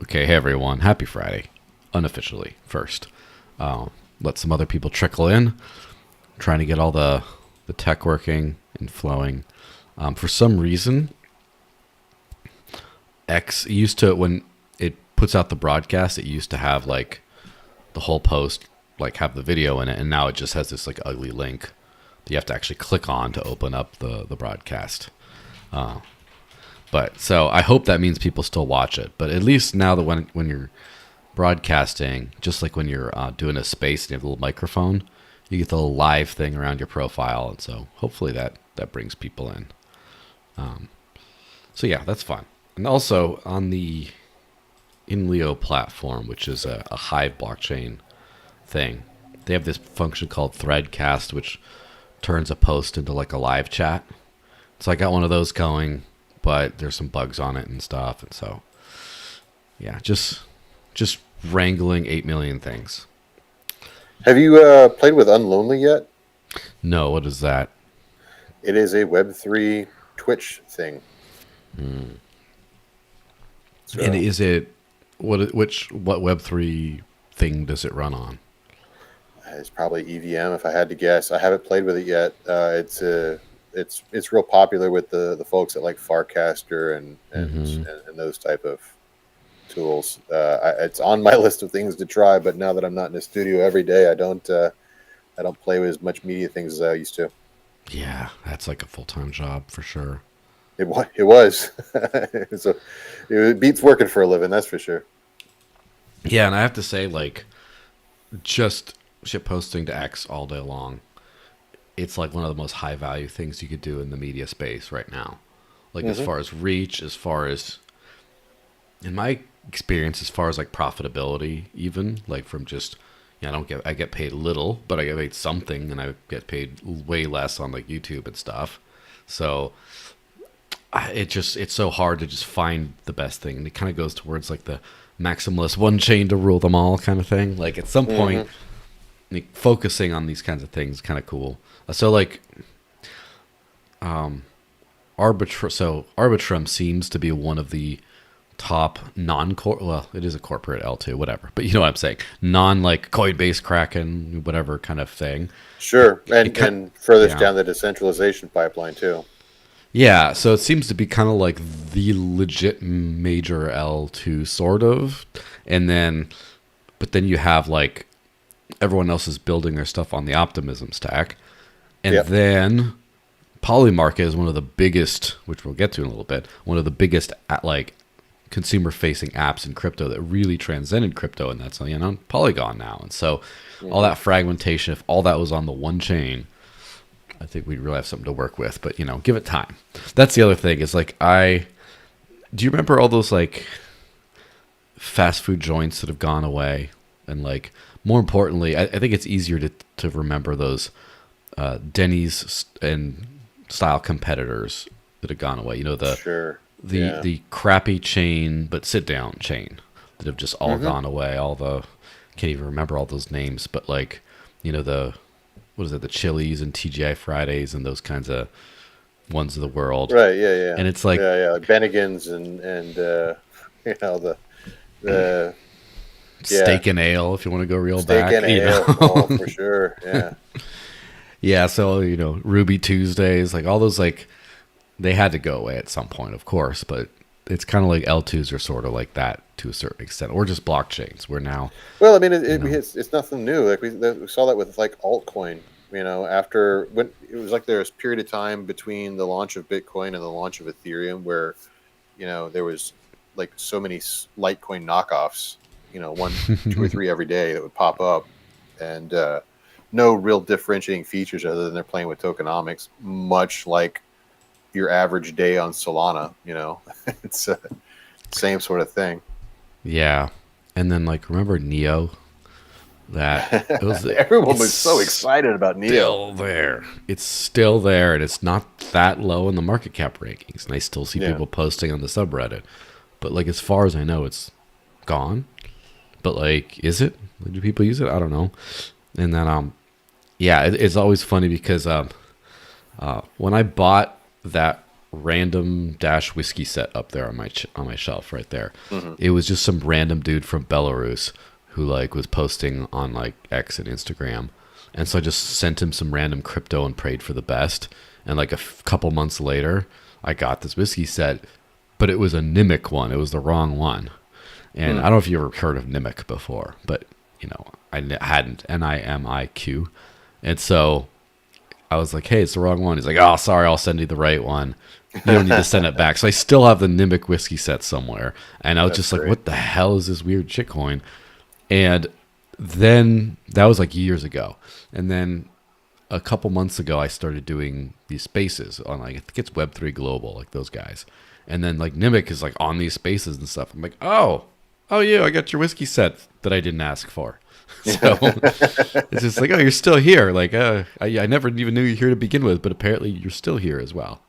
Okay, hey everyone, happy Friday, unofficially first. Let some other people trickle in, trying to get all the tech working and flowing. For some reason, X used to, when it puts out the broadcast, it used to have like the whole post, like have the video in it, and now it just has this like ugly link that you have to actually click on to open up the broadcast. But so I hope that means people still watch it. But at least now that when you're broadcasting, just like when you're doing a space and you have a little microphone, you get the little live thing around your profile, and so hopefully that brings people in. So yeah, that's fun. And also on the Inleo platform, which is a Hive blockchain thing, they have this function called Threadcast, which turns a post into like a live chat. So I got one of those going, but there's some bugs on it and stuff, and so yeah, just wrangling 8 million things. Have you played with Unlonely yet? No, what is that? It is a Web3 Twitch thing. So, And is it what Web3 thing does it run on? it's probably EVM if I had to guess. I haven't played with it yet. It's real popular with the folks at like Farcaster and those type of tools. It's on my list of things to try, but now that I'm not in the studio every day, I don't play with as much media things as I used to. Yeah, that's like a full-time job for sure. It was. So it beats working for a living, that's for sure. Yeah, and I have to say, like, just shit posting to X all day long, it's like one of the most high value things you could do in the media space right now. Like as far as reach, as far as, in my experience, as far as like profitability, even like from just, I get paid little, but I get paid something, and I get paid way less on like YouTube and stuff. So it's so hard to just find the best thing, and it kind of goes towards like the maximalist one chain to rule them all kind of thing. Like at some point, like, focusing on these kinds of things is kind of cool. So like, Arbitrum seems to be one of the top well, it is a corporate L2, whatever, but you know what I'm saying, non like Coinbase, Kraken, whatever kind of thing. Sure, and furthest down the decentralization pipeline too. Yeah, so it seems to be kind of like the legit major L2 sort of, but then you have like everyone else is building their stuff on the Optimism stack, and then Polymarket is one of the biggest, which we'll get to in a little bit, one of the biggest like consumer-facing apps in crypto that really transcended crypto, and that's on Polygon now. And so all that fragmentation, if all that was on the one chain, I think we'd really have something to work with. But give it time. That's the other thing is like do you remember all those like fast food joints that have gone away? And like more importantly, I think it's easier to remember those Denny's and style competitors that have gone away. The crappy chain but sit down chain that have just all gone away. Can't even remember all those names, but like the Chili's and TGI Fridays and those kinds of ones of the world. Right, yeah. And it's like like Bennigan's and the Steak and Ale, if you want to go real Steak back. And Ale, for sure, yeah. Yeah, so Ruby Tuesdays, like all those, like they had to go away at some point, of course, but it's kind of like L2s are sort of like that to a certain extent, or just blockchains. We're now. Well, I mean, it's nothing new. Like we saw that with like altcoin. After when it was like there was a period of time between the launch of Bitcoin and the launch of Ethereum, where there was like so many Litecoin knockoffs. 1, 2, or 3 every day that would pop up, and no real differentiating features other than they're playing with tokenomics, much like your average day on Solana. It's same sort of thing. Yeah, and then like remember Neo? That it was everyone was so excited about Neo. Still there. It's still there, and it's not that low in the market cap rankings. And I still see people posting on the subreddit. But like as far as I know, it's gone. But like, is it? Do people use it? I don't know. And then it's always funny because when I bought that random dash whiskey set up there on my shelf right there. Mm-hmm. It was just some random dude from Belarus who like was posting on like X and Instagram, and so I just sent him some random crypto and prayed for the best. And like a couple months later, I got this whiskey set, but it was a Nimiq one. It was the wrong one. And I don't know if you ever heard of Nimiq before, but you know, I hadn't. Nimiq. And so I was like, hey, it's the wrong one. He's like, oh, sorry, I'll send you the right one. You don't need to send it back. So I still have the Nimiq whiskey set somewhere. And I was just like, what the hell is this weird shitcoin? And then that was like years ago. And then a couple months ago, I started doing these spaces on like, I think it's Web3 Global, like those guys. And then like Nimiq is like on these spaces and stuff. I'm like, oh yeah, I got your whiskey set that I didn't ask for. So it's just like, oh, you're still here. Like, I never even knew you were here to begin with, but apparently you're still here as well.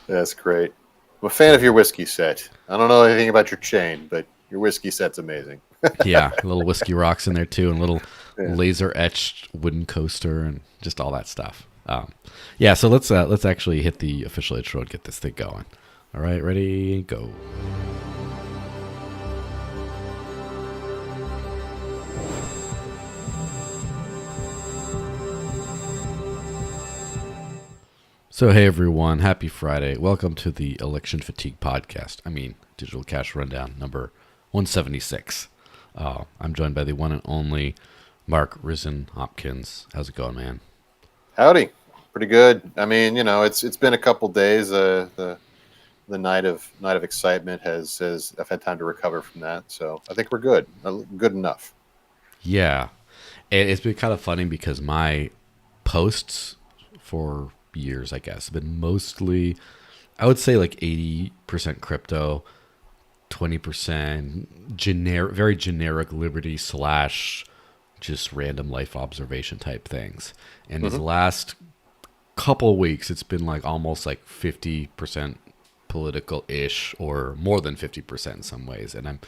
That's great. I'm a fan of your whiskey set. I don't know anything about your chain, but your whiskey set's amazing. Yeah, little whiskey rocks in there too, and little laser etched wooden coaster, and just all that stuff. Yeah, so let's actually hit the official intro and get this thing going. All right, ready, go. So hey everyone, happy Friday. Welcome to the Election Fatigue Podcast. Digital Cash Rundown number 176. I'm joined by the one and only Mark Risen Hopkins. How's it going, man? Howdy. Pretty good. It's been a couple days. The night of excitement has I've had time to recover from that, so I think we're good. Good enough. Yeah. And it's been kind of funny because my posts for years, I guess, have been mostly, I would say like 80% crypto, 20% very generic liberty / just random life observation type things. And these last couple weeks, it's been like almost like 50% political-ish, or more than 50% in some ways. And I'm,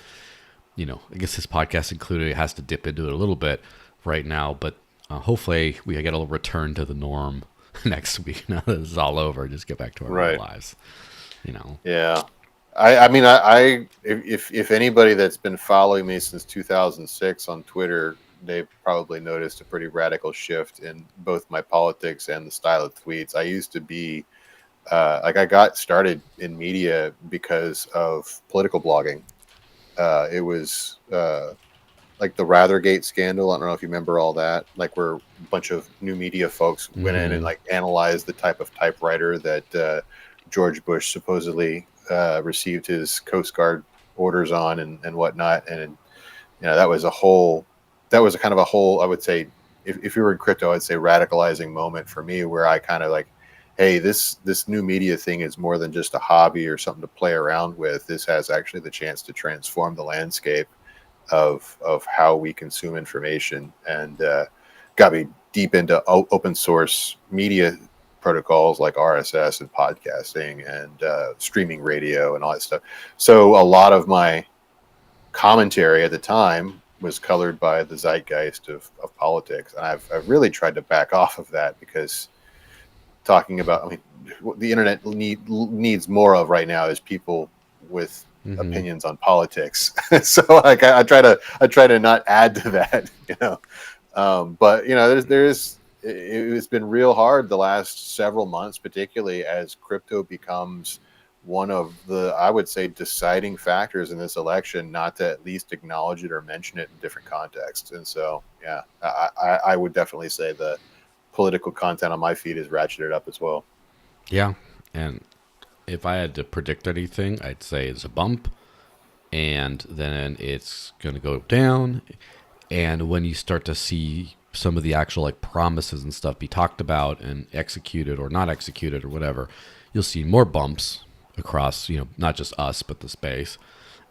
I guess this podcast included, has to dip into it a little bit right now, but hopefully we get a return to the norm next week. Now that this is all over, just get back to our real lives. Yeah. If anybody that's been following me since 2006 on Twitter, they've probably noticed a pretty radical shift in both my politics and the style of tweets. I used to be I got started in media because of political blogging. It was like the Rathergate scandal. I don't know if you remember all that, like where a bunch of new media folks went in and like analyzed the type of typewriter that George Bush supposedly received his Coast Guard orders on and whatnot. And, that was kind of a whole, I would say, if you were in crypto, I'd say radicalizing moment for me, where I kind of like, hey, this new media thing is more than just a hobby or something to play around with. This has actually the chance to transform the landscape of how we consume information, and got me deep into open source media protocols like RSS and podcasting and streaming radio and all that stuff. So a lot of my commentary at the time was colored by the zeitgeist of politics, and I've really tried to back off of that, because talking about, what the internet needs more of right now is people with opinions on politics. So like I try to not add to that, but it's been real hard the last several months, particularly as crypto becomes one of the, I would say, deciding factors in this election, not to at least acknowledge it or mention it in different contexts. And so, yeah, I would definitely say the political content on my feed is ratcheted up as well. Yeah. And if I had to predict anything, I'd say it's a bump, and then it's going to go down. And when you start to see some of the actual like promises and stuff be talked about and executed or not executed or whatever, you'll see more bumps across, not just us, but the space.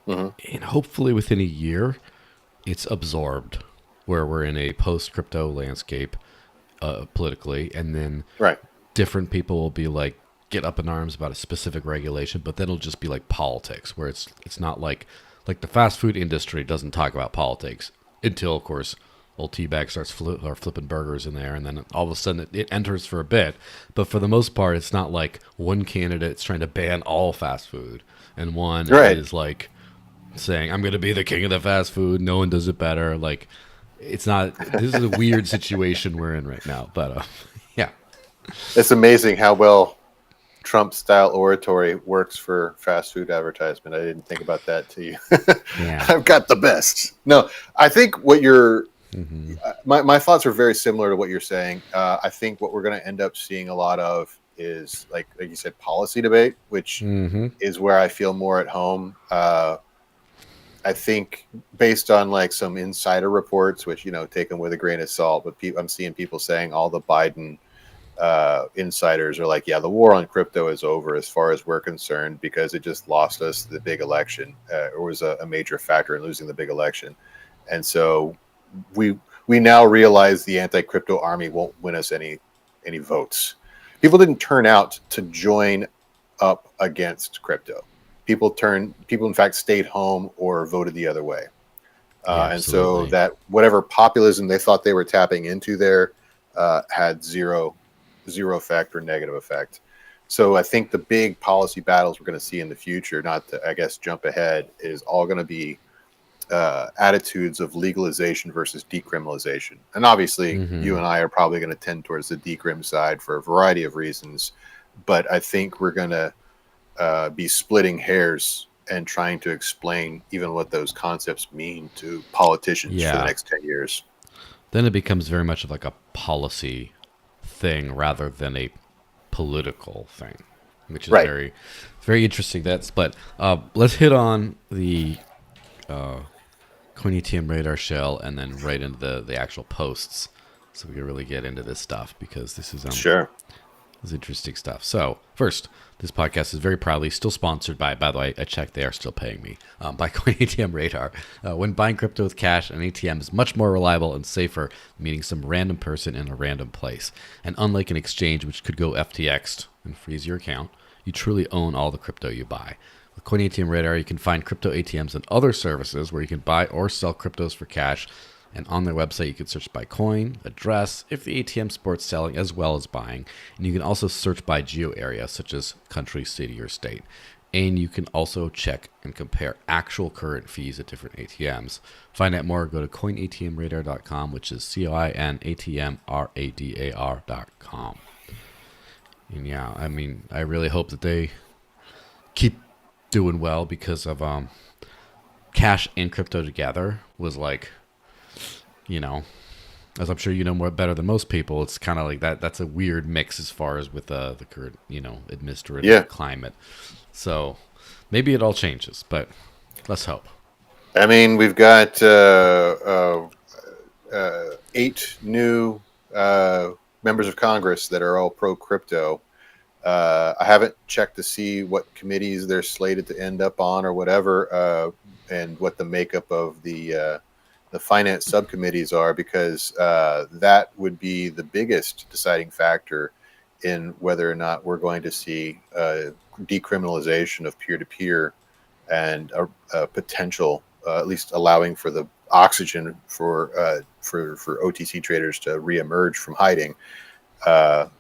And hopefully within a year, it's absorbed, where we're in a post-crypto landscape politically, and then different people will be like, get up in arms about a specific regulation, but then it'll just be like politics, where it's not like the fast food industry doesn't talk about politics until, of course, old teabag starts flipping burgers in there, and then all of a sudden it enters for a bit. But for the most part, it's not like one candidate's trying to ban all fast food, and one Right. is like saying, "I'm going to be the king of the fast food. No one does it better." Like, it's not. This is a weird situation we're in right now. But yeah, It's amazing how well Trump-style oratory works for fast food advertisement. I didn't think about that till you. yeah, I've got the best. No, I think what you're. hmm My thoughts are very similar to what you're saying. I think what we're going to end up seeing a lot of is like you said, policy debate, which hmm is where I feel more at home. I think based on like some insider reports, which take them with a grain of salt, but I'm seeing people saying all the Biden insiders are like, yeah, the war on crypto is over as far as we're concerned because it just lost us the big election, or was a major factor in losing the big election, and so we now realize the anti-crypto army won't win us any votes. People didn't turn out to join up against crypto. People in fact stayed home or voted the other way. yeah, And so absolutely, that whatever populism they thought they were tapping into there had zero effect or negative effect. So I think the big policy battles we're going to see in the future, not to, I guess, jump ahead, is all going to be attitudes of legalization versus decriminalization. And obviously, you hmm and I are probably going to tend towards the decrim side for a variety of reasons. But I think we're going to be splitting hairs and trying to explain even what those concepts mean to politicians for the yeah. next 10 years. Then it becomes very much of like a policy thing rather than a political thing, which is Right. very, very interesting. But let's hit on the Coin ATM radar shell and then right into the actual posts, so we can really get into this stuff because Sure. this is interesting stuff. So first, this podcast is very proudly still sponsored by the way, I checked, they are still paying me, by Coin ATM Radar. When buying crypto with cash, an ATM is much more reliable and safer than meeting some random person in a random place. And unlike an exchange, which could go FTX'd and freeze your account, you truly own all the crypto you buy. With Coin ATM Radar, you can find crypto ATMs and other services where you can buy or sell cryptos for cash. And on their website, you can search by coin, address, if the ATM supports selling as well as buying. And you can also search by geo area, such as country, city, or state. And you can also check and compare actual current fees at different ATMs. Find out more, go to coinatmradar.com, which is coinatmradar.com. And yeah, I mean, I really hope that they keep doing well because of cash and crypto together was like, as I'm sure you know more better than most people, it's kind of like that. That's a weird mix as far as with the current, administrative Yeah. climate. So maybe it all changes, but let's hope. I mean, we've got 8 new members of Congress that are all pro crypto. I haven't checked to see what committees they're slated to end up on or whatever, and what the makeup of the finance subcommittees are, because that would be the biggest deciding factor in whether or not we're going to see decriminalization of peer-to-peer and a potential, at least allowing for the oxygen for OTC traders to reemerge from hiding,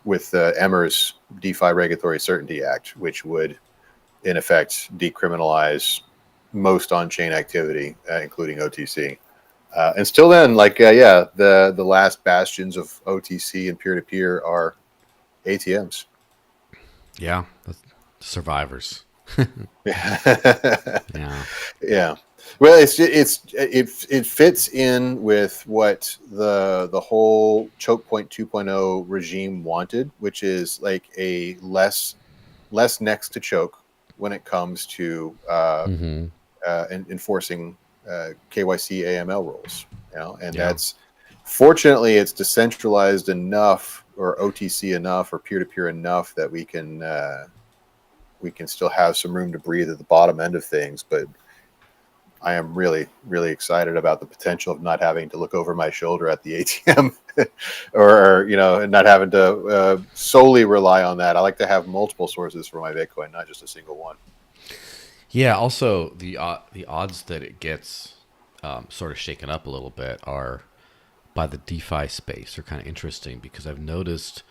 with Emmer's DeFi Regulatory Certainty Act, which would, in effect, decriminalize most on-chain activity, including OTC. And still, then, the last bastions of OTC and peer-to-peer are ATMs. Yeah, that's survivors. Yeah. Yeah. Yeah. Well, it fits in with what the whole choke point 2.0 regime wanted, which is like a less next to choke when it comes to hmm enforcing KYC AML rules. And Yeah. that's, fortunately, it's decentralized enough, or OTC enough, or peer to peer enough that we can still have some room to breathe at the bottom end of things. But I am really, really excited about the potential of not having to look over my shoulder at the ATM, or and not having to solely rely on that. I like to have multiple sources for my Bitcoin, not just a single one. Yeah. Also, the odds that it gets sort of shaken up a little bit are by the DeFi space are kind of interesting because I've noticed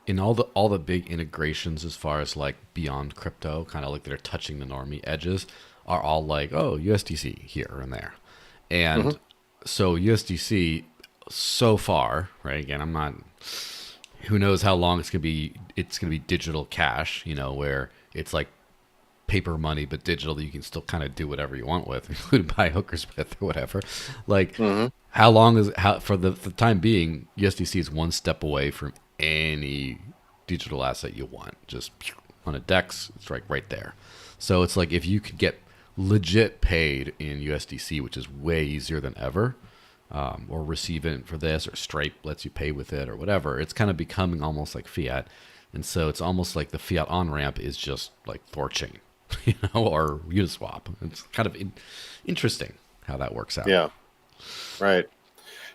in all the big integrations as far as like beyond crypto, kind of like that are touching the normie edges, are all like, oh, USDC here and there. Hmm. And so USDC so far, right? Again, I'm not, who knows how long it's going to be digital cash, where it's like paper money but digital that you can still kind of do whatever you want with, including buy hookers with or whatever. Like, Hmm. how long is how for the time being, USDC is one step away from any digital asset you want. Just on a DEX, it's right there. So it's like if you could get legit paid in USDC, which is way easier than ever, or receive it for this, or Stripe lets you pay with it, or whatever. It's kind of becoming almost like fiat, and so it's almost like the fiat on ramp is just like Thorchain, or Uniswap. It's kind of interesting how that works out. Yeah. Right.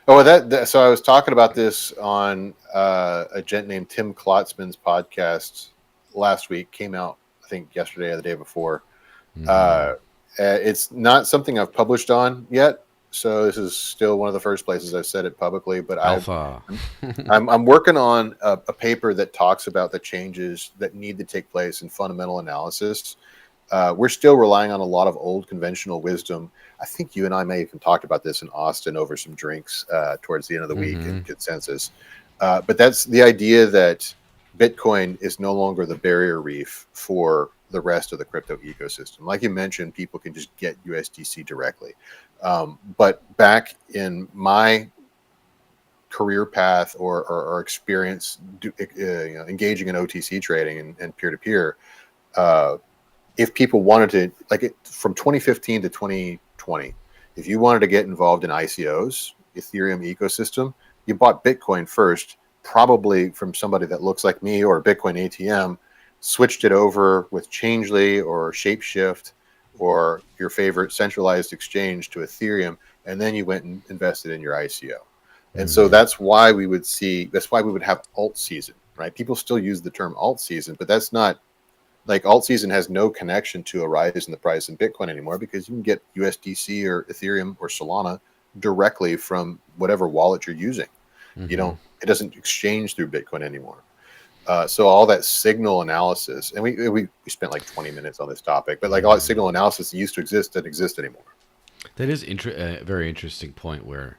Oh, well, so I was talking about this on a gent named Tim Klotzman's podcast last week. Came out, I think, yesterday or the day before. Mm-hmm. Uh, it's not something I've published on yet, so this is still one of the first places I've said it publicly. But Alpha. I'm working on a paper that talks about the changes that need to take place in fundamental analysis. We're still relying on a lot of old conventional wisdom. I think you and I may even talked about this in Austin over some drinks towards the end of the week Mm-hmm. in consensus. But that's the idea that Bitcoin is no longer the barrier reef for the rest of the crypto ecosystem. Like you mentioned, people can just get USDC directly. But back in my career path or experience engaging in OTC trading and peer-to-peer, if people wanted to, like it, from 2015 to 2020, if you wanted to get involved in ICOs, Ethereum ecosystem, you bought Bitcoin first, probably from somebody that looks like me or Bitcoin ATM, switched it over with Changely or Shapeshift or your favorite centralized exchange to Ethereum, and then you went and invested in your ICO. And so Mm-hmm. that's why we would have alt season, right? People still use the term alt season, but that's not, like, alt season has no connection to a rise in the price in Bitcoin anymore, because you can get USDC or Ethereum or Solana directly from whatever wallet you're using. Mm-hmm. It doesn't exchange through Bitcoin anymore. So all that signal analysis, and we spent like 20 minutes on this topic, but like all that Mm-hmm. signal analysis that used to exist doesn't exist anymore. That is a very interesting point where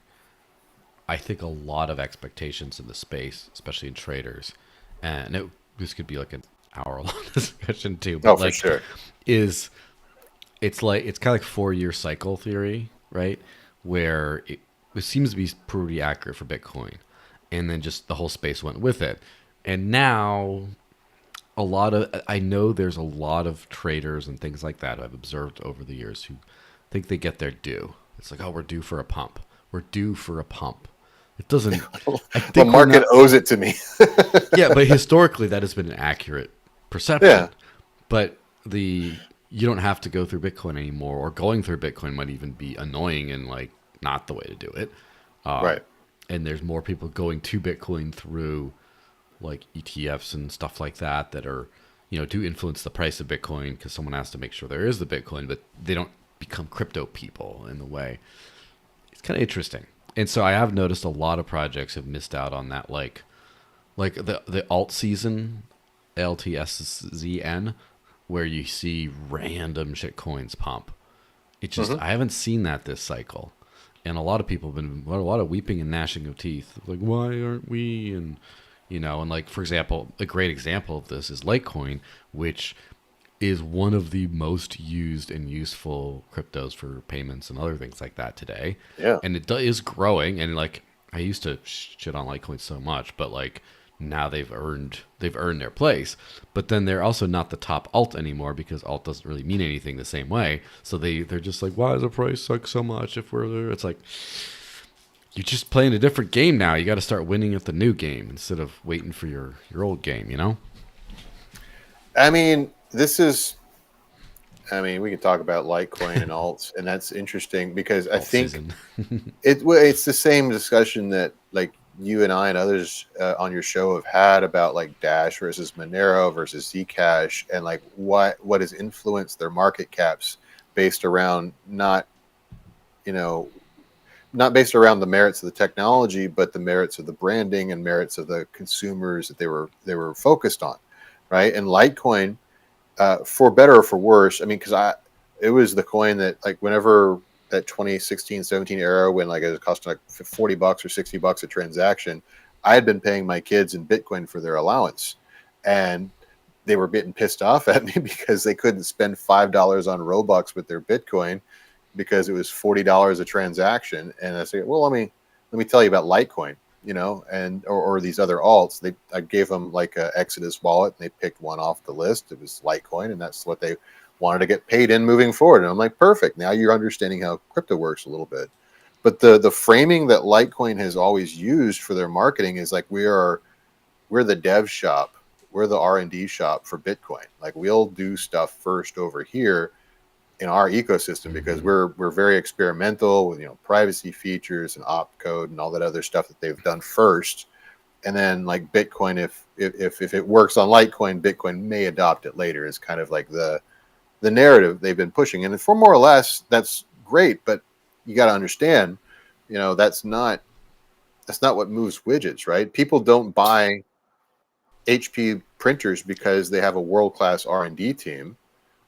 I think a lot of expectations in the space, especially in traders, and this could be like an hour-long discussion too, Oh, but for like, sure. is it's kind of like 4-year cycle theory, right? Where it seems to be pretty accurate for Bitcoin, and then just the whole space went with it, and now I know there's a lot of traders and things like that I've observed over the years who think they get their due. It's like, oh, we're due for a pump. We're due for a pump. It doesn't. I The think we're market not. owes it to me. Yeah, but historically that has been an accurate Yeah. perception. But you don't have to go through Bitcoin anymore, or going through Bitcoin might even be annoying and like not the way to do it. Right. And there's more people going to Bitcoin through like ETFs and stuff like that that are, do influence the price of Bitcoin because someone has to make sure there is the Bitcoin, but they don't become crypto people in the way. It's kind of interesting. And so I have noticed a lot of projects have missed out on that, like the alt season, LTSZN, where you see random shit coins pump. It just, Hmm. I haven't seen that this cycle. And a lot of people have been, a lot of weeping and gnashing of teeth. Like, why aren't we? And like, for example, a great example of this is Litecoin, which is one of the most used and useful cryptos for payments and other things like that today. Yeah. And it is growing. And like, I used to shit on Litecoin so much, but like, now they've earned their place. But then they're also not the top alt anymore, because alt doesn't really mean anything the same way. So they're just like, why does the price suck so much if we're there? It's like, you're just playing a different game now. You got to start winning at the new game instead of waiting for your old game. I mean, this is, I mean, we can talk about Litecoin and alts, and that's interesting because I Alt think season. it's the same discussion that like you and I and others on your show have had about like Dash versus Monero versus Zcash, and like what has influenced their market caps based around not, you know, not based around the merits of the technology, but the merits of the branding and merits of the consumers that they were focused on, right? And Litecoin, for better or for worse, I mean, because it was the coin that, like, whenever that 2016, 17 era, when like it was costing like $40 or $60 a transaction, I had been paying my kids in Bitcoin for their allowance, and they were getting pissed off at me because they couldn't spend $5 on Robux with their Bitcoin because it was $40 a transaction. And I said, well, let me tell you about Litecoin, or these other alts. I gave them like a Exodus wallet, and they picked one off the list. It was Litecoin, and that's what they wanted to get paid in moving forward. And I'm like, perfect. Now you're understanding how crypto works a little bit. But the framing that Litecoin has always used for their marketing is like, we're the dev shop, we're the R&D shop for Bitcoin. Like, we'll do stuff first over here in our ecosystem because we're very experimental with privacy features and opcode and all that other stuff that they've done first. And then like Bitcoin, if it works on Litecoin, Bitcoin may adopt it later, is kind of like the narrative they've been pushing. And for more or less, that's great, but you got to understand, that's not what moves widgets, right? People don't buy HP printers because they have a world-class R&D team.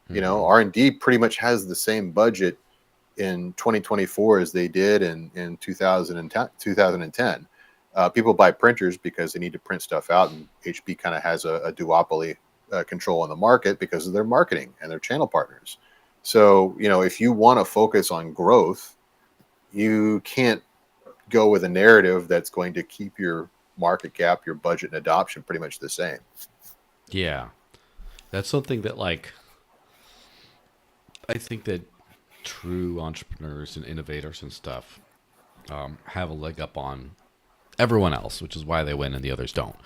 R&D pretty much has the same budget in 2024 as they did in 2010. People buy printers because they need to print stuff out, and HP kind of has a duopoly control on the market because of their marketing and their channel partners. So, if you want to focus on growth, you can't go with a narrative that's going to keep your market cap, your budget, and adoption pretty much the same. Yeah. That's something that, like, I think that true entrepreneurs and innovators and stuff have a leg up on everyone else, which is why they win and the others don't.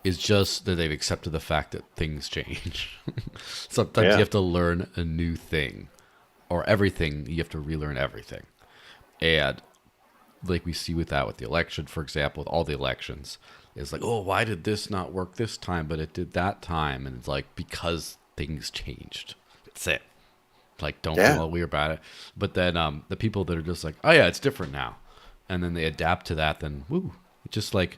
It's just that they've accepted the fact that things change. Sometimes you have to learn a new thing, or everything, you have to relearn everything. And like we see with the election, for example, with all the elections, it's like, oh, why did this not work this time, but it did that time? And it's like, because things changed. That's it. Like, don't feel all weird about it. But then the people that are just like, oh yeah, it's different now, and then they adapt to that, then woo. Just like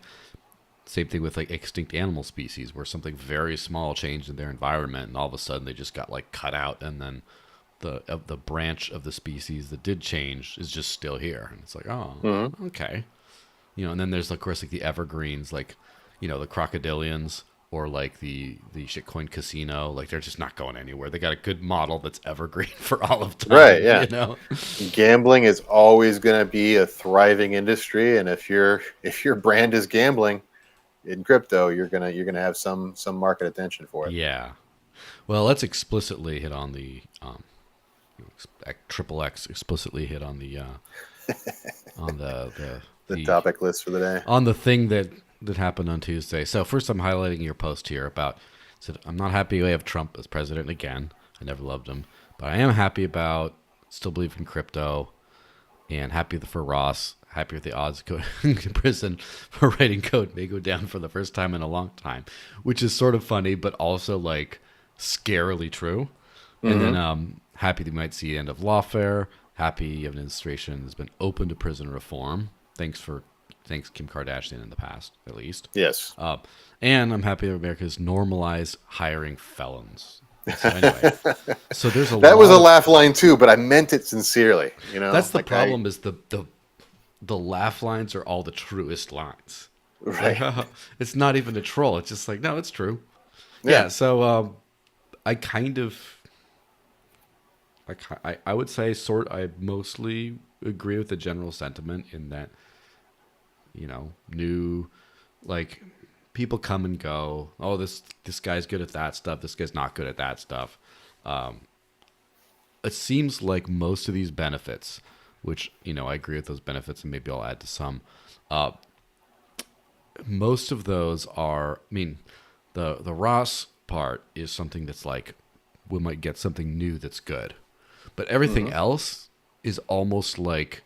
same thing with like extinct animal species, where something very small changed in their environment, and all of a sudden they just got like cut out, and then the branch of the species that did change is just still here, and it's like, oh, okay, and then there's of course like the evergreens, like the crocodilians, or like the shitcoin casino, like they're just not going anywhere. They got a good model that's evergreen for all of time, right? Yeah, gambling is always going to be a thriving industry, and if your brand is gambling in crypto, you're gonna have some market attention for it. Yeah. Well, let's explicitly hit on the triple X explicitly hit on the on the topic list for the day, on the thing that happened on Tuesday. So first, I'm highlighting your post here about, said, I'm not happy we have Trump as president again. I never loved him, but I am happy about, still believe in crypto, and happy for Ross. Happy with the odds going to prison for writing code may go down for the first time in a long time, which is sort of funny, but also like scarily true. And then happy that we might see end of lawfare. Happy administration has been open to prison reform. Thanks Kim Kardashian in the past, at least. Yes. And I'm happy that America's normalized hiring felons. So anyway, so there's a that was a laugh line too, but I meant it sincerely. That's the problem. Is the laugh lines are all the truest lines. Right. Like, it's not even a troll. It's just like, no, it's true. Yeah. So I kind of, I would say I mostly agree with the general sentiment in that, new, like, people come and go. Oh, this guy's good at that stuff. This guy's not good at that stuff. It seems like most of these benefits, which, I agree with those benefits, and maybe I'll add to some. Most of those are, the Ross part is something that's like, we might get something new that's good. But everything else is almost like,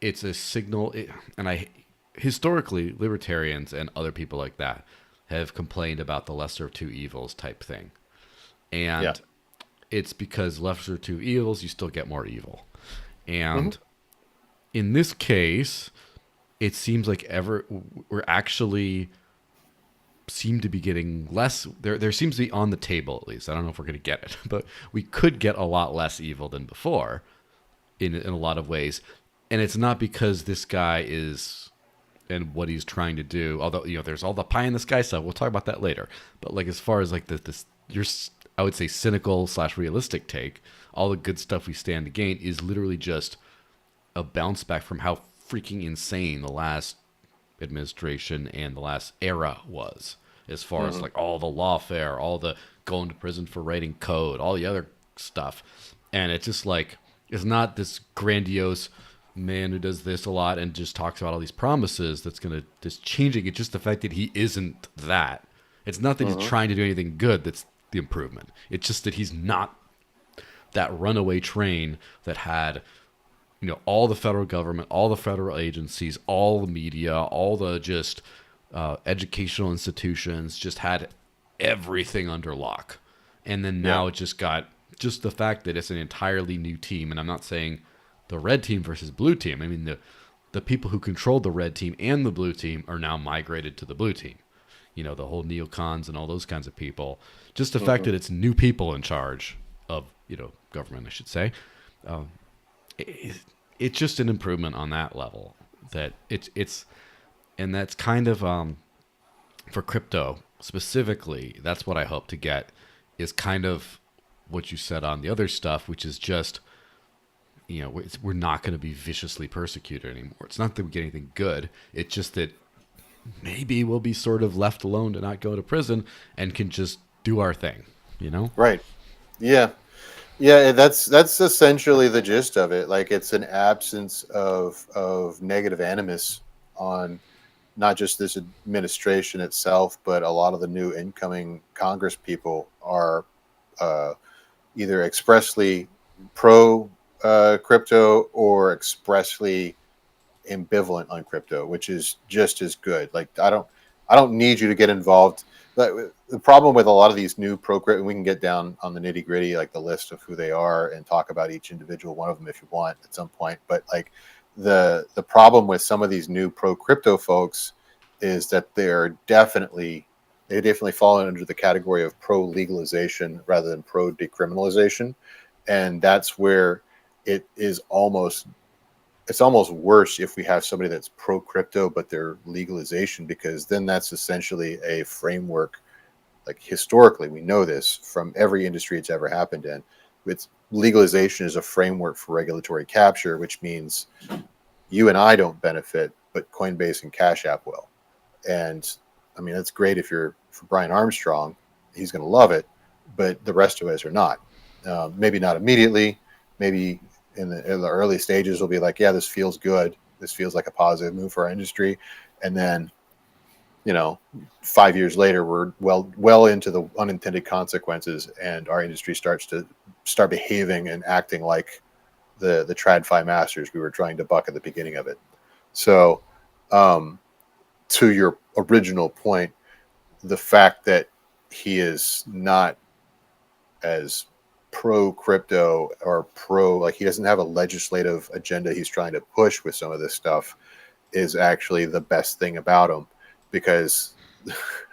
it's a signal. Historically, libertarians and other people like that have complained about the lesser of two evils type thing. And it's because lesser of two evils, you still get more evil. And in this case, it seems like we're actually seem to be getting less. There seems to be on the table, at least. I don't know if we're going to get it, but we could get a lot less evil than before in a lot of ways. And it's not because this guy is and what he's trying to do. Although, there's all the pie in the sky stuff. We'll talk about that later. But like as far as like this, your I would say cynical / realistic take, all the good stuff we stand to gain is literally just a bounce back from how freaking insane the last administration and the last era was, as far as like all the lawfare, all the going to prison for writing code, all the other stuff. And it's just like, it's not this grandiose man who does this a lot and just talks about all these promises that's going to just changing. It's just the fact that he isn't that. It's not that he's trying to do anything good that's the improvement. It's just that he's not that runaway train that had, all the federal government, all the federal agencies, all the media, all the just educational institutions just had everything under lock. And then now it just got just the fact that it's an entirely new team. And I'm not saying the red team versus blue team. I mean, the people who controlled the red team and the blue team are now migrated to the blue team. The whole neocons and all those kinds of people. Just the fact that it's new people in charge of, government, I should say. It's just an improvement on that level. That it's and that's kind of for crypto specifically. That's what I hope to get, is kind of what you said on the other stuff, which is just, we're not going to be viciously persecuted anymore. It's not that we get anything good. It's just that maybe we'll be sort of left alone to not go to prison and can just do our thing, Right. Yeah. Yeah, that's essentially the gist of it. Like, it's an absence of negative animus on not just this administration itself, but a lot of the new incoming Congress people are either expressly pro crypto or expressly ambivalent on crypto, which is just as good. Like, I don't need you to get involved. But the problem with a lot of these new and we can get down on the nitty gritty, like the list of who they are, and talk about each individual one of them if you want at some point. But like the problem with some of these new pro crypto folks is that they definitely fall under the category of pro legalization rather than pro decriminalization, and that's where it's almost worse if we have somebody that's pro crypto but they're legalization, because then that's essentially a framework. Like, historically, we know this from every industry it's ever happened in. It's legalization is a framework for regulatory capture, which means you and I don't benefit, but Coinbase and Cash App will. And I mean, that's great if you're for Brian Armstrong, he's going to love it, but the rest of us are not. Maybe not immediately. Maybe in the early stages we'll be like, yeah, this feels good. This feels like a positive move for our industry. And then, 5 years later, we're well into the unintended consequences, and our industry starts behaving and acting like the TradFi masters we were trying to buck at the beginning of it. So, to your original point, the fact that he is not as pro crypto or like he doesn't have a legislative agenda he's trying to push with some of this stuff is actually the best thing about him, because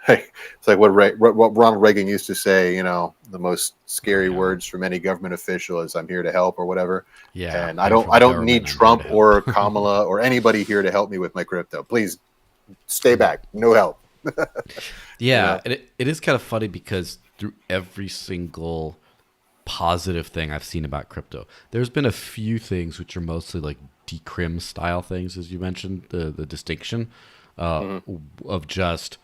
it's like what Ronald Reagan used to say, the most scary words from any government official is, "I'm here to help," or whatever. Yeah. And I don't need Trump or Kamala or anybody here to help me with my crypto. Please stay back. No help. Yeah. And it is kind of funny because through every single positive thing I've seen about crypto, there's been a few things which are mostly like decrim style things, as you mentioned, the distinction of just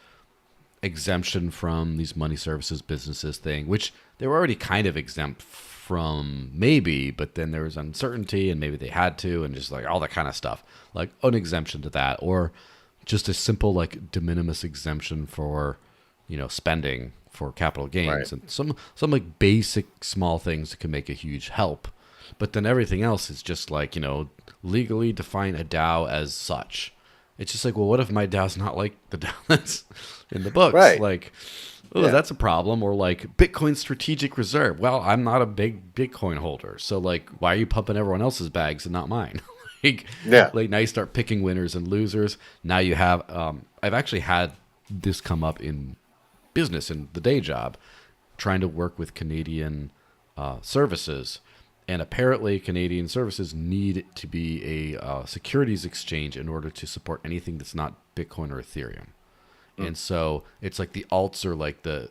exemption from these money services businesses thing, which they were already kind of exempt from maybe, but then there was uncertainty and maybe they had to, and just like all that kind of stuff, like an exemption to that, or just a simple like de minimis exemption for, spending for capital gains, right, and some like basic small things that can make a huge help. But then everything else is just like, legally define a DAO as such. It's just like, well, what if my DAO's not like the DAO that's in the books? Right. Like, that's a problem. Or like Bitcoin strategic reserve. Well, I'm not a big Bitcoin holder, so like, why are you pumping everyone else's bags and not mine? like, Yeah. like now you start picking winners and losers. Now you have, I've actually had this come up in business in the day job, trying to work with Canadian services. And apparently, Canadian services need to be a securities exchange in order to support anything that's not Bitcoin or Ethereum. And so it's like the alts are like the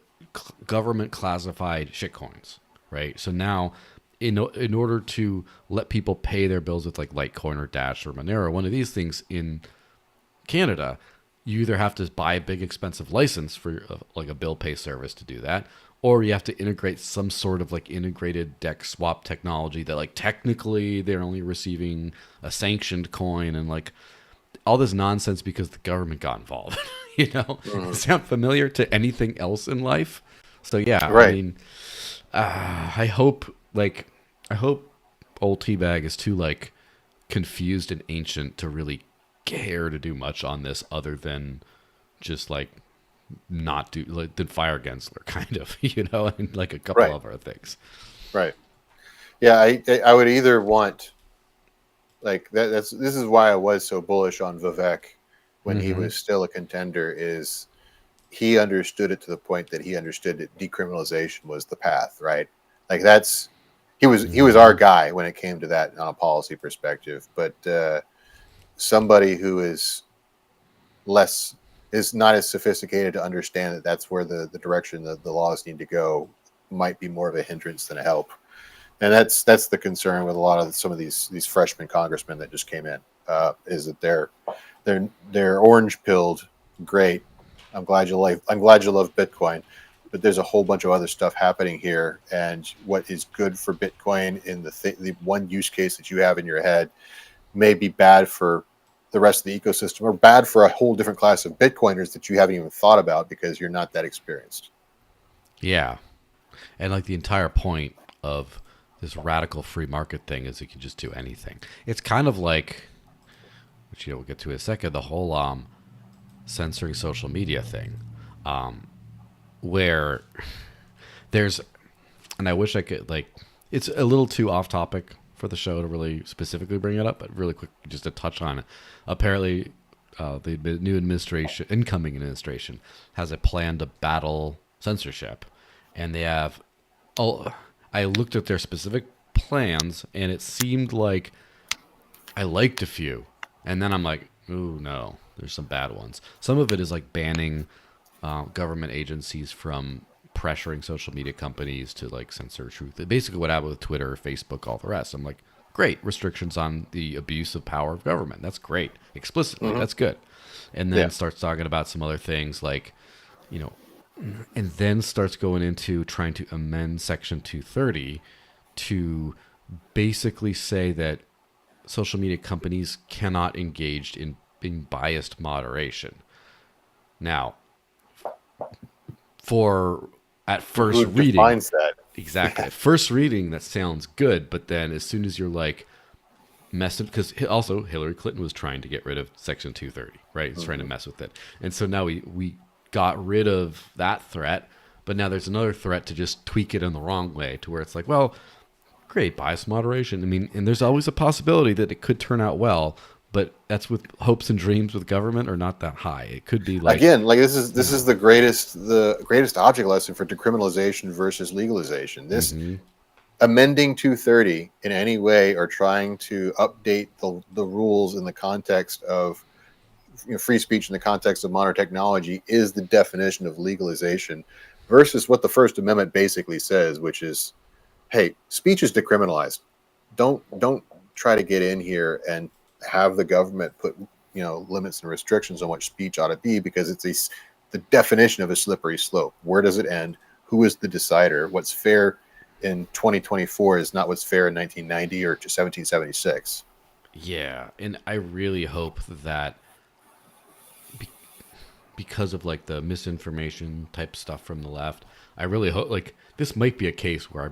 government classified shitcoins, right? So now, in order to let people pay their bills with like Litecoin or Dash or Monero, one of these things in Canada, you either have to buy a big expensive license for like a bill pay service to do that, or you have to integrate some sort of like integrated DEX swap technology that like technically they're only receiving a sanctioned coin and like all this nonsense because the government got involved. Sound familiar to anything else in life? So yeah, Right. I mean, I hope old Teabag is too like confused and ancient to really care to do much on this other than just like not do like than fire Gensler kind of, and like a couple Right. of other things. Right. Yeah. I would either want like that. This is why I was so bullish on Vivek when he was still a contender. Is he understood it to the point that he understood that decriminalization was the path, right? Like he was our guy when it came to that on a policy perspective. But somebody who is not as sophisticated to understand that that's where the direction that the laws need to go might be more of a hindrance than a help. And that's the concern with a lot of some of these freshman congressmen that just came in, is that they're orange pilled. Great. I'm glad you love Bitcoin, but there's a whole bunch of other stuff happening here. And what is good for Bitcoin in the one use case that you have in your head may be bad for the rest of the ecosystem, or bad for a whole different class of Bitcoiners that you haven't even thought about because you're not that experienced. Yeah. And like the entire point of this radical free market thing is you can just do anything. It's kind of like, which we'll get to in a second, the whole censoring social media thing, where there's, and I wish I could like, it's a little too off topic for the show to really specifically bring it up, but really quick, just to touch on it. Apparently, the new incoming administration, has a plan to battle censorship, and they have. Oh, I looked at their specific plans, and it seemed like I liked a few, and then I'm like, ooh, no, there's some bad ones. Some of it is like banning government agencies from pressuring social media companies to like censor truth. Basically, what happened with Twitter, Facebook, all the rest. I'm like, great, restrictions on the abuse of power of government. That's great, explicitly. That's good. And then starts talking about some other things like, and then starts going into trying to amend Section 230 to basically say that social media companies cannot engage in biased moderation. Now, at first Who reading, defines that? exactly. At first reading, that sounds good, but then as soon as you're like messing, because also Hillary Clinton was trying to get rid of Section 230, right? He's trying to mess with it, and so now we got rid of that threat, but now there's another threat to just tweak it in the wrong way to where it's like, well, great, bias moderation. I mean, and there's always a possibility that it could turn out well, but that's with hopes and dreams with government are not that high. It could be like, again, like this is the greatest object lesson for decriminalization versus legalization. This amending 230 in any way or trying to update the rules in the context of free speech in the context of modern technology is the definition of legalization versus what the First Amendment basically says, which is, hey, speech is decriminalized. Don't try to get in here and have the government put limits and restrictions on what speech ought to be, because it's the definition of a slippery slope. Where does it end? Who is the decider? What's fair in 2024 is not what's fair in 1990 or 1776. yeah. And I really hope that because of like the misinformation type stuff from the left, I really hope like this might be a case where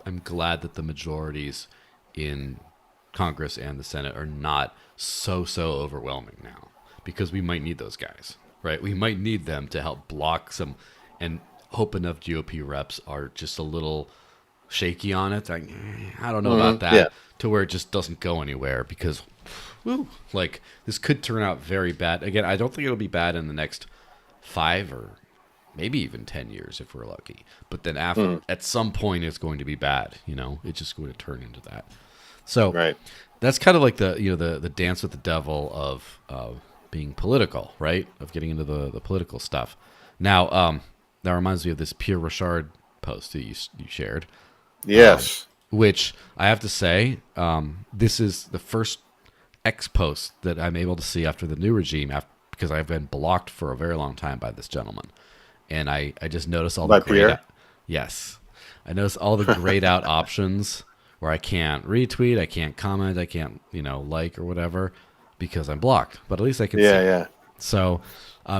I'm glad that the majorities in Congress and the Senate are not so overwhelming now, because we might need those guys, right? We might need them to help block some, and hope enough GOP reps are just a little shaky on it. Like, I don't know about that, Yeah. to where it just doesn't go anywhere, because woo, like this could turn out very bad. Again, I don't think it'll be bad in the next 5 or maybe even 10 years if we're lucky. But then Hmm. at some point it's going to be bad, it's just going to turn into that. So Right. that's kind of like the dance with the devil of being political, right? Of getting into the political stuff. Now, that reminds me of this Pierre Rochard post that you shared, Yes. which I have to say, this is the first X post that I'm able to see after the new regime, because I've been blocked for a very long time by this gentleman, and I just noticed all the By grayed out. Pierre. Yes, I noticed all the grayed out options where I can't retweet, I can't comment, I can't like or whatever because I'm blocked. But at least I can see Yeah. it. Yeah. So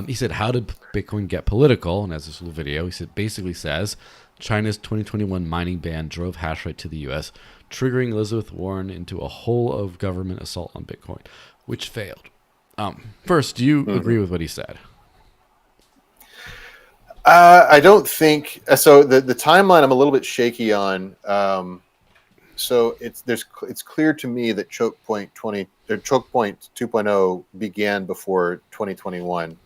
he said, "How did Bitcoin get political?" And as this little video, he basically says, China's 2021 mining ban drove hash rate to the U.S., triggering Elizabeth Warren into a whole of government assault on Bitcoin, which failed. First, do you agree with what he said? I don't think so. The timeline I'm a little bit shaky on. So it's clear to me that choke point 20 or choke point 2.0 began before 2021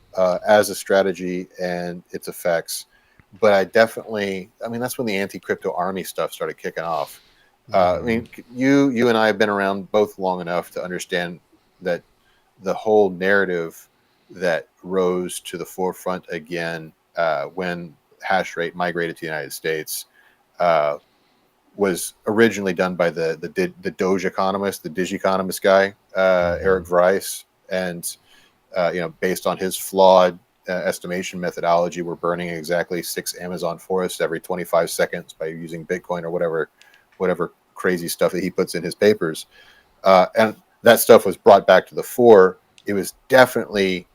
as a strategy and its effects. But I mean, that's when the anti-crypto army stuff started kicking off. I Mm-hmm. mean, you and I have been around both long enough to understand that the whole narrative that rose to the forefront again when hash rate migrated to the United States uh, was originally done by the Doge economist, the Digi economist guy, Mm-hmm. Eric Weiss, and based on his flawed estimation methodology, we're burning exactly 6 Amazon forests every 25 seconds by using Bitcoin or whatever crazy stuff that he puts in his papers. And that stuff was brought back to the fore. It was definitely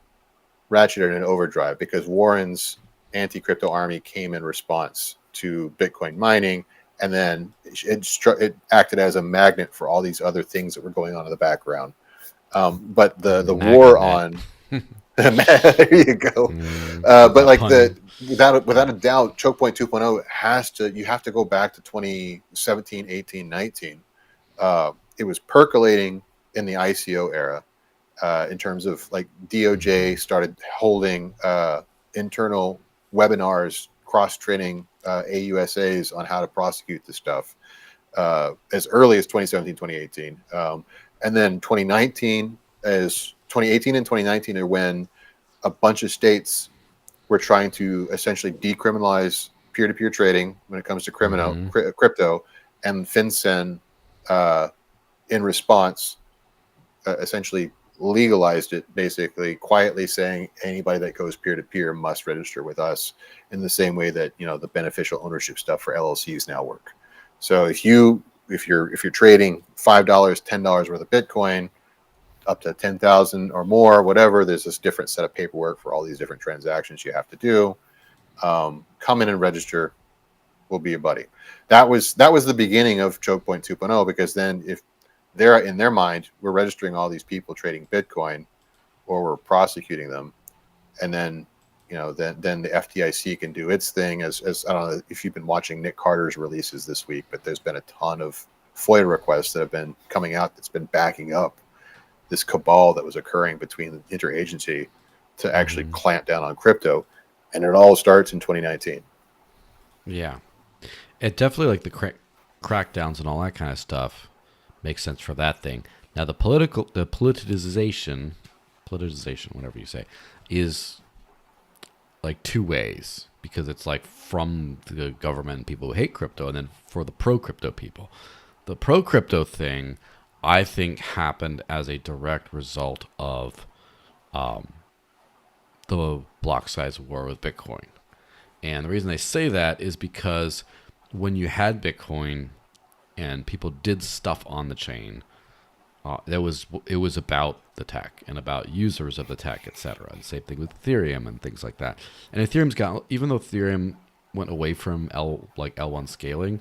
ratcheted in overdrive because Warren's anti-crypto army came in response to Bitcoin mining, and then it acted as a magnet for all these other things that were going on in the background. But the war Magnet. on there you go. With But that like pun. without a doubt, choke point 2.0 you have to go back to 2017, 18, 19. It was percolating in the ICO era in terms of like DOJ started holding internal webinars, cross training AUSAs on how to prosecute the stuff as early as 2017, 2018. And then 2019, as 2018 and 2019 are when a bunch of states were trying to essentially decriminalize peer-to-peer trading when it comes to Mm-hmm. crypto, and FinCEN, uh, in response, essentially legalized it, basically quietly saying anybody that goes peer-to-peer must register with us in the same way that the beneficial ownership stuff for LLCs now work. So if you're trading $5, $10 worth of Bitcoin up to 10,000 or more, whatever, there's this different set of paperwork for all these different transactions you have to do. Come in and register. We'll be a buddy. That was the beginning of choke point 2.0, because then if they're in their mind, we're registering all these people trading Bitcoin, or we're prosecuting them, and then then the FDIC can do its thing. As I don't know if you've been watching Nick Carter's releases this week, but there's been a ton of FOIA requests that have been coming out that's been backing up this cabal that was occurring between the interagency to actually Mm-hmm. clamp down on crypto, and it all starts in 2019. Yeah. It definitely, like, the crackdowns and all that kind of stuff makes sense for that thing. Now, the politicization, whatever you say, is like two ways, because it's like from the government and people who hate crypto, and then for the pro crypto people. The pro crypto thing, I think, happened as a direct result of the block size war with Bitcoin. And the reason I say that is because when you had Bitcoin and people did stuff on the chain, it was about the tech and about users of the tech, etc. And same thing with Ethereum and things like that. And Ethereum's got, even though Ethereum went away from L1 scaling,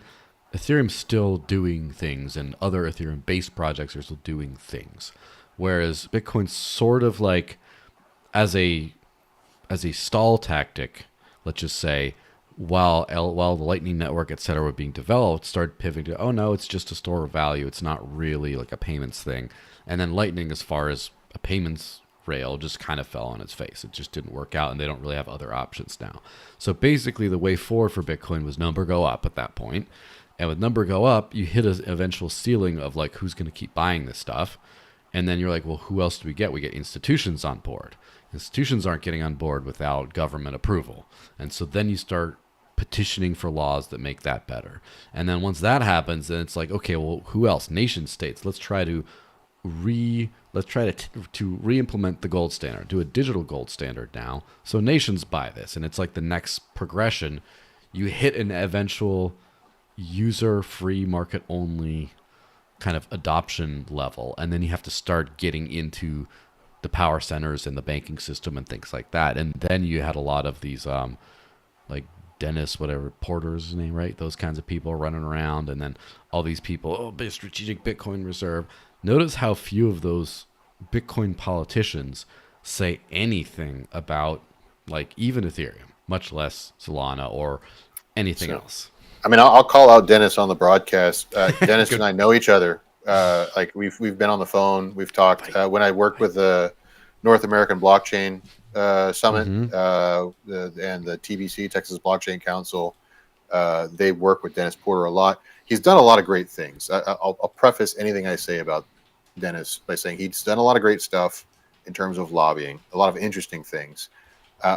Ethereum's still doing things, and other Ethereum based projects are still doing things. Whereas Bitcoin's sort of like, as a stall tactic, let's just say, while the Lightning Network, et cetera, were being developed, started pivoting to, oh no, it's just a store of value. It's not really like a payments thing. And then Lightning, as far as a payments rail, just kind of fell on its face. It just didn't work out, and they don't really have other options now. So basically, the way forward for Bitcoin was number go up at that point. And with number go up, you hit an eventual ceiling of like, who's going to keep buying this stuff? And then you're like, well, who else do we get? We get institutions on board. Institutions aren't getting on board without government approval. And so then you start petitioning for laws that make that better. And then once that happens, then it's like, okay, well, who else? Nation states. Let's try to re-implement the gold standard, do a digital gold standard now. So nations buy this, and it's like the next progression. You hit an eventual user free market only kind of adoption level, and then you have to start getting into the power centers and the banking system and things like that. And then you had a lot of these like Dennis, whatever, Porter's his name, right? Those kinds of people running around, and then all these people, oh, big strategic Bitcoin reserve. Notice how few of those Bitcoin politicians say anything about like even Ethereum, much less Solana or anything else. I mean, I'll call out Dennis on the broadcast. Dennis and I know each other. Like we've been on the phone. We've talked. When I worked with the North American Blockchain Summit and the TBC, Texas Blockchain Council, they work with Dennis Porter a lot. He's done a lot of great things. I'll preface anything I say about Dennis by saying he's done a lot of great stuff in terms of lobbying, a lot of interesting things.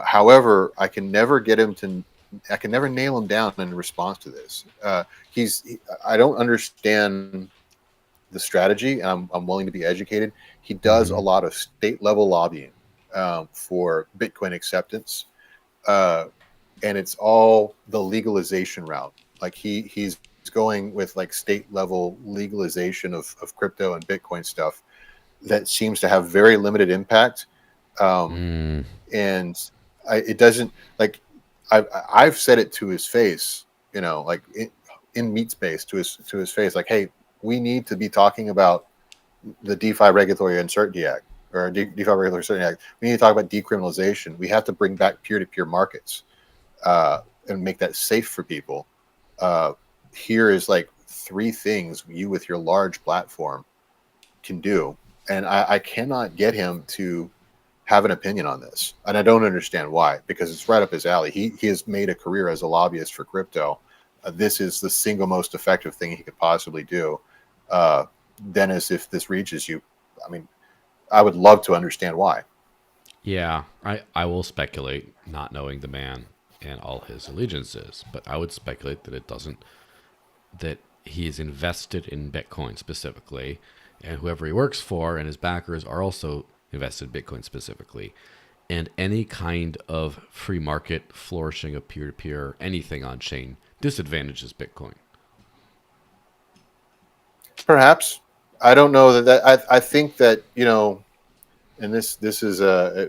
However, I can never nail him down in response to this. I don't understand the strategy, and I'm willing to be educated. He does a lot of state level lobbying for Bitcoin acceptance, and it's all the legalization route. Like he's going with like state level legalization of crypto and Bitcoin stuff that seems to have very limited impact, and it doesn't like. I've said it to his face, you know, like in meat space to his face, like, hey, we need to be talking about the DeFi Regulatory Uncertainty Act or DeFi Regulatory Uncertainty Act. We need to talk about decriminalization. We have to bring back peer-to-peer markets and make that safe for people. Here is like 3 things you with your large platform can do, and I cannot get him to have an opinion on this, and I don't understand why, because it's right up his alley. He has made a career as a lobbyist for crypto. This is the single most effective thing he could possibly do. Dennis, if this reaches you, I mean, I would love to understand why. Yeah, I will speculate, not knowing the man and all his allegiances, but I would speculate that he is invested in Bitcoin specifically, and whoever he works for and his backers are also invested in Bitcoin specifically, and any kind of free market flourishing of peer-to-peer, anything on chain, disadvantages Bitcoin. Perhaps. I don't know that I think that, you know, and this is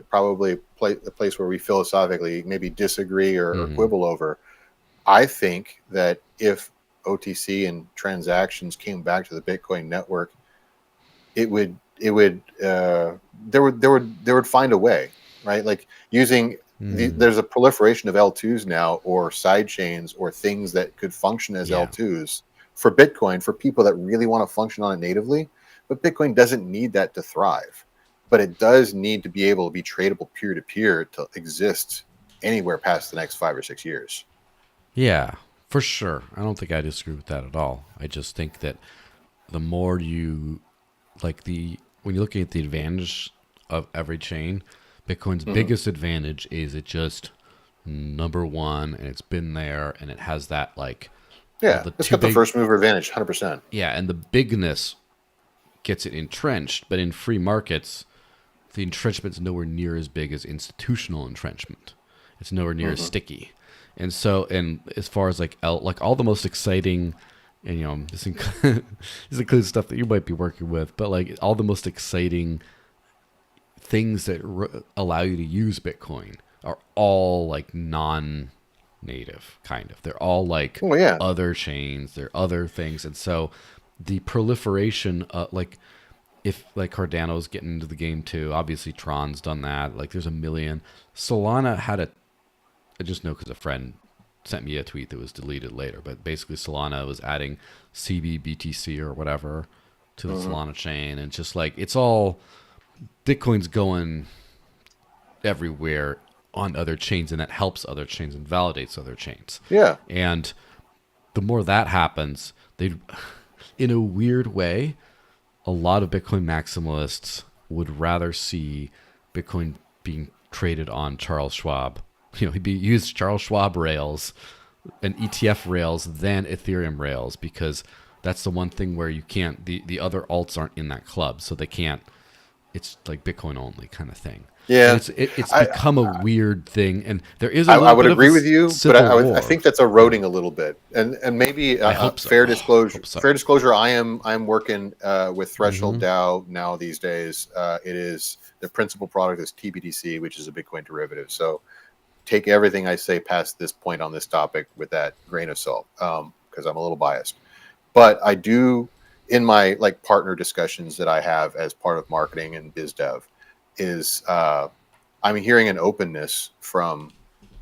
probably a place where we philosophically maybe disagree or quibble over. I think that if OTC and transactions came back to the Bitcoin network, there would find a way, right? Like using there's a proliferation of L2s now, or side chains, or things that could function as L2s for Bitcoin, for people that really want to function on it natively. But Bitcoin doesn't need that to thrive, but it does need to be able to be tradable peer-to-peer to exist anywhere past the next 5 or 6 years. Yeah, for sure. I don't think I disagree with that at all. I just think that the more you when you're looking at the advantage of every chain, Bitcoin's biggest advantage is it just number one, and it's been there, and it has that like it's got the first mover advantage, 100%. Yeah, and the bigness gets it entrenched, but in free markets, the entrenchment's nowhere near as big as institutional entrenchment. It's nowhere near as sticky, and as far as like all the most exciting. And, you know, this includes stuff that you might be working with, but like all the most exciting things that allow you to use Bitcoin are all like non-native, kind of. They're all like other chains, they're other things. And so the proliferation, like if like Cardano's getting into the game too, obviously Tron's done that. Like there's a million. Solana had I just know because a friend sent me a tweet that was deleted later, but basically Solana was adding CBBTC or whatever to the Solana chain, and just like it's all Bitcoin's going everywhere on other chains, and that helps other chains and validates other chains. Yeah. And the more that happens, they, in a weird way, a lot of Bitcoin maximalists would rather see Bitcoin being traded on Charles Schwab. He'd use Charles Schwab rails and ETF rails than Ethereum rails, because that's the one thing where you can't, the other alts aren't in that club, so they can't, it's like Bitcoin only kind of thing. Yeah. And it's become a weird thing, and there is I would agree with you, but I I think that's eroding a little bit, and maybe fair disclosure. I am working with Threshold DAO now these days. It is the principal product is TBDC, which is a Bitcoin derivative. So take everything I say past this point on this topic with that grain of salt, because I'm a little biased. But I do, in my like partner discussions that I have as part of marketing and biz dev, is I'm hearing an openness from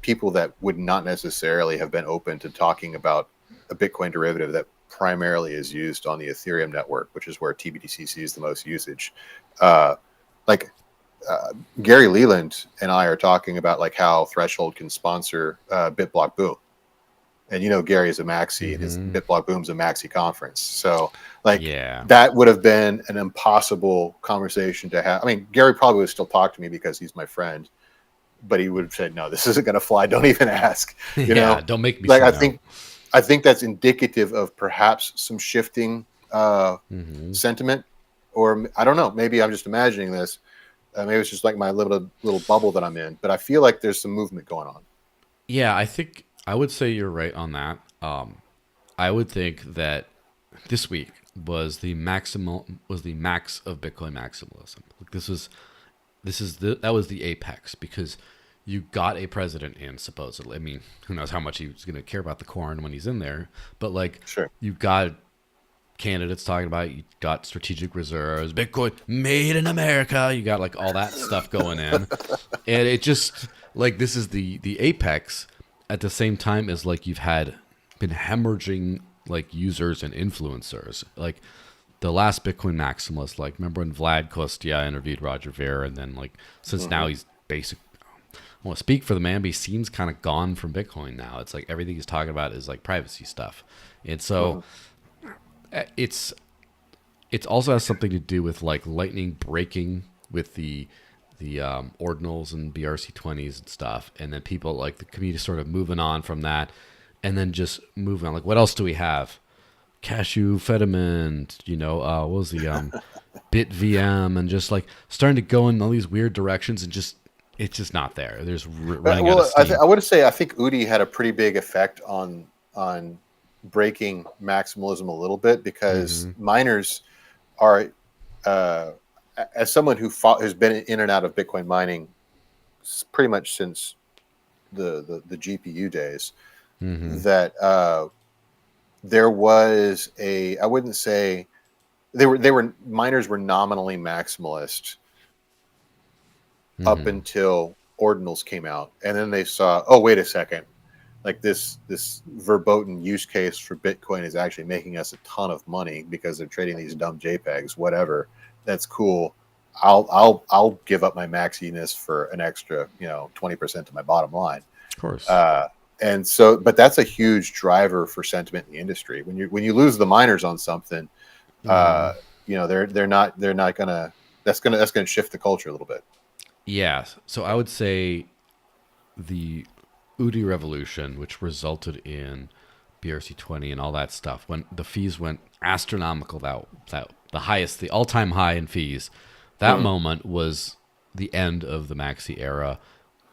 people that would not necessarily have been open to talking about a Bitcoin derivative that primarily is used on the Ethereum network, which is where TBDC sees the most usage. Gary Leland and I are talking about like how Threshold can sponsor BitBlock Boom. And Gary is a maxi, and his BitBlock Boom's a maxi conference. So that would have been an impossible conversation to have. I mean, Gary probably would still talk to me because he's my friend, but he would have said, no, this isn't going to fly. Don't even ask. You know? Don't make me like, I think that's indicative of perhaps some shifting sentiment, or I don't know, maybe I'm just imagining this. Maybe it's just like my little bubble that I'm in, but I feel like there's some movement going on. Yeah, I would say you're right on that. I would think that this week was the max of Bitcoin maximalism. That was the apex, because you got a president in, supposedly. I mean, who knows how much he's going to care about the corn when he's in there, but you got candidates talking about it. You got strategic reserves, Bitcoin made in America. You got like all that stuff going in, and it just like this is the apex. At the same time as like you've been hemorrhaging like users and influencers, like the last Bitcoin maximalist, like remember when Vlad Kostia interviewed Roger Ver, and then like since now he's I want to speak for the man, but he seems kind of gone from Bitcoin now. It's like everything he's talking about is like privacy stuff, and so it's also has something to do with like lightning breaking with the ordinals and BRC20s and stuff, and then people like the community sort of moving on from that, and then just moving on. Like, what else do we have? Cashew Fediment, what was the BitVM, and just like starting to go in all these weird directions, and it's just not there. There's running out of steam. I would say I think Udi had a pretty big effect on breaking maximalism a little bit, because miners are. As someone who's been in and out of Bitcoin mining pretty much since the GPU days, that there was I wouldn't say miners were nominally maximalist up until ordinals came out, and then they saw, oh wait a second, like this verboten use case for Bitcoin is actually making us a ton of money because they're trading these dumb JPEGs, whatever. That's cool. I'll give up my maxiness for an extra 20% to my bottom line. Of course. And so, but that's a huge driver for sentiment in the industry. When you lose the miners on something, they're not gonna. That's gonna shift the culture a little bit. Yeah. So I would say the Udi revolution, which resulted in BRC20 and all that stuff, when the fees went astronomical, that the all-time high in fees, that moment was the end of the maxi era,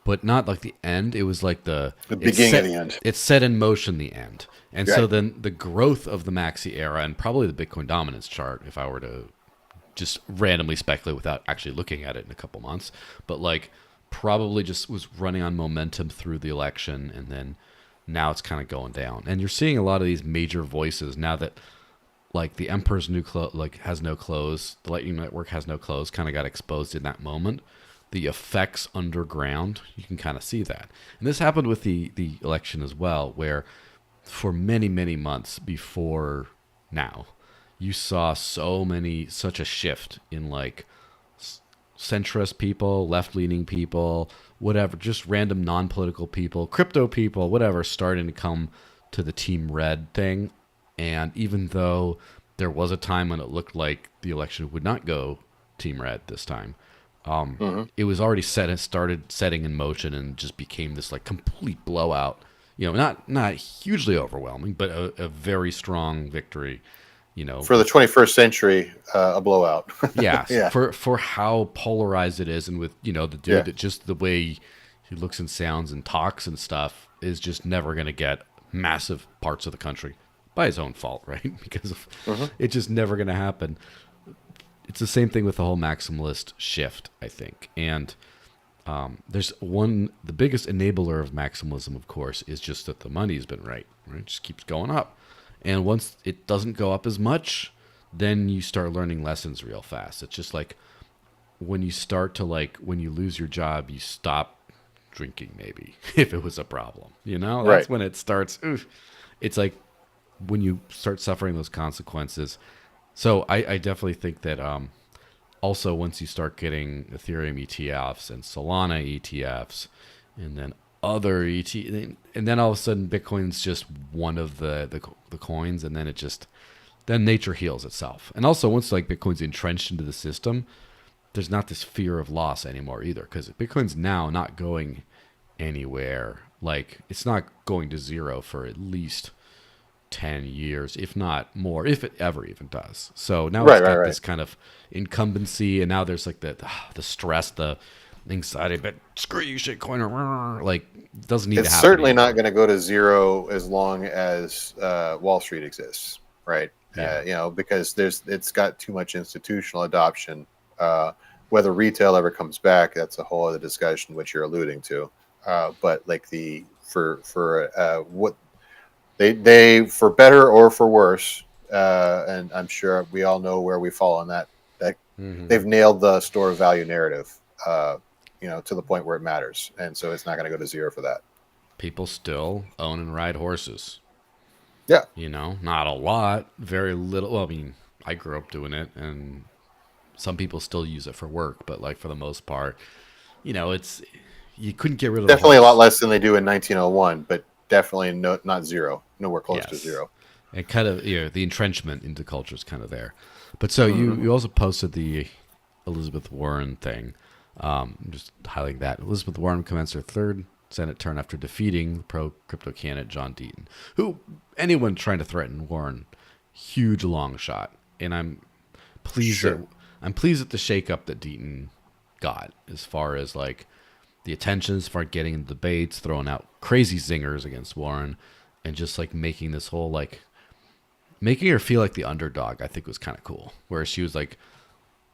but not like the end. It was like the beginning of the end. It set in motion the end. And so then the growth of the maxi era, and probably the Bitcoin dominance chart, if I were to just randomly speculate without actually looking at it in a couple months, but like probably just was running on momentum through the election, and then now it's kind of going down. And you're seeing a lot of these major voices now that like the Emperor's new has no close, the Lightning Network has no close, kind of got exposed in that moment. the effects underground, you can kind of see that. And this happened with the election as well, where for many, many months before now, you saw such a shift in like centrist people, left leaning people, whatever, just random non political people, crypto people, whatever, starting to come to the Team Red thing. And even though there was a time when it looked like the election would not go Team Red this time, it was already started setting in motion and just became this like complete blowout. Not hugely overwhelming, but a very strong victory. For the 21st century, a blowout. Yeah, Yeah. for how polarized it is, and with the dude that just the way he looks and sounds and talks and stuff is just never going to get massive parts of the country by his own fault, right? Because of, it's just never going to happen. It's the same thing with the whole maximalist shift, I think. And the biggest enabler of maximalism, of course, is just that the money's been right? It just keeps going up. And once it doesn't go up as much, then you start learning lessons real fast. It's just like when you lose your job, you stop drinking, maybe, if it was a problem. That's Right. when it starts. It's like when you start suffering those consequences. So I definitely think that also once you start getting Ethereum ETFs and Solana ETFs and then other and then all of a sudden Bitcoin's just one of the coins, and then nature heals itself. And also once like Bitcoin's entrenched into the system, there's not this fear of loss anymore either, because Bitcoin's now not going anywhere. Like it's not going to zero for at least 10 years, if not more, if it ever even does. So now it's got this kind of incumbency, and now there's like the stress, the anxiety, but screw you, shitcoin, like doesn't need to happen. It's certainly anymore. not going to go to zero as long as Wall Street exists, right? Yeah. Because it's got too much institutional adoption. Whether retail ever comes back, that's a whole other discussion, which you're alluding to. But like what they for better or for worse, and I'm sure we all know where we fall on that. They've nailed the store of value narrative. To the point where it matters. And so it's not going to go to zero for that. People still own and ride horses. Yeah. Not a lot, very little. Well, I mean, I grew up doing it, and some people still use it for work, but like for the most part, it's, you couldn't get rid of definitely the a lot less than they do in 1901, but definitely not zero, nowhere close to zero. And kind of, the entrenchment into culture is kind of there. But so you also posted the Elizabeth Warren thing. Just highlighting that Elizabeth Warren commenced her third Senate term after defeating pro-crypto candidate John Deaton, who anyone trying to threaten Warren, huge long shot. And I'm pleased at the shakeup that Deaton got, as far as like the attention, as far as getting in debates, throwing out crazy zingers against Warren, and just like making this whole like making her feel like the underdog. I think was kind of cool, where she was like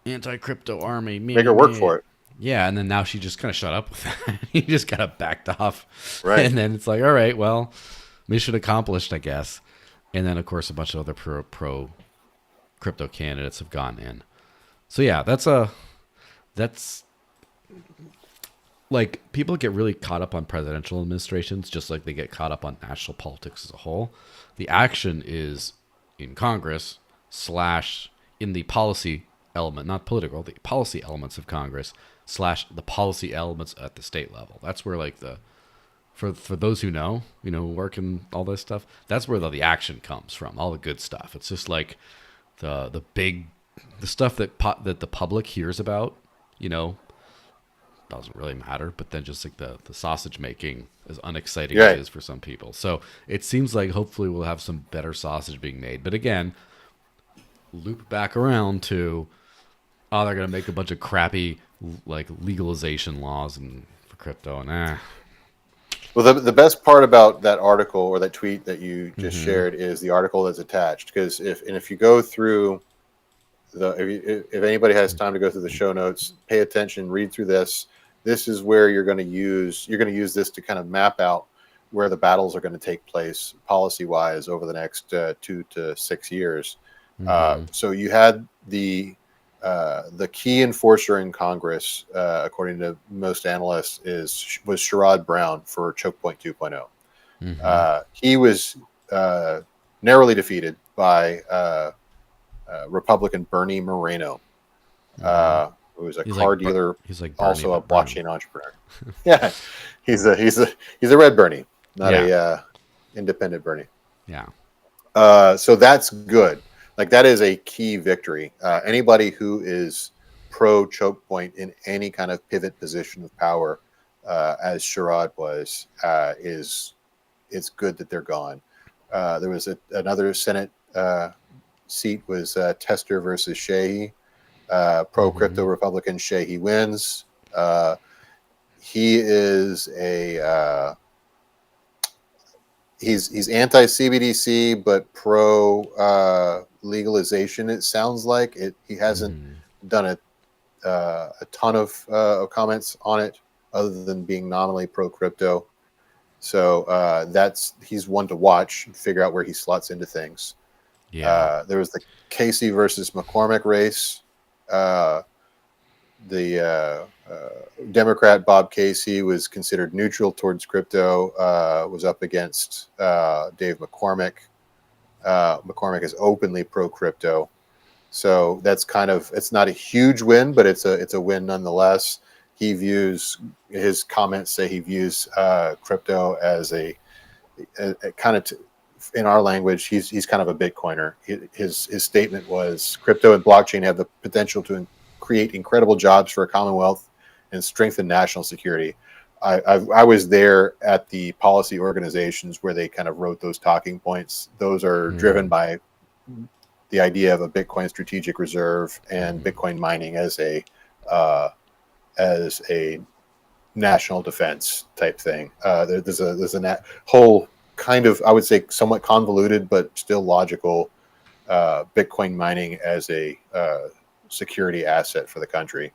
anti-crypto army, make her work for it. Yeah, and then now she just kind of shut up with that. He just kind of backed off. Right. And then it's like, all right, well, mission accomplished, I guess. And then, of course, a bunch of other pro crypto candidates have gone in. So, yeah, that's like, people get really caught up on presidential administrations, just like they get caught up on national politics as a whole. The action is in Congress / in the policy element, not political, the policy elements of Congress / the policy elements at the state level. That's where like for those who know, work in all this stuff, that's where the action comes from, all the good stuff. It's just like the stuff that the public hears about, doesn't really matter, but then just like the sausage making, as unexciting as it is for some people. So it seems like hopefully we'll have some better sausage being made. But again, loop back around to, they're going to make a bunch of crappy like legalization laws and for crypto and Well, the best part about that article or that tweet that you just shared is the article that's attached. Because if you go through if anybody has time to go through the show notes, pay attention, read through this. This is where you're going to use this to kind of map out where the battles are going to take place policy wise over the next 2 to 6 years. So you had the the key enforcer in Congress, according to most analysts, was Sherrod Brown for Choke Point 2.0. Mm-hmm. He was narrowly defeated by Republican Bernie Moreno, Mm-hmm. who was a car dealer, He's like Bernie also a but brown. blockchain entrepreneur. Yeah, he's a red Bernie, not Yeah. a independent Bernie. Yeah. So that's good. Like that is a key victory. Anybody who is pro choke point in any kind of pivot position of power, as Sherrod was, is it's good that they're gone. There was another Senate seat was Tester versus Sheehy. Pro Mm-hmm. crypto Republican Sheehy wins. Uh, he is a he's anti CBDC but pro legalization. It sounds like it. He hasn't Mm-hmm. done a ton of comments on it, other than being nominally pro crypto. So that's he's one to watch and figure out where he slots into things. Yeah. There was the Casey versus McCormick race. Uh, the Democrat Bob Casey was considered neutral towards crypto. Was up against Dave McCormick. McCormick is openly pro crypto, so that's kind of it's not a huge win, but it's a win nonetheless. He views his comments say he views crypto as a kind of in our language he's kind of a Bitcoiner. His statement was crypto and blockchain have the potential to create incredible jobs for a commonwealth and strengthen national security. I was there at the policy organizations where they kind of wrote those talking points. Those are driven Mm-hmm. by the idea of a Bitcoin strategic reserve and Mm-hmm. Bitcoin mining uh, as a national defense type thing. There's a whole kind of, I would say, somewhat convoluted but still logical Bitcoin mining as a security asset for the country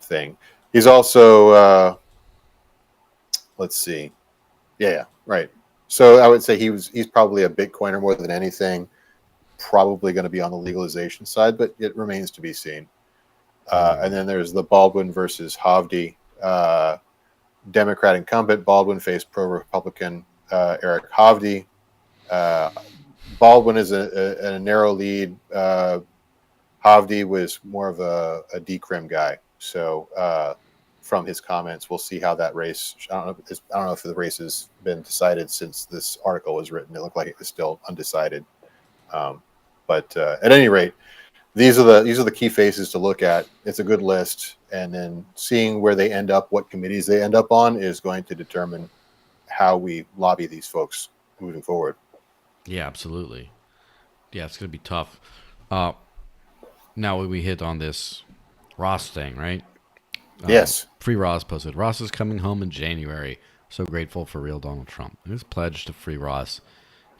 thing. He's also let's see, yeah, right. So I would say he's probably a Bitcoiner more than anything. Probably going to be on the legalization side, but it remains to be seen. And Mm-hmm. then there's the Baldwin versus Hovde. Democrat incumbent Baldwin faced pro-Republican Eric Hovde. Uh, Baldwin is a narrow lead. Hovde was more of a decrim guy. So from his comments, we'll see how that race. I don't know if the race has been decided since this article was written. It looked like it was still undecided. Um, but at any rate, these are the key faces to look at. It's a good list, and then seeing where they end up, what committees they end up on, is going to determine how we lobby these folks moving forward. Yeah, absolutely. Yeah, it's gonna be tough. Uh, Now we hit on this Ross thing, right? Yes. Free Ross posted. Ross is coming home in January. So grateful for real Donald Trump. His pledge to free Ross.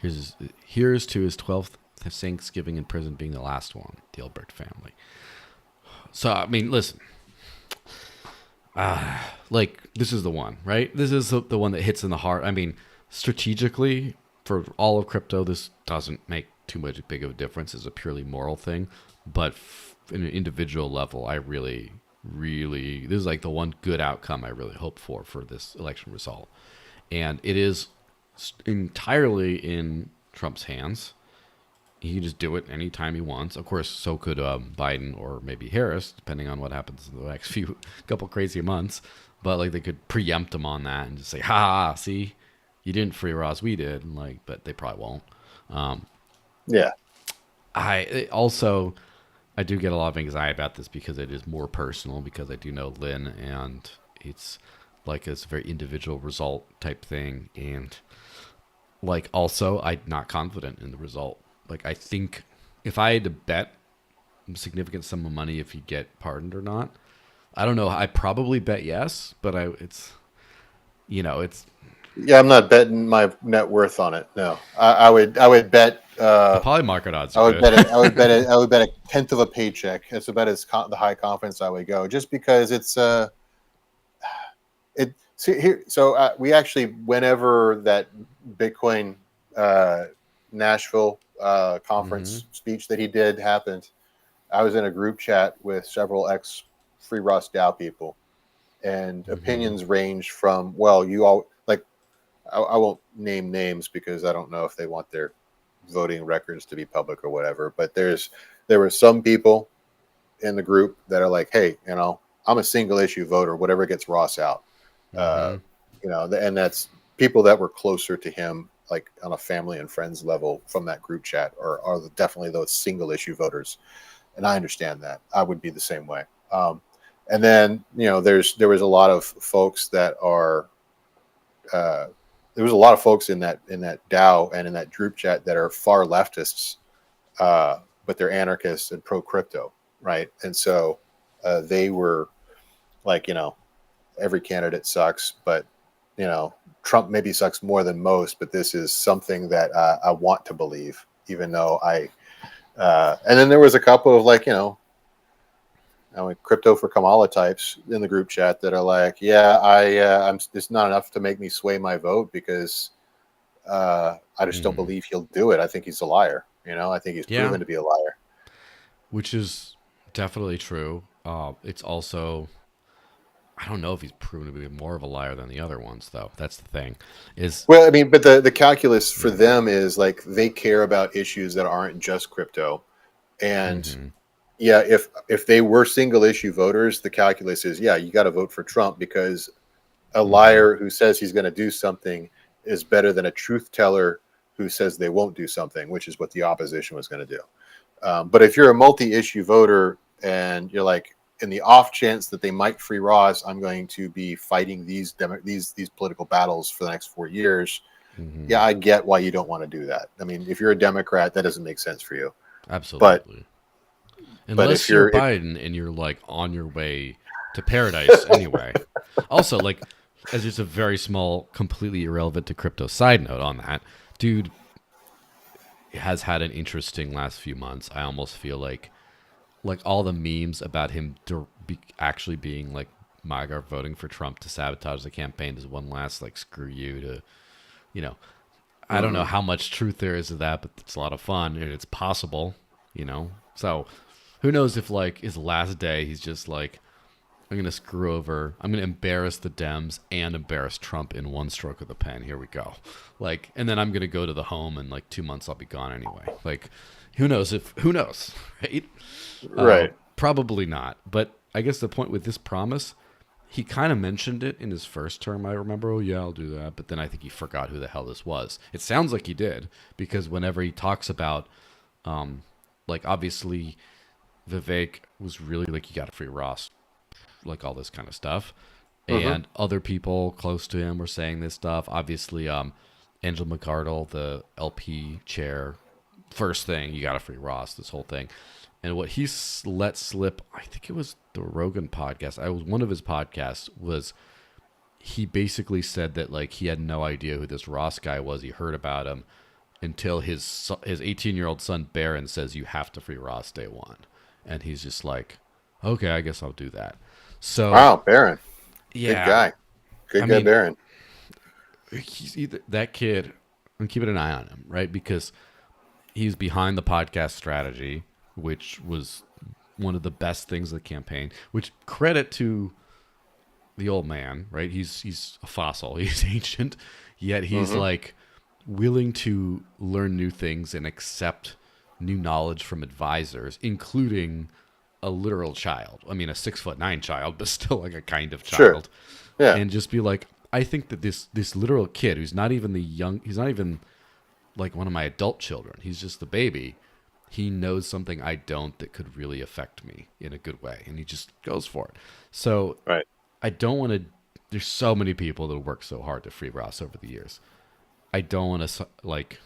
Here's to his 12th Thanksgiving in prison being the last one. The Albert family. So I mean, listen. Like this is the one, right? This is the one that hits in the heart. I mean, strategically for all of crypto, this doesn't make too much big of a difference. It's a purely moral thing, but in an individual level, I really this is like the one good outcome I really hope for this election result, and it is entirely in Trump's hands. He can just do it anytime he wants. Of course, so could Biden or maybe Harris, depending on what happens in the next few couple crazy months. But like they could preempt him on that and just say, "Ha, see, you didn't free Ross, we did." And like, but they probably won't. Um, Yeah. I do get a lot of anxiety about this because it is more personal. Because I do know Lynn, and it's like it's a very individual result type thing, and like also I'm not confident in the result. Like I think if I had to bet a significant sum of money if you get pardoned or not, I don't know. I probably bet yes, but it's it's Yeah, I'm not betting my net worth on it. No, I would bet. the poly market odds I are would good. bet it. I would bet it. I would bet a tenth of a paycheck. That's about the high confidence I would go, just because it's it. See here, so we actually, whenever that Bitcoin uh, Nashville Mm-hmm. conference speech that he did happened, I was in a group chat with several ex Free Ross Dow people, and Mm-hmm. opinions range from, well, you all like, I won't name names because I don't know if they want their voting records to be public or whatever. But there were some people in the group that are like, hey, I'm a single issue voter, whatever gets Ross out. Uh, Mm-hmm. and that's people that were closer to him, like on a family and friends level from that group chat, are definitely those single issue voters. And I understand that. I would be the same way. And then there was a lot of folks that are uh, there was a lot of folks in that DAO and in that group chat that are far leftists, but they're anarchists and pro crypto, right? And so they were like, every candidate sucks, but Trump maybe sucks more than most, but this is something that I want to believe, even though I. And then there was a couple of like, crypto for Kamala types in the group chat that are like, yeah, I'm. It's not enough to make me sway my vote because I just don't Mm-hmm. believe he'll do it. I think he's a liar. I think he's Yeah, proven to be a liar. which is definitely true. It's also, I don't know if he's proven to be more of a liar than the other ones, though. That's the thing. Is Well, I mean, but the calculus for yeah. them is like they care about issues that aren't just crypto. And Mm-hmm. yeah, if they were single issue voters, the calculus is, yeah, you got to vote for Trump because a Mm-hmm. liar who says he's going to do something is better than a truth teller who says they won't do something, which is what the opposition was going to do. But if you're a multi-issue voter and you're like, in the off chance that they might free Ross, I'm going to be fighting these political battles for the next 4 years. Mm-hmm. Yeah, I get why you don't want to do that. I mean, if you're a Democrat, that doesn't make sense for you. But Absolutely. but if Unless you're you're if, Biden and you're like on your way to paradise anyway. Also, like, as just a very small, completely irrelevant to crypto side note on that, dude has had an interesting last few months. I almost feel like all the memes about him actually being like MAGA voting for Trump to sabotage the campaign is one last like screw you to, you know, I don't know Mhm. how much truth there is to that, but it's a lot of fun and it's possible, you know. So who knows if like his last day he's just like, I'm gonna screw over, I'm gonna embarrass the Dems and embarrass Trump in one stroke of the pen. Here we go. Like, and then I'm gonna go to the home and like 2 months I'll be gone anyway. Like, who knows, right? Right. Probably not. But I guess the point with this promise, he kind of mentioned it in his first term. I remember, oh yeah, I'll do that. But then I think he forgot who the hell this was. It sounds like he did because whenever he talks about, like obviously, Vivek was really like, you got to free Ross, like all this kind of stuff, Mhm. and other people close to him were saying this stuff. Obviously, Angela McArdle, the LP chair, first thing, you got to free Ross. This whole thing, and what he let slip, I think it was the Rogan podcast. I was one of his podcasts was he basically said that like he had no idea who this Ross guy was. He heard about him until his 18-year-old son Barron says you have to free Ross day one, and he's just like, okay, I guess I'll do that. So Wow, Barron, good yeah, guy, I good guy, mean, Barron. he's either that kid. I'm keeping an eye on him, right? Because he's behind the podcast strategy, which was one of the best things of the campaign. Which credit to the old man, right? He's a fossil. He's ancient, yet he's Mhm. like willing to learn new things and accept new knowledge from advisors, including a literal child. I mean, a 6'9" child, but still like a kind of Sure. child, Yeah. and just be like, I think that this literal kid who's not even he's not even like one of my adult children. He's just the baby. He knows something I don't that could really affect me in a good way, and he just goes for it. So Right. I don't want to. There's so many people that work so hard to free Ross over the years. I don't want to like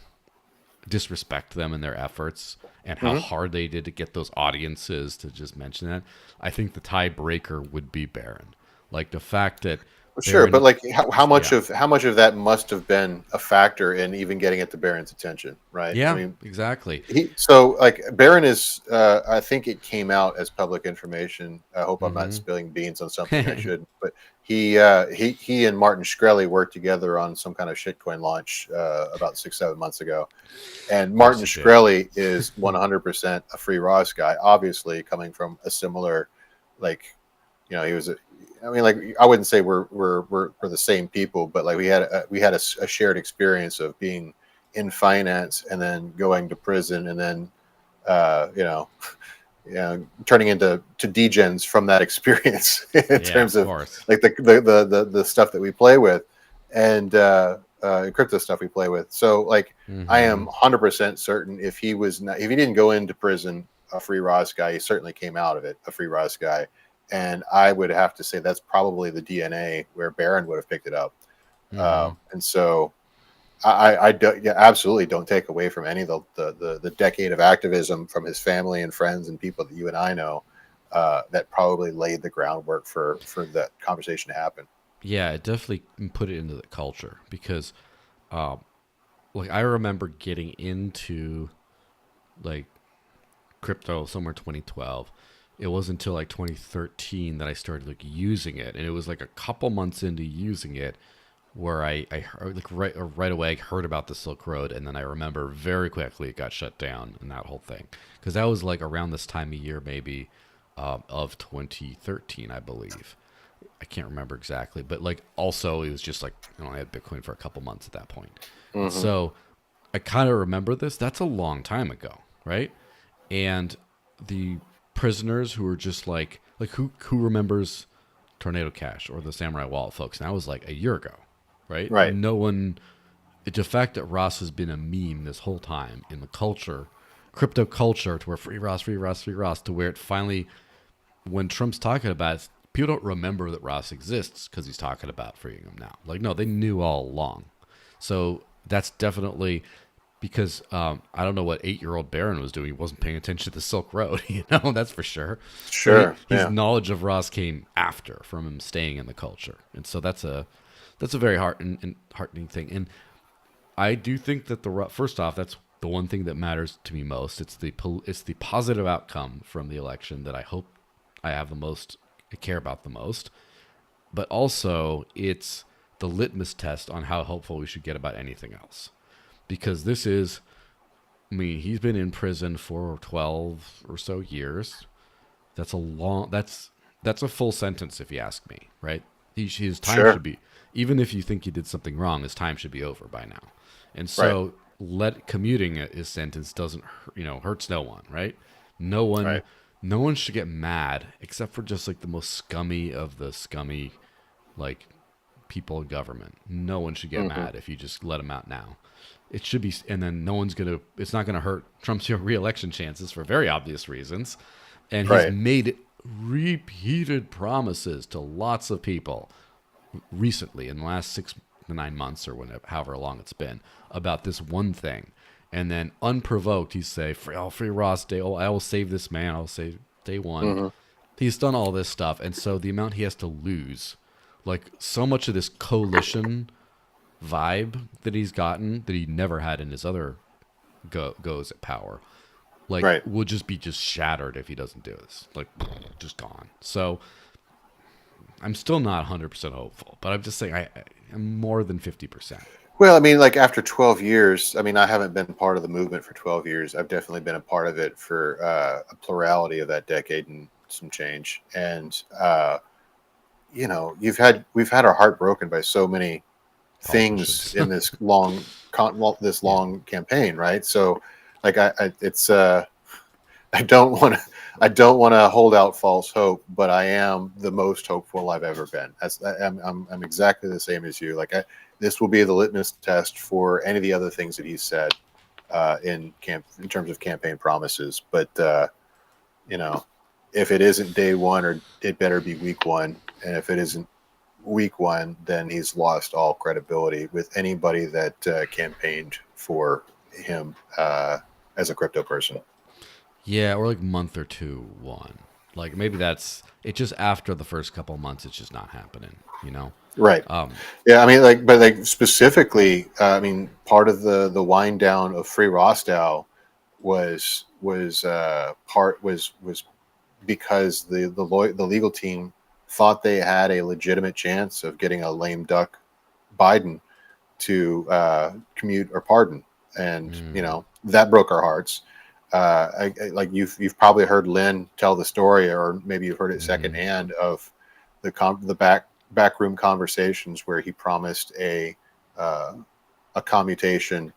disrespect them and their efforts and how Mhm. hard they did to get those audiences to just mention that. I think the tiebreaker would be Barron. Like the fact that Sure, but Barron, like how much yeah, of that must have been a factor in even getting it to Barron's attention, right? I yeah, mean, exactly. so like Barron is, I think it came out as public information. I hope I'm not Hmm. spilling beans on something I shouldn't. But he and Martin Shkreli worked together on some kind of shitcoin launch about 6-7 months ago. And Of course Martin he did. Shkreli is 100% a free Ross guy, obviously coming from a similar, like, he was. I mean, like, I wouldn't say we're the same people, but like we had a shared experience of being in finance and then going to prison and then uh, you know turning into degens from that experience in Yeah, terms of of course. like the stuff that we play with and crypto stuff we play with. So like I am Hmm. 100% certain if he was not, if he didn't go into prison a free Ross guy, he certainly came out of it a free Ross guy. And I would have to say that's probably the DNA where Barron would have picked it up. Hmm. And so I do, yeah, absolutely don't take away from any of the decade of activism from his family and friends and people that you and I know that probably laid the groundwork for that conversation to happen. Yeah, it definitely put it into the culture because, um, like I remember getting into like crypto somewhere 2012. It wasn't until like 2013 that I started like using it, and it was like a couple months into using it where I heard, like right away I heard about the Silk Road, and then I remember very quickly it got shut down and that whole thing because that was like around this time of year maybe of 2013 I believe. I can't remember exactly, but like also it was just like I had Bitcoin for a couple months at that point, and Hmm. so I kind of remember this. That's a long time ago, right? And the prisoners who were just like who remembers Tornado Cash or the Samurai Wallet folks? And that was like a year ago, right? Right. No one. The fact that Ross has been a meme this whole time in the culture, crypto culture, to where free Ross, free Ross, free Ross, to where it finally, when Trump's talking about it, people don't remember that Ross exists because he's talking about freeing him now. Like, no, they knew all along. So that's definitely because I don't know what 8-year-old Barron was doing. He wasn't paying attention to the Silk Road, that's for sure. So Sure. his Yeah. knowledge of Ross came after from him staying in the culture, and so that's a very heartening thing. And I do think that first off, that's the one thing that matters to me most. It's the positive outcome from the election that I hope I have the most, I care about the most. But also, it's the litmus test on how hopeful we should get about anything else. Because this is, I mean, he's been in prison for 12 or so years. That's a long. That's a full sentence if you ask me, right? His time Sure. should be, even if you think he did something wrong, his time should be over by now. And Right. so let commuting his sentence doesn't hurts no one, right? No one Right. no one should get mad except for just like the most scummy of the scummy like people in government. No one should get Hmm. mad if you just let him out now. It should be, and then no one's gonna. It's not gonna hurt Trump's reelection chances for very obvious reasons, and he's Right. made repeated promises to lots of people recently in the last 6 to 9 months or whenever, however long it's been, about this one thing, and then unprovoked, he's say, "Free Ross Day. Oh, I will save this man. I'll save day one." Hmm. He's done all this stuff, and so the amount he has to lose, like so much of this coalition vibe that he's gotten that he never had in his other goes at power, like Right. will just be just shattered if he doesn't do this, like just gone. So I'm still not 100% hopeful, but I'm just saying I'm more than 50%. Well, I mean, like after 12 years, I mean, I haven't been part of the movement for 12 years. I've definitely been a part of it for a plurality of that decade and some change. And we've had our heart broken by so many things Politicians. in this Yeah. long campaign, right? So, like, it's I don't want to hold out false hope, but I am the most hopeful I've ever been. I'm exactly the same as you. Like, this will be the litmus test for any of the other things that he said in terms of campaign promises. But you know, if it isn't day one, or it better be week one, and if it isn't week one, then he's lost all credibility with anybody that campaigned for him as a crypto person. Yeah, or like month or two one. Like maybe that's it just after the first couple months it's just not happening. Right. Um, Yeah. I mean, but specifically, I mean, part of the wind down of Free Rostow was because the legal team thought they had a legitimate chance of getting a lame duck Biden to commute or pardon, and that broke our hearts. Like you've probably heard Lynn tell the story, or maybe you've heard it secondhand of the backroom conversations where he promised a commutation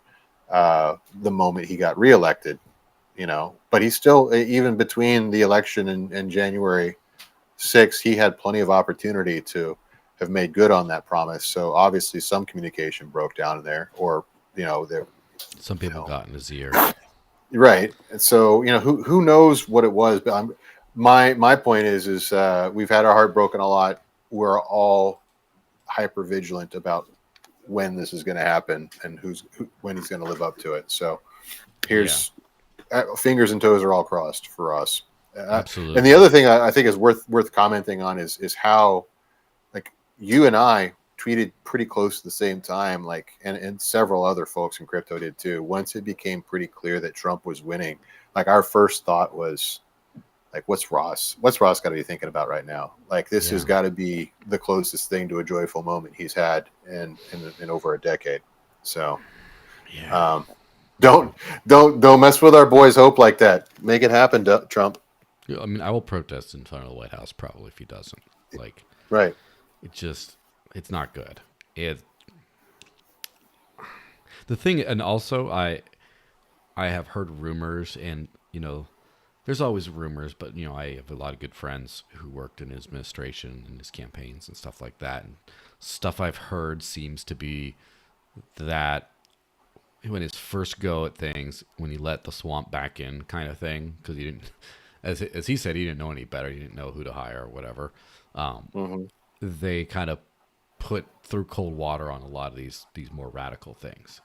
the moment he got reelected. But he still, even between the election and January 6th, he had plenty of opportunity to have made good on that promise. So obviously some communication broke down in there, or there. some You people know, got in his ear. right. And so who knows what it was, but my point is we've had our heart broken a lot. We're all hyper vigilant about when this is going to happen and when he's going to live up to it. So Yeah, here's fingers and toes are all crossed for us. And the absolutely. other thing I think is worth commenting on is how, like, you and I tweeted pretty close to the same time, like, and several other folks in crypto did too. Once it became pretty clear that Trump was winning, like, our first thought was, like, what's Ross got to be thinking about right now? Like, this has Yeah, got to be the closest thing to a joyful moment he's had in over a decade. So yeah. um, don't mess with our boy's hope like that. Make it happen, Trump. Yeah, I mean, I will protest in front of the White House probably if he doesn't. Like, Right. it just, it's not good. It the thing, and also I have heard rumors, and there's always rumors, but I have a lot of good friends who worked in his administration and his campaigns and stuff like that. And stuff I've heard seems to be that when his first go at things, when he let the swamp back in, kind of thing, because he didn't, as he said, he didn't know any better. He didn't know who to hire or whatever. Hmm. They kind of put through cold water on a lot of these more radical things.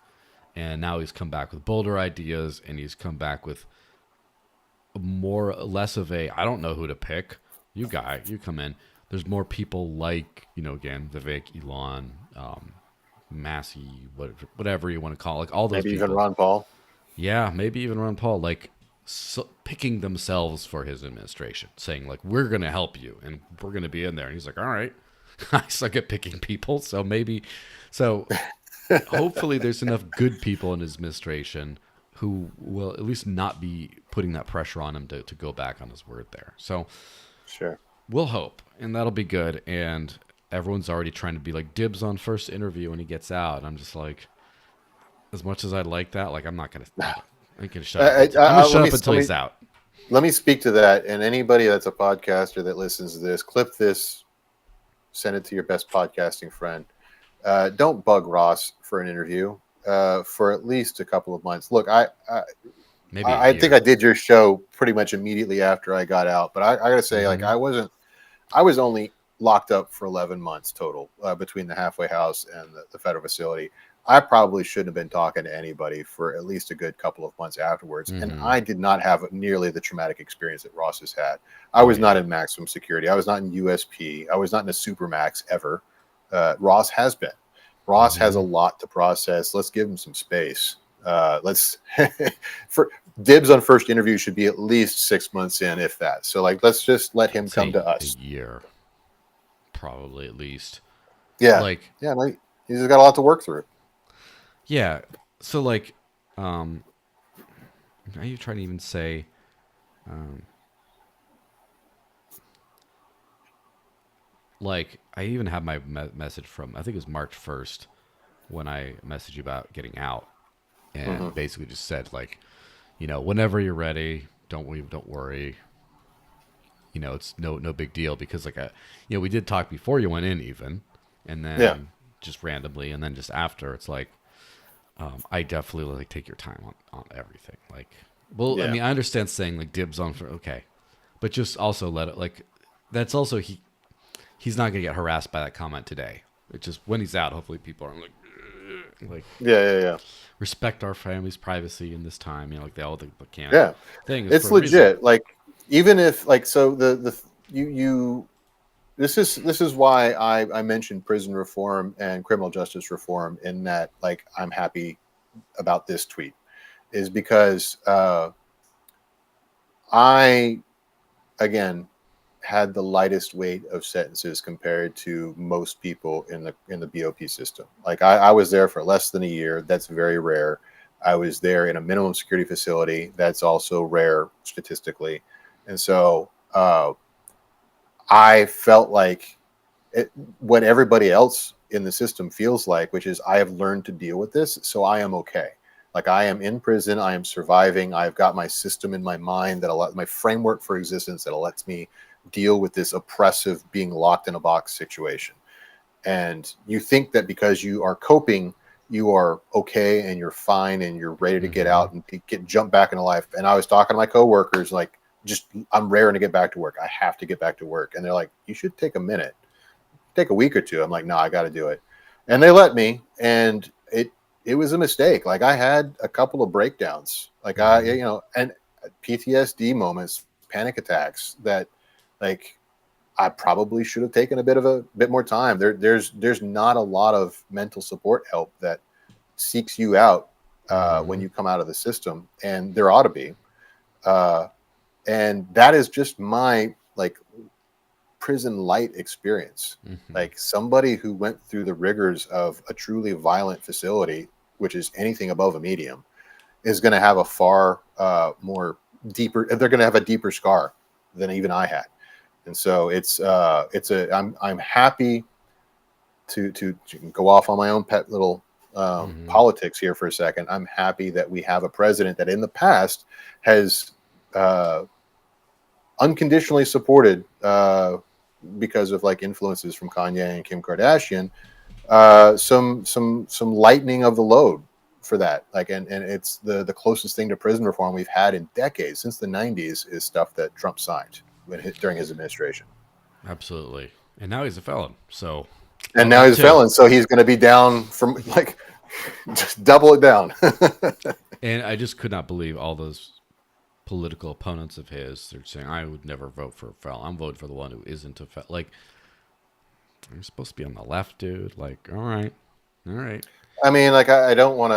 And now he's come back with bolder ideas, and he's come back with more less of a I don't know who to pick. You come in. There's more people like again Vivek, Elon, Massey, whatever you want to call it, like all those Maybe even people. Ron Paul. Yeah, maybe even Ron Paul, like picking themselves for his administration, saying like we're gonna help you and we're gonna be in there. And he's like, all right, I suck at picking people, so maybe, so hopefully there's enough good people in his administration who will at least not be putting that pressure on him to go back on his word there. So Sure. we'll hope, and that'll be good. And everyone's already trying to be like dibs on first interview when he gets out. And I'm just like, as much as I'd like that, like I'm not gonna, I'm gonna shut up. I'm gonna shut up until he's out. Let me speak to that. And anybody that's a podcaster that listens to this, clip this, send it to your best podcasting friend. Don't bug Ross for an interview for at least a couple of months. Look, Maybe a I think year. I did your show pretty much immediately after I got out, but I gotta say, like, Mm-hmm. I was only locked up for 11 months total between the halfway house and the federal facility. I probably shouldn't have been talking to anybody for at least a good couple of months afterwards. And Mm-hmm. I did not have nearly the traumatic experience that Ross has had. I Oh was not yeah. in maximum security. I was not in USP. I was not in a supermax ever. Ross has been. Ross has a Mm-hmm. lot to process. Let's give him some space. Let's for dibs on first interview should be at least 6 months in, if that. So, like, let's just let him I'd come to say a us. year, probably at least. Yeah, Like, yeah. Like, he's got a lot to work through. yeah. So like, um, are you trying to even say, um, like, I even have my message from I think it was March 1st when I messaged you about getting out, Hmm. and basically just said like, whenever you're ready, don't worry. It's no big deal because like we did talk before you went in even, and Yeah, then just randomly, and then just after it's like, I definitely like take your time on everything. Like, well, I yeah, mean, I understand saying like dibs on for okay, but just also let it like that's also he's not gonna get harassed by that comment today. It's just when he's out, hopefully people aren't like yeah, yeah, yeah. respect our family's privacy in this time. Like they all the can Yeah. thing is It's for a reason. legit. Like, even if, like, so the you this is why I mentioned prison reform and criminal justice reform in that, like, I'm happy about this tweet is because I again had the lightest weight of sentences compared to most people in the BOP system. Like I was there for less than a year. That's very rare. I was there in a minimum security facility. That's also rare statistically. And so I felt like what everybody else in the system feels like, which is I have learned to deal with this, so I am okay. Like I am in prison, I am surviving. I've got my system in my mind my framework for existence that lets me deal with this oppressive being locked in a box situation. And you think that because you are coping, you are okay and you're fine and you're ready to get Mm-hmm. out and get jump back into life. And I was talking to my coworkers like, just I'm raring to get back to work. I have to get back to work. And they're like, you should take a minute, take a week or two. I'm like, no, I got to do it. And they let me, and it was a mistake. Like I had a couple of breakdowns, like Mm-hmm. and PTSD moments, panic attacks that, like, I probably should have taken a bit more time. There's not a lot of mental support help that seeks you out when Mm-hmm. you come out of the system, and there ought to be. Uh, and that is just my like prison light experience. Mm-hmm. Like somebody who went through the rigors of a truly violent facility, which is anything above a medium, is going to have a far more deeper. They're going to have a deeper scar than even I had. And so I'm happy to go off on my own pet little Mm-hmm. politics here for a second. I'm happy that we have a president that in the past has uh, unconditionally supported because of like influences from Kanye and Kim Kardashian, some lightening of the load for that. Like, and it's the closest thing to prison reform we've had in decades. Since the '90s is stuff that Trump signed during his administration. Absolutely. And now he's a felon. So And love now that he's a too. felon, so he's going to be down from like just double it down. And I just could not believe all those political opponents of his. They're saying, I would never vote for a felon. I'm voting for the one who isn't a felon. Like, I'm supposed to be on the left, dude. Like, all right. All right. I mean, like I don't want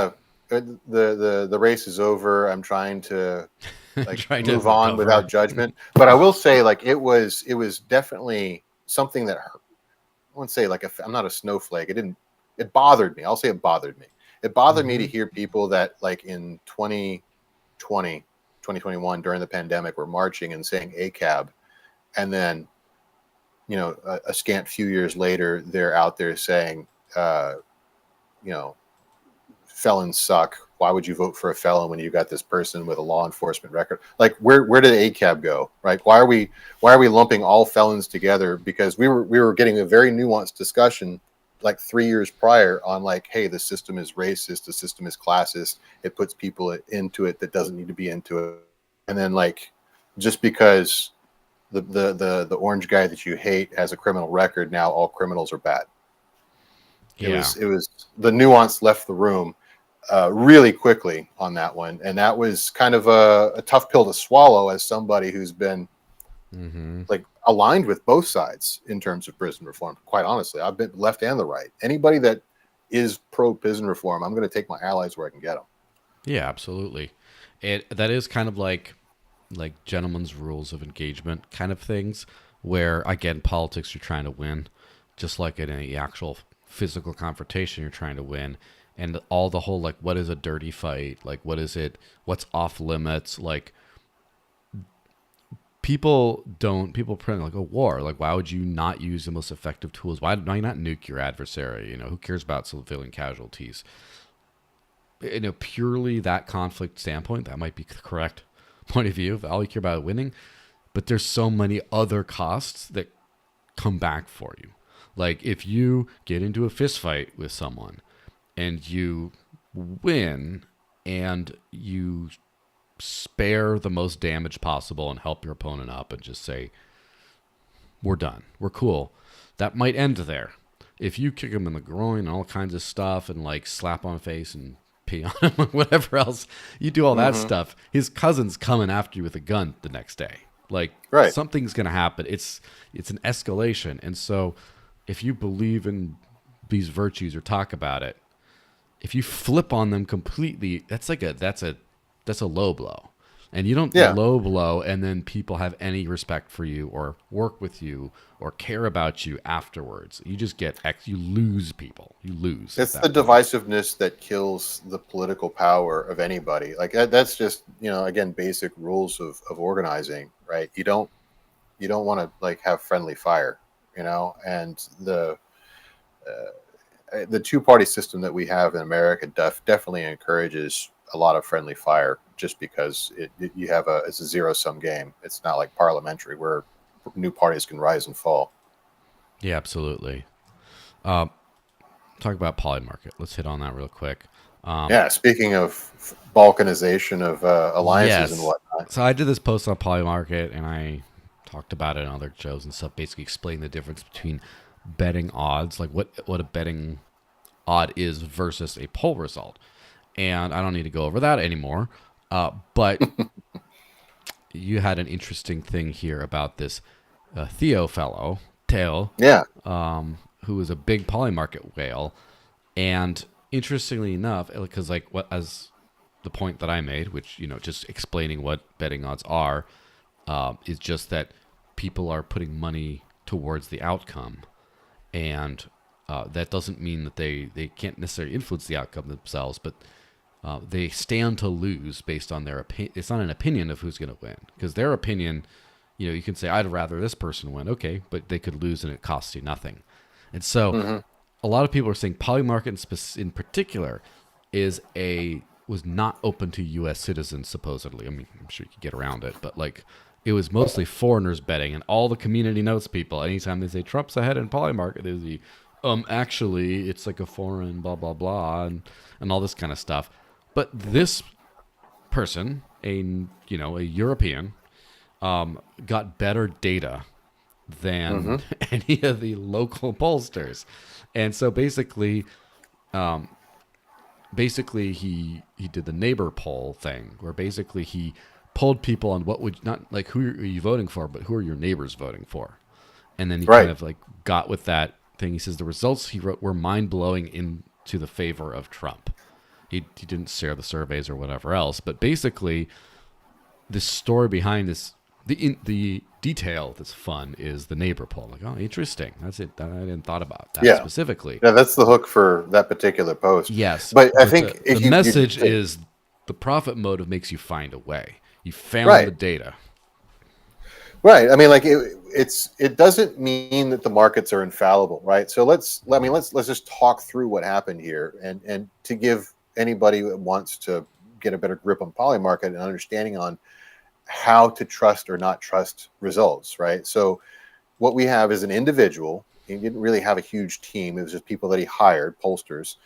to. The race is over. I'm trying to like Trying to move on recover. without judgment. But I will say, like it was definitely something that hurt. I wouldn't say like I'm not a snowflake. It didn't. It bothered me. I'll say it bothered me. It bothered me to Mm-hmm. hear people that like in 2020, 2021 during the pandemic were marching and saying ACAB, and then a scant few years later they're out there saying you know felons suck. Why would you vote for a felon when you got this person with a law enforcement record? Like, where did ACAB go? Right? Why are we lumping all felons together? Because we were getting a very nuanced discussion like 3 years prior on like, hey, the system is racist, the system is classist, it puts people into it that doesn't need to be into it, and then like just because the orange guy that you hate has a criminal record, now all criminals are bad. It Yeah. was it was the nuance left the room really quickly on that one, and that was kind of a tough pill to swallow as somebody who's been Mm-hmm. like aligned with both sides in terms of prison reform. Quite honestly, I've been left and the right. Anybody that is pro prison reform, I'm going to take my allies where I can get them. Yeah, absolutely. That is kind of like gentlemen's rules of engagement kind of things, where again politics you're trying to win, just like in any actual physical confrontation you're trying to win, and all the whole like what is a dirty fight, like what is it, what's off limits, like people print like a war, like why would you not use the most effective tools, why not nuke your adversary, who cares about civilian casualties, purely that conflict standpoint, that might be the correct point of view. If all you care about is winning, but there's so many other costs that come back for you. Like if you get into a fist fight with someone and you win and you spare the most damage possible and help your opponent up and just say, we're done, we're cool, that might end there. If you kick him in the groin and all kinds of stuff and like slap on the face and pee on him or whatever else, you do all that Mm-hmm. stuff, his cousin's coming after you with a gun the next day. Like Right. something's going to happen. It's an escalation. And so if you believe in these virtues or talk about it, if you flip on them completely, that's a low blow. And you don't Yeah. low blow and then people have any respect for you or work with you or care about you afterwards. You just you lose people. You lose at It's the that point. divisiveness that kills the political power of anybody. Like that's just, again, basic rules of organizing, right? You don't want to like have friendly fire, and the two-party system that we have in America definitely encourages a lot of friendly fire, just because you have it's a zero-sum game. It's not like parliamentary where new parties can rise and fall. Yeah, absolutely. Talk about polymarket. Let's hit on that real quick. Yeah, speaking of balkanization of alliances and Yes. whatnot. So I did this post on polymarket and I talked about it in other shows and stuff, basically explain the difference between betting odds, like what a betting odd is versus a poll result. And I don't need to go over that anymore. But you had an interesting thing here about this Theo fellow, Theo, Yeah. who was a big polymarket whale. And interestingly enough, because like what as the point that I made, which just explaining what betting odds are, is just that people are putting money towards the outcome, and that doesn't mean that they can't necessarily influence the outcome themselves, but they stand to lose based on their opinion. It's not an opinion of who's going to win, because their opinion, you can say I'd rather this person win, okay, but they could lose and it costs you nothing. And so Hmm. a lot of people are saying polymarket in particular was not open to U.S. citizens, supposedly. I mean, I'm sure you could get around it, but like it was mostly foreigners betting, and all the community notes people. Anytime they say Trump's ahead in polymarket, there's the actually it's like a foreign blah blah blah and all this kind of stuff. But this person, a European, got better data Hmm. than any of the local pollsters, and so basically he did the neighbor poll thing, where basically he polled people on what would not like who are you voting for, but who are your neighbors voting for, and then he kind Right. of like got with that thing. He says the results he wrote were mind blowing into the favor of Trump. He didn't share the surveys or whatever else, but basically the story behind this, the detail that's fun is the neighbor poll. Like, oh, interesting. That's it. I didn't thought about that Yeah. specifically. Yeah, that's the hook for that particular post. Yes, But I but think the if you message is the profit motive makes you find a way. You found the right, data. right. I mean, like it doesn't mean that the markets are infallible, right? So let's just talk through what happened here, and to give anybody that wants to get a better grip on poly market and understanding on how to trust or not trust results, right? So what we have is an individual. He didn't really have a huge team. It was just people that he hired, pollsters.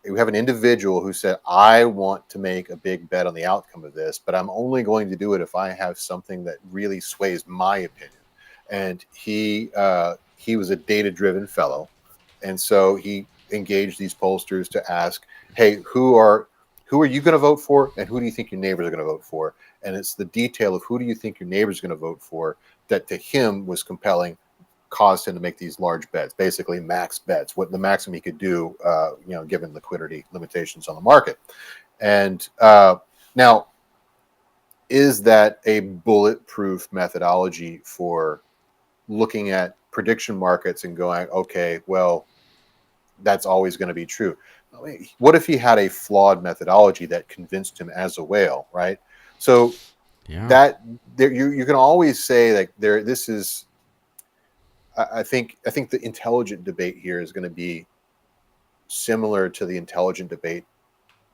We have an individual who said, I want to make a big bet on the outcome of this, but I'm only going to do it if I have something that really sways my opinion. And he was a data-driven fellow. And so he engaged these pollsters to ask, hey, who are you going to vote for? And who do you think your neighbors are going to vote for? And it's the detail of who do you think your neighbors are going to vote for that to him was compelling, caused him to make these large bets, basically max bets, what the maximum he could do, given liquidity limitations on the market. And now, is that a bulletproof methodology for looking at prediction markets and going, okay, well, that's always going to be true? What if he had a flawed methodology that convinced him as a whale, right? So Yeah. that there, you can always say that there. This is I think the intelligent debate here is going to be similar to the intelligent debate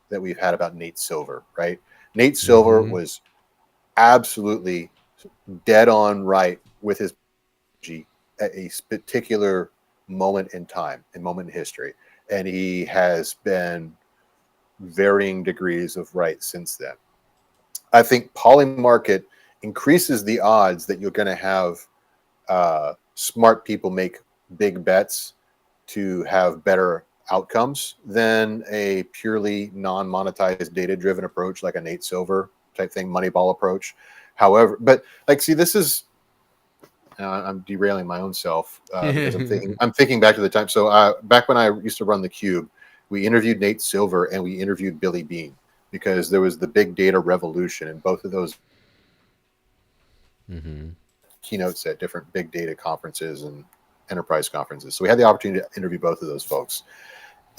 that we've had about Nate Silver, right? Nate Silver Mm-hmm. was absolutely dead on right with his strategy at a particular moment in time, a moment in history, and he has been varying degrees of right since then. I think polymarket increases the odds that you're going to have smart people make big bets to have better outcomes than a purely non-monetized data-driven approach like a Nate Silver type thing, Moneyball approach. However, but like, see, this is I'm derailing my own self because I'm thinking back to the time. So back when I used to run the Cube, we interviewed Nate Silver and we interviewed Billy Bean because there was the big data revolution, and both of those Mm-hmm. keynotes at different big data conferences and enterprise conferences. So we had the opportunity to interview both of those folks.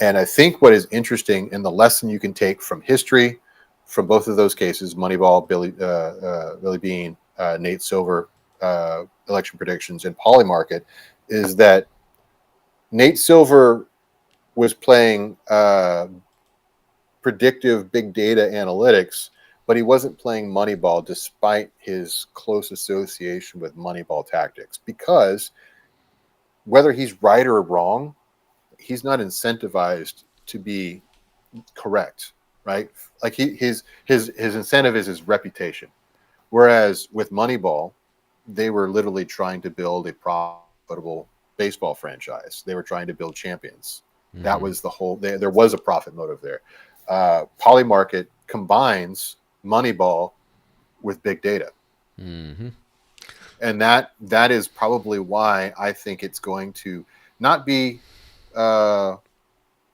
And I think what is interesting and the lesson you can take from history from both of those cases, Moneyball, Billy Bean, Nate Silver, election predictions, and Polymarket, is that Nate Silver was playing predictive big data analytics, but he wasn't playing Moneyball despite his close association with Moneyball tactics. Because whether he's right or wrong, he's not incentivized to be correct, right? Like his incentive is his reputation. Whereas with Moneyball, they were literally trying to build a profitable baseball franchise. They were trying to build champions. That Mm-hmm. was the whole. There was a profit motive there. Polymarket combines Moneyball with big data, Mm-hmm. and that is probably why I think it's going to not be uh,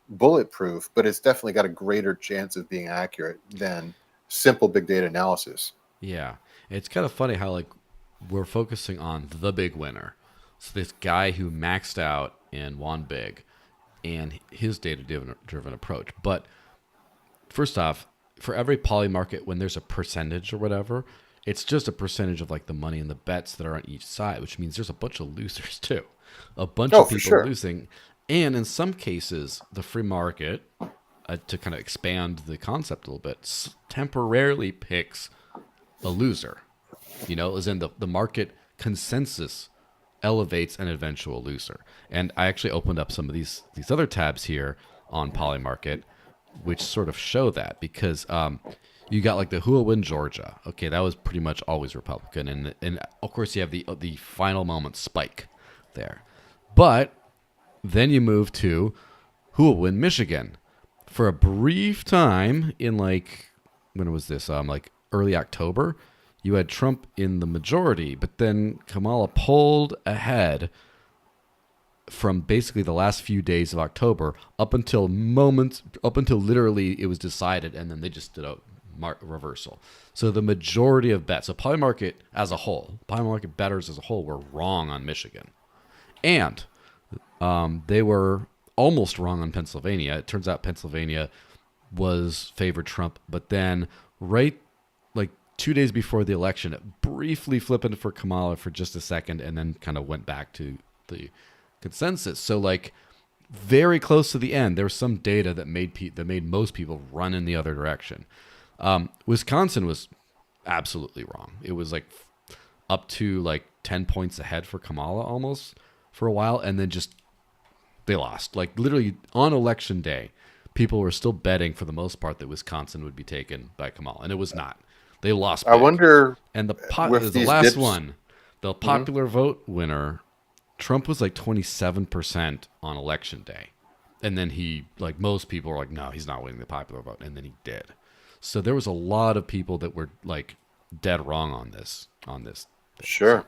bulletproof, but it's definitely got a greater chance of being accurate than simple big data analysis. Yeah, it's kind of funny how like we're focusing on the big winner. So this guy who maxed out and won big, and his data-driven approach. But first off, for every poly market, when there's a percentage or whatever, it's just a percentage of like the money and the bets that are on each side, which means there's a bunch of losers too, a bunch Oh, of for people sure. losing, and in some cases, the free market, to kind of expand the concept a little bit, temporarily picks a loser. You know, as in the market consensus elevates an eventual loser. And I actually opened up some of these other tabs here on Polymarket, which sort of show that because you got like the who will win Georgia. Okay, that was pretty much always Republican, and of course you have the final moment spike there, but then you move to who will win Michigan. For a brief time in like when was this? Like early October, you had Trump in the majority, but then Kamala pulled ahead from basically the last few days of October up until literally it was decided, and then they just did a reversal. So the majority of bets, so poly market bettors as a whole were wrong on Michigan, and they were almost wrong on Pennsylvania. It turns out Pennsylvania was favored Trump, but then right like 2 days before the election, it briefly flipped for Kamala for just a second, and then kind of went back to the consensus. So like very close to the end, there was some data that made most people run in the other direction. Wisconsin was absolutely wrong. It was like up to like 10 points ahead for Kamala almost for a while, and then just they lost. Like literally on election day, people were still betting for the most part that Wisconsin would be taken by Kamala, and it was not. They lost I big. wonder And with the these last dips. one, the Hmm. popular vote winner, Trump was like 27% on election day. And then he, like most people were like, no, he's not winning the popular vote. And then he did. So there was a lot of people that were like dead wrong on this thing. So Sure.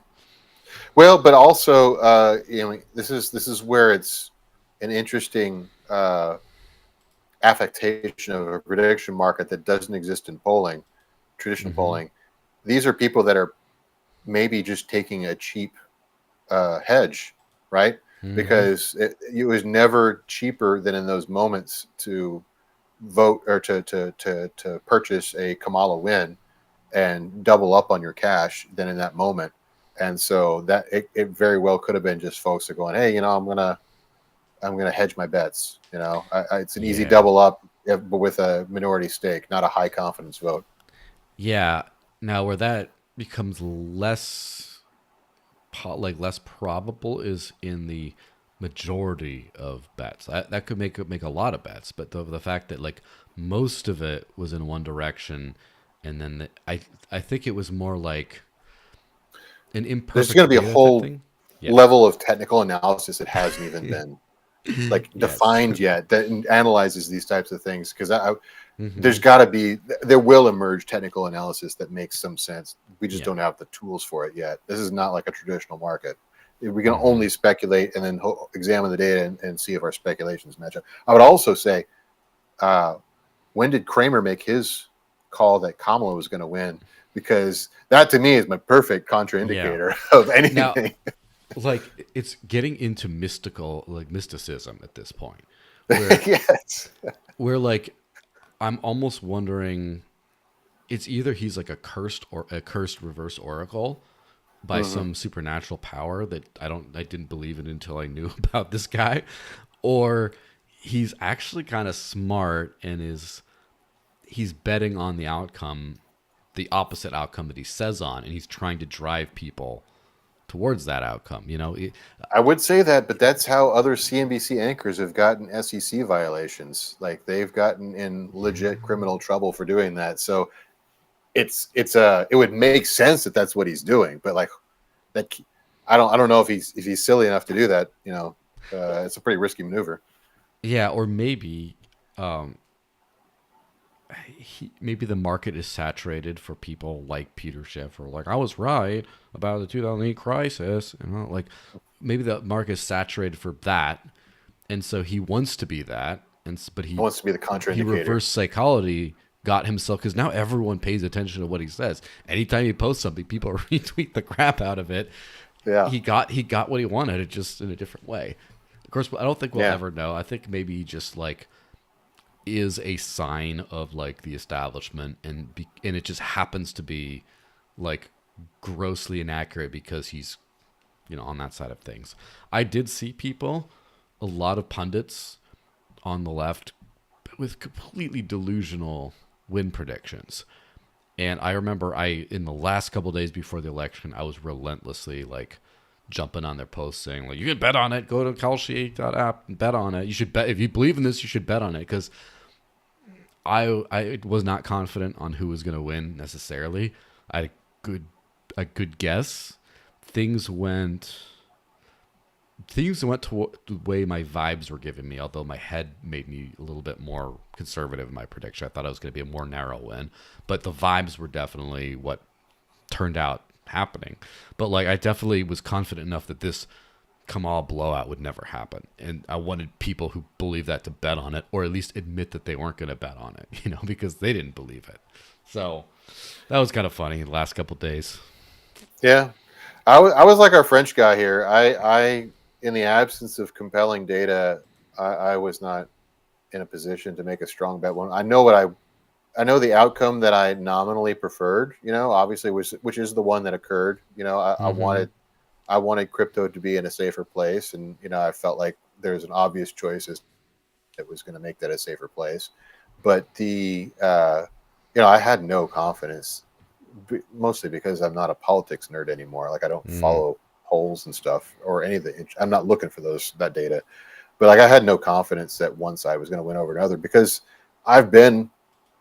Well, but also, this is where it's an interesting affectation of a prediction market that doesn't exist in polling, traditional mm-hmm. polling. These are people that are maybe just taking a cheap hedge, right? Mm-hmm. Because it was never cheaper than in those moments to vote or to purchase a Kamala win and double up on your cash than in that moment. And so that it very well could have been just folks that are going, hey, I'm gonna hedge my bets. It's an easy Yeah. double up, but with a minority stake, not a high confidence vote. Yeah. Now where that becomes less probable is in the majority of bets. That could make a lot of bets, but the fact that like most of it was in one direction, and then I think it was more like an There's going imperfect to be a data type whole thing. Yeah. level of technical analysis that hasn't even been like Yes. defined yet that analyzes these types of things. Because Hmm. there's got to be, there will emerge technical analysis that makes some sense. We just Yeah. don't have the tools for it yet. This is not like a traditional market. We can Hmm. only speculate and then examine the data and see if our speculations match up. I would also say, uh, when did Kramer make his call that Kamala was going to win? Because that to me is my perfect Yeah. contraindicator of Now, anything. like it's getting into mystical, like mysticism at this point, where Yes. like I'm almost wondering it's either he's like a cursed or a cursed reverse oracle by Hmm. some supernatural power that I didn't believe in until I knew about this guy, or he's actually kind of smart and he's betting on the outcome, the opposite outcome that he says on, and he's trying to drive people towards that outcome. I would say that, but that's how other CNBC anchors have gotten SEC violations. Like they've gotten in legit criminal trouble for doing that. So it would make sense that that's what he's doing. But like that, I don't know if he's silly enough to do that. It's a pretty risky maneuver. Yeah, or maybe maybe the market is saturated for people like Peter Schiff, or like I was right about the 2008 crisis, like maybe the market is saturated for that, and so he wants to be that, but He wants to be the he contraindicator. reverse psychology got himself, because now everyone pays attention to what he says. Anytime he posts something, people retweet the crap out of it. Yeah. He got what he wanted, it just in a different way. Of course, I don't think we'll Yeah. ever know. I think maybe he just like is a sign of like the establishment, and it just happens to be like grossly inaccurate because he's on that side of things. I did see people, a lot of pundits on the left, with completely delusional win predictions. And I remember in the last couple of days before the election, I was relentlessly like jumping on their posts saying like, you can bet on it, go to Kalshi.app and bet on it. You should bet, if you believe in this, you should bet on it, because I was not confident on who was going to win necessarily. I had a good guess. Things went to the way my vibes were giving me, although my head made me a little bit more conservative in my prediction. I thought it was going to be a more narrow win, but the vibes were definitely what turned out happening. But like I definitely was confident enough that this Kamal blowout would never happen, and I wanted people who believe that to bet on it, or at least admit that they weren't going to bet on it, because they didn't believe it. So that was kind of funny the last couple of days. Yeah. I was like our French guy here. In the absence of compelling data, I was not in a position to make a strong bet. One, I know the outcome that I nominally preferred. Obviously, which is the one that occurred. Mm-hmm. I wanted crypto to be in a safer place, and I felt like there's an obvious choice that was going to make that a safer place. But I had no confidence, mostly because I'm not a politics nerd anymore. Like I don't Mm. follow polls and stuff or anything. I'm not looking for that data. But like I had no confidence that one side was going to win over another, because I've been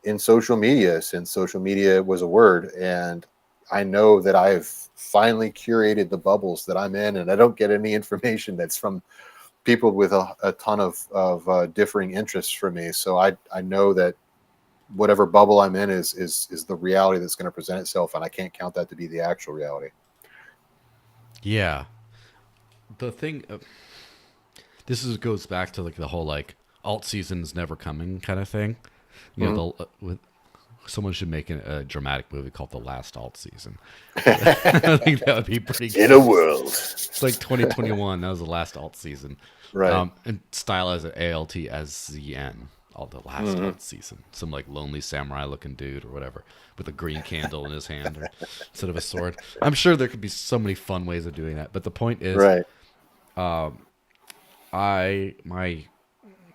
in social media since social media was a word, and I know that I've finally curated the bubbles that I'm in, and I don't get any information that's from people with a ton of differing interests from me. So I know that whatever bubble I'm in is the reality that's going to present itself, and I can't count that to be the actual reality. Yeah, the thing. Goes back to like the whole like alt season is never coming kind of thing. Mhm. With someone should make a dramatic movie called The Last Alt Season. I think that would be pretty In a good. world. It's like 2021. That was the last alt season. Right. And style as an ALT as ZN. All the last Hmm. alt season. Some like lonely samurai looking dude or whatever with a green candle in his hand or instead of a sword. I'm sure there could be so many fun ways of doing that. But the point is, Right. my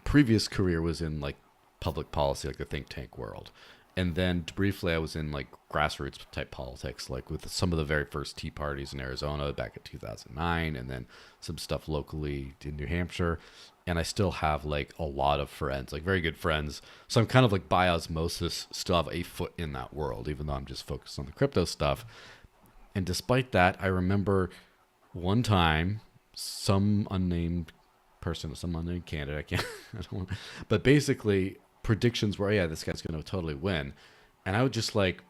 previous career was in like public policy, like the think tank world. And then briefly, I was in like grassroots type politics, like with some of the very first Tea Parties in Arizona back in 2009, and then some stuff locally in New Hampshire. And I still have like a lot of friends, like very good friends. So I'm kind of like by osmosis still have a foot in that world, even though I'm just focused on the crypto stuff. And despite that, I remember one time some unnamed person, someone in Canada. I can't. I don't want, but basically, predictions were, yeah, this guy's going to totally win, and I would just like,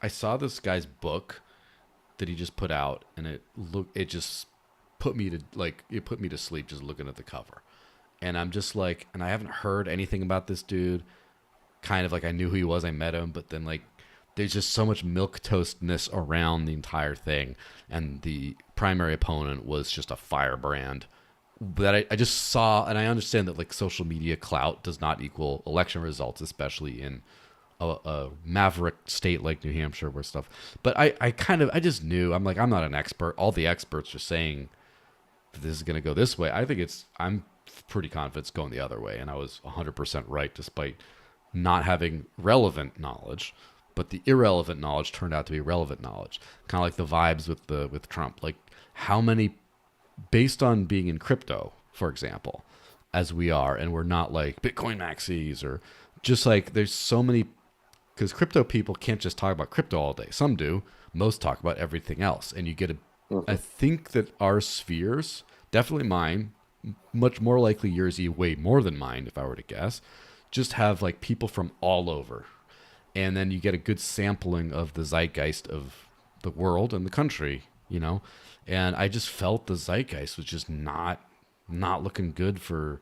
I saw this guy's book that he just put out, and it just put me to like, it put me to sleep just looking at the cover, and I'm just like, and I haven't heard anything about this dude. Kind of like I knew who he was, I met him, but then like there's just so much milk toastness around the entire thing, and the primary opponent was just a firebrand that I just saw, and I understand that like social media clout does not equal election results, especially in a maverick state like New Hampshire where stuff. But I just knew, I'm like, I'm not an expert. All the experts are saying this is going to go this way. I'm pretty confident it's going the other way, and I was 100% right despite not having relevant knowledge. But the irrelevant knowledge turned out to be relevant knowledge. Kind of like the vibes with Trump. Like how many, based on being in crypto, for example, as we are, and we're not like Bitcoin maxis or just like there's so many, because crypto people can't just talk about crypto all day. Some do. Most talk about everything else, and you get a. Mm-hmm. I think that our spheres, definitely mine, much more likely yours, way more than mine, if I were to guess, just have like people from all over, and then you get a good sampling of the zeitgeist of the world and the country, and I just felt the zeitgeist was just not looking good for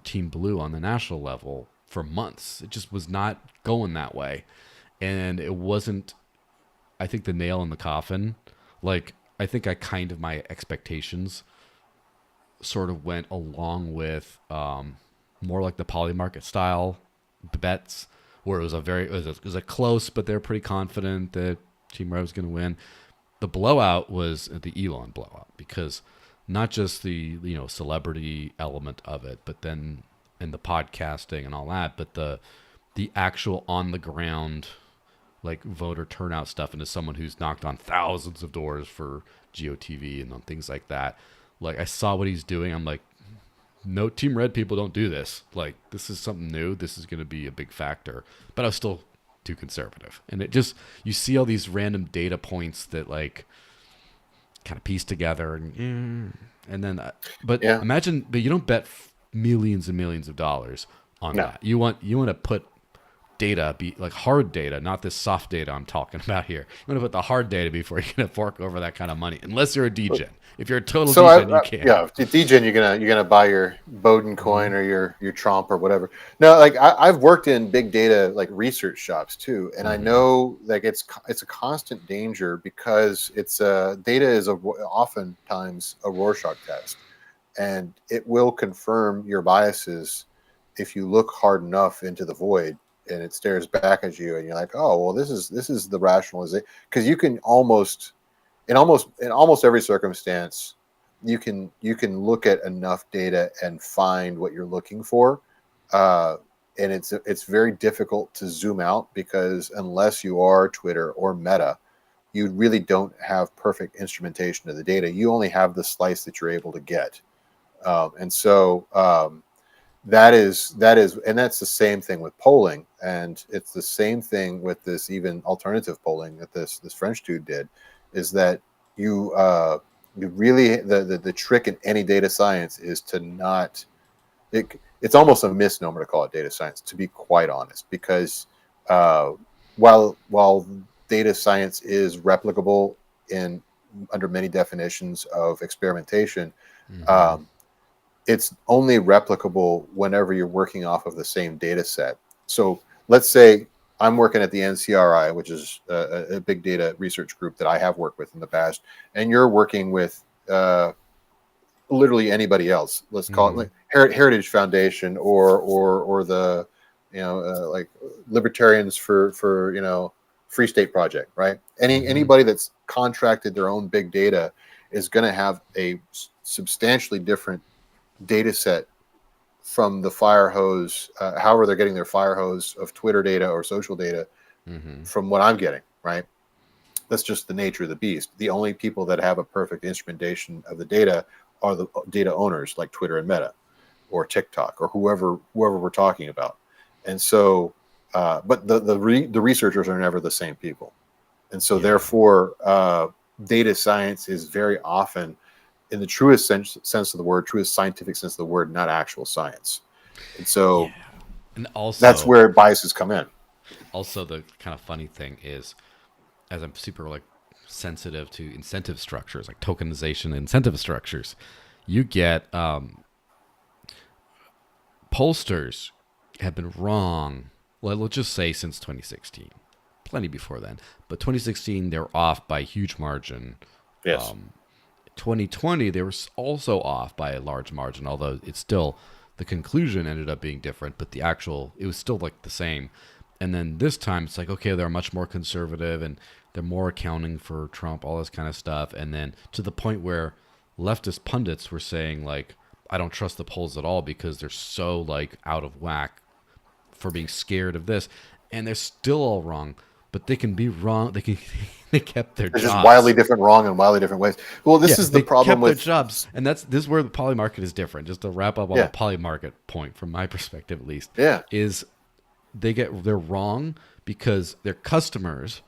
Team Blue on the national level for months. It just was not going that way, and it wasn't, I think, the nail in the coffin. Like I think my expectations sort of went along with more like the poly market style bets, where it was a close, but they're pretty confident that Team Red was going to win. The blowout was the Elon blowout, because not just the celebrity element of it, but then in the podcasting and all that, but the actual on the ground like voter turnout stuff, and as someone who's knocked on thousands of doors for GOTV and on things like that, like I saw what he's doing. I'm like, no, Team Red people don't do this. Like this is something new. This is going to be a big factor. But I was still too conservative, and it just, you see all these random data points that like kind of piece together, and then but Yeah. imagine, but you don't bet millions and millions of dollars on No. that. You want to put data, be like hard data, not this soft data I'm talking about here. You want to put the hard data before you're going to fork over that kind of money, unless you're a degen. If you're a total degen, you can't. Yeah, degen, you're gonna buy your Bowden coin or your Trump or whatever. No, like I've worked in big data like research shops too, and I know like it's a constant danger, because it's data is oftentimes a Rorschach test, and it will confirm your biases if you look hard enough into the void, and it stares back at you, and you're like, oh well, this is the rationalization, because you can almost in almost every circumstance, you can look at enough data and find what you're looking for, and it's very difficult to zoom out, because unless you are Twitter or Meta, you really don't have perfect instrumentation of the data. You only have the slice that you're able to get, and so that is, and that's the same thing with polling, and it's the same thing with this even alternative polling that this French dude did, is that you really, the trick in any data science is to not, it's almost a misnomer to call it data science, to be quite honest, because while data science is replicable in under many definitions of experimentation, it's only replicable whenever you're working off of the same data set. So let's say I'm working at the NCRI, which is a big data research group that I have worked with in the past, and you're working with literally anybody else. Let's call it like Heritage Foundation or the like Libertarians for Free State Project, right? Anybody that's contracted their own big data is going to have a substantially different data set from the fire hose, however they're getting their fire hose of Twitter data or social data, from what I'm getting, right? That's just the nature of the beast. The only people that have a perfect instrumentation of the data are the data owners, like Twitter and Meta or TikTok or whoever we're talking about. And so, but the researchers are never the same people. And so therefore, data science is very often in the truest sense of the word, truest scientific sense of the word, not actual science. And so And that's also, where biases come in. also the kind of funny thing is, as I'm super like sensitive to incentive structures, like tokenization incentive structures, you get pollsters have been wrong. Well, let's just say since 2016, plenty before then, but 2016 they were off by a huge margin. Yes. 2020 they were also off by a large margin, although it's still, the conclusion ended up being different, but the actual, it was still like the same. And then this time it's like, okay, they're much more conservative and they're more accounting for Trump, all this kind of stuff. And then to the point where leftist pundits were saying like, I don't trust the polls at all because they're so like out of whack for being scared of this. And they're still all wrong, but they can be wrong. They can, they kept their It's jobs. just wildly different wrong in wildly different ways. Well, this is the problem with their jobs, and this is where the poly market is different. Just to wrap up on the poly market point, from my perspective at least, is they're wrong because their customers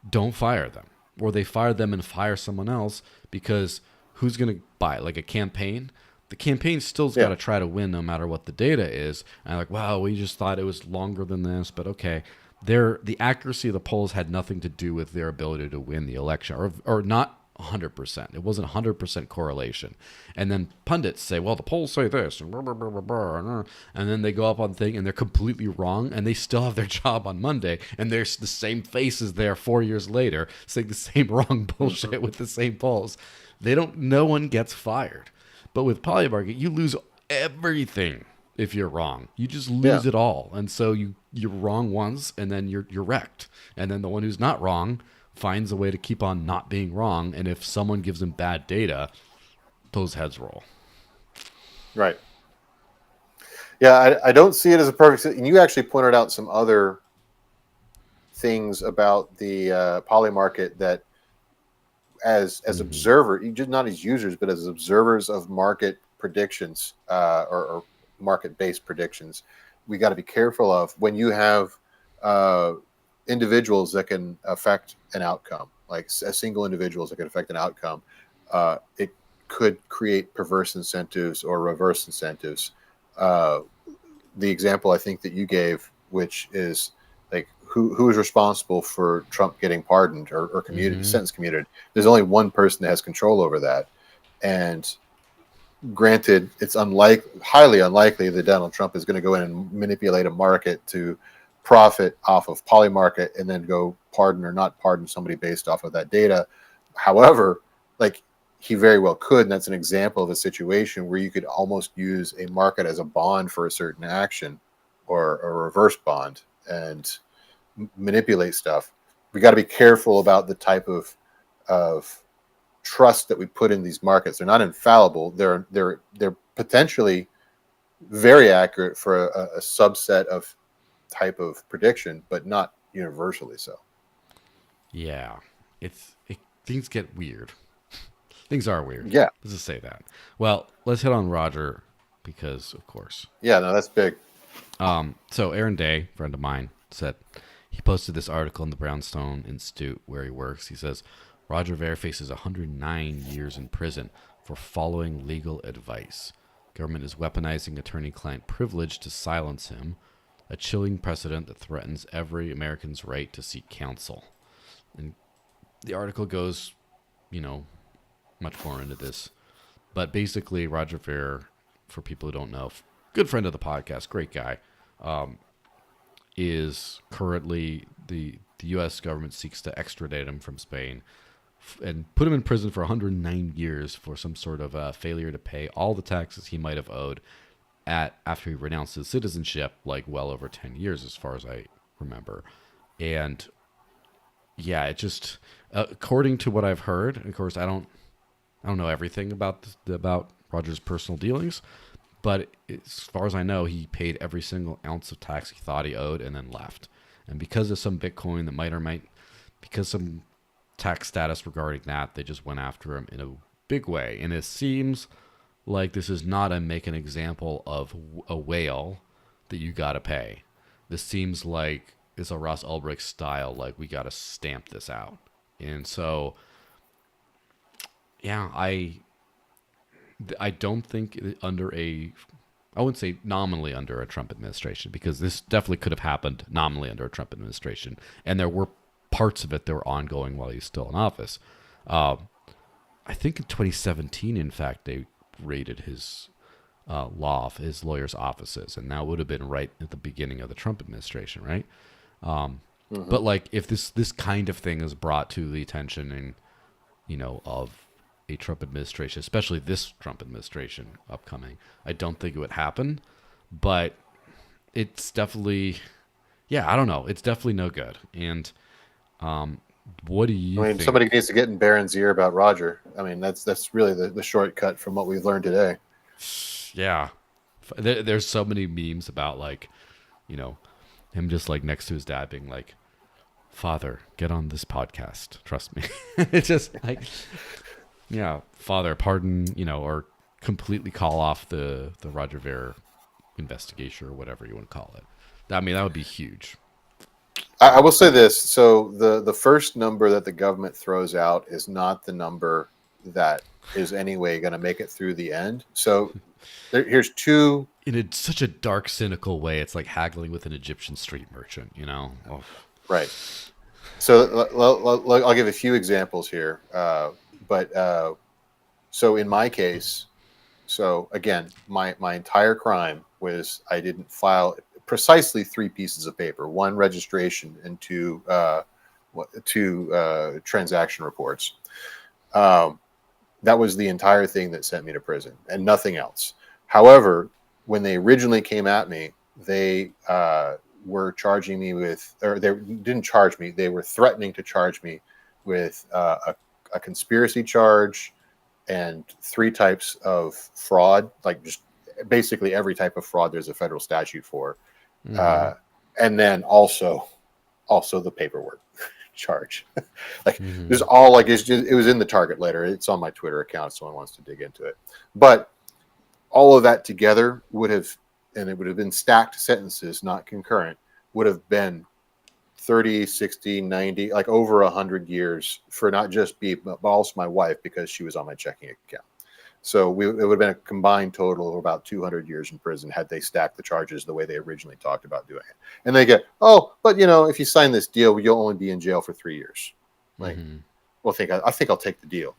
don't fire them, or they fire them and fire someone else because who's going to buy it? Like a campaign? The campaign still's got to try to win no matter what the data is. And like, wow, we just thought it was longer than this, but okay. The accuracy of the polls had nothing to do with their ability to win the election, or not 100%. It wasn't 100% correlation. And then pundits say, well, the polls say this, and blah, blah, blah, blah, blah, and then they go up on thing and they're completely wrong, and they still have their job on Monday, and there's the same faces there 4 years later saying the same wrong bullshit with the same polls. No one gets fired. But with poly market, you lose everything. If you're wrong, you just lose it all. And so you're wrong once, and then you're wrecked. And then the one who's not wrong finds a way to keep on not being wrong. And if someone gives them bad data, those heads roll. Right. Yeah, I don't see it as a perfect. And you actually pointed out some other things about the poly market that, as observer, just not as users, but as observers of market predictions or market-based predictions, we got to be careful of when you have individuals that can affect an outcome, like single individuals that can affect an outcome. It could create perverse incentives or reverse incentives. The example I think that you gave, which is like who is responsible for Trump getting pardoned or commuted, sentence commuted? There's only one person that has control over that, and granted, it's highly unlikely that Donald Trump is going to go in and manipulate a market to profit off of poly market and then go pardon or not pardon somebody based off of that data. However, like he very well could, and that's an example of a situation where you could almost use a market as a bond for a certain action or a reverse bond and manipulate stuff. We got to be careful about the type of trust that we put in these markets. They're not infallible. They're potentially very accurate for a subset of type of prediction, but not universally so. Yeah, things get weird. Things are weird. Yeah, let's just say that. Well, let's hit on Roger because, of course. Yeah, no, that's big. So Aaron Day, friend of mine, said he posted this article in the Brownstone Institute where he works. He says, Roger Ver faces 109 years in prison for following legal advice. Government is weaponizing attorney-client privilege to silence him, a chilling precedent that threatens every American's right to seek counsel. And the article goes, much more into this. But basically, Roger Ver, for people who don't know, good friend of the podcast, great guy, is currently the U.S. government seeks to extradite him from Spain and put him in prison for 109 years for some sort of failure to pay all the taxes he might have owed after he renounced his citizenship, like well over 10 years, as far as I remember. And yeah, it just, according to what I've heard, of course, I don't know everything about Roger's personal dealings, but as far as I know, he paid every single ounce of tax he thought he owed and then left. And because of some Bitcoin that because some tax status regarding that, they just went after him in a big way. And it seems like this is not make an example of a whale that you got to pay. This seems like it's a Ross Ulbricht style, like we got to stamp this out. And so, yeah, I don't think under I wouldn't say nominally under a Trump administration, because this definitely could have happened nominally under a Trump administration, and there were parts of it that were ongoing while he's still in office. I think in 2017, in fact, they raided his his lawyers' offices, and that would have been right at the beginning of the Trump administration, right? But like, if this kind of thing is brought to the attention and of a Trump administration, especially this Trump administration upcoming, I don't think it would happen. But it's definitely, yeah, I don't know. It's definitely no good. And what do you think? Somebody needs to get in Barron's ear about Roger. I mean, that's really the shortcut from what we've learned today. Yeah. There's so many memes about, like, him just like next to his dad being like, "Father, get on this podcast. Trust me." It's just like, yeah, Father, pardon, or completely call off the Roger Ver investigation or whatever you want to call it. I mean, that would be huge. I will say this. So the first number that the government throws out is not the number that is anyway going to make it through the end. So here's two. In such a dark, cynical way, it's like haggling with an Egyptian street merchant, Oh. Right. So I'll give a few examples here. So in my case, so again, my entire crime was I didn't file precisely 3 pieces of paper: 1 registration and 2 transaction reports. That was the entire thing that sent me to prison, and nothing else. However, when they originally came at me, they were charging me with, or they didn't charge me, they were threatening to charge me with a conspiracy charge and 3 types of fraud, like just basically every type of fraud there's a federal statute for. And then also the paperwork charge. Like there's all, like, it was in the target letter. It's on my Twitter account if someone wants to dig into it. But all of that together would have been stacked sentences, not concurrent, would have been 30, 60, 90, like over 100 years for not just me, but also my wife, because she was on my checking account. So it would have been a combined total of about 200 years in prison had they stacked the charges the way they originally talked about doing it. And they get, oh, but if you sign this deal, you'll only be in jail for 3 years. Like, well, I think I'll take the deal.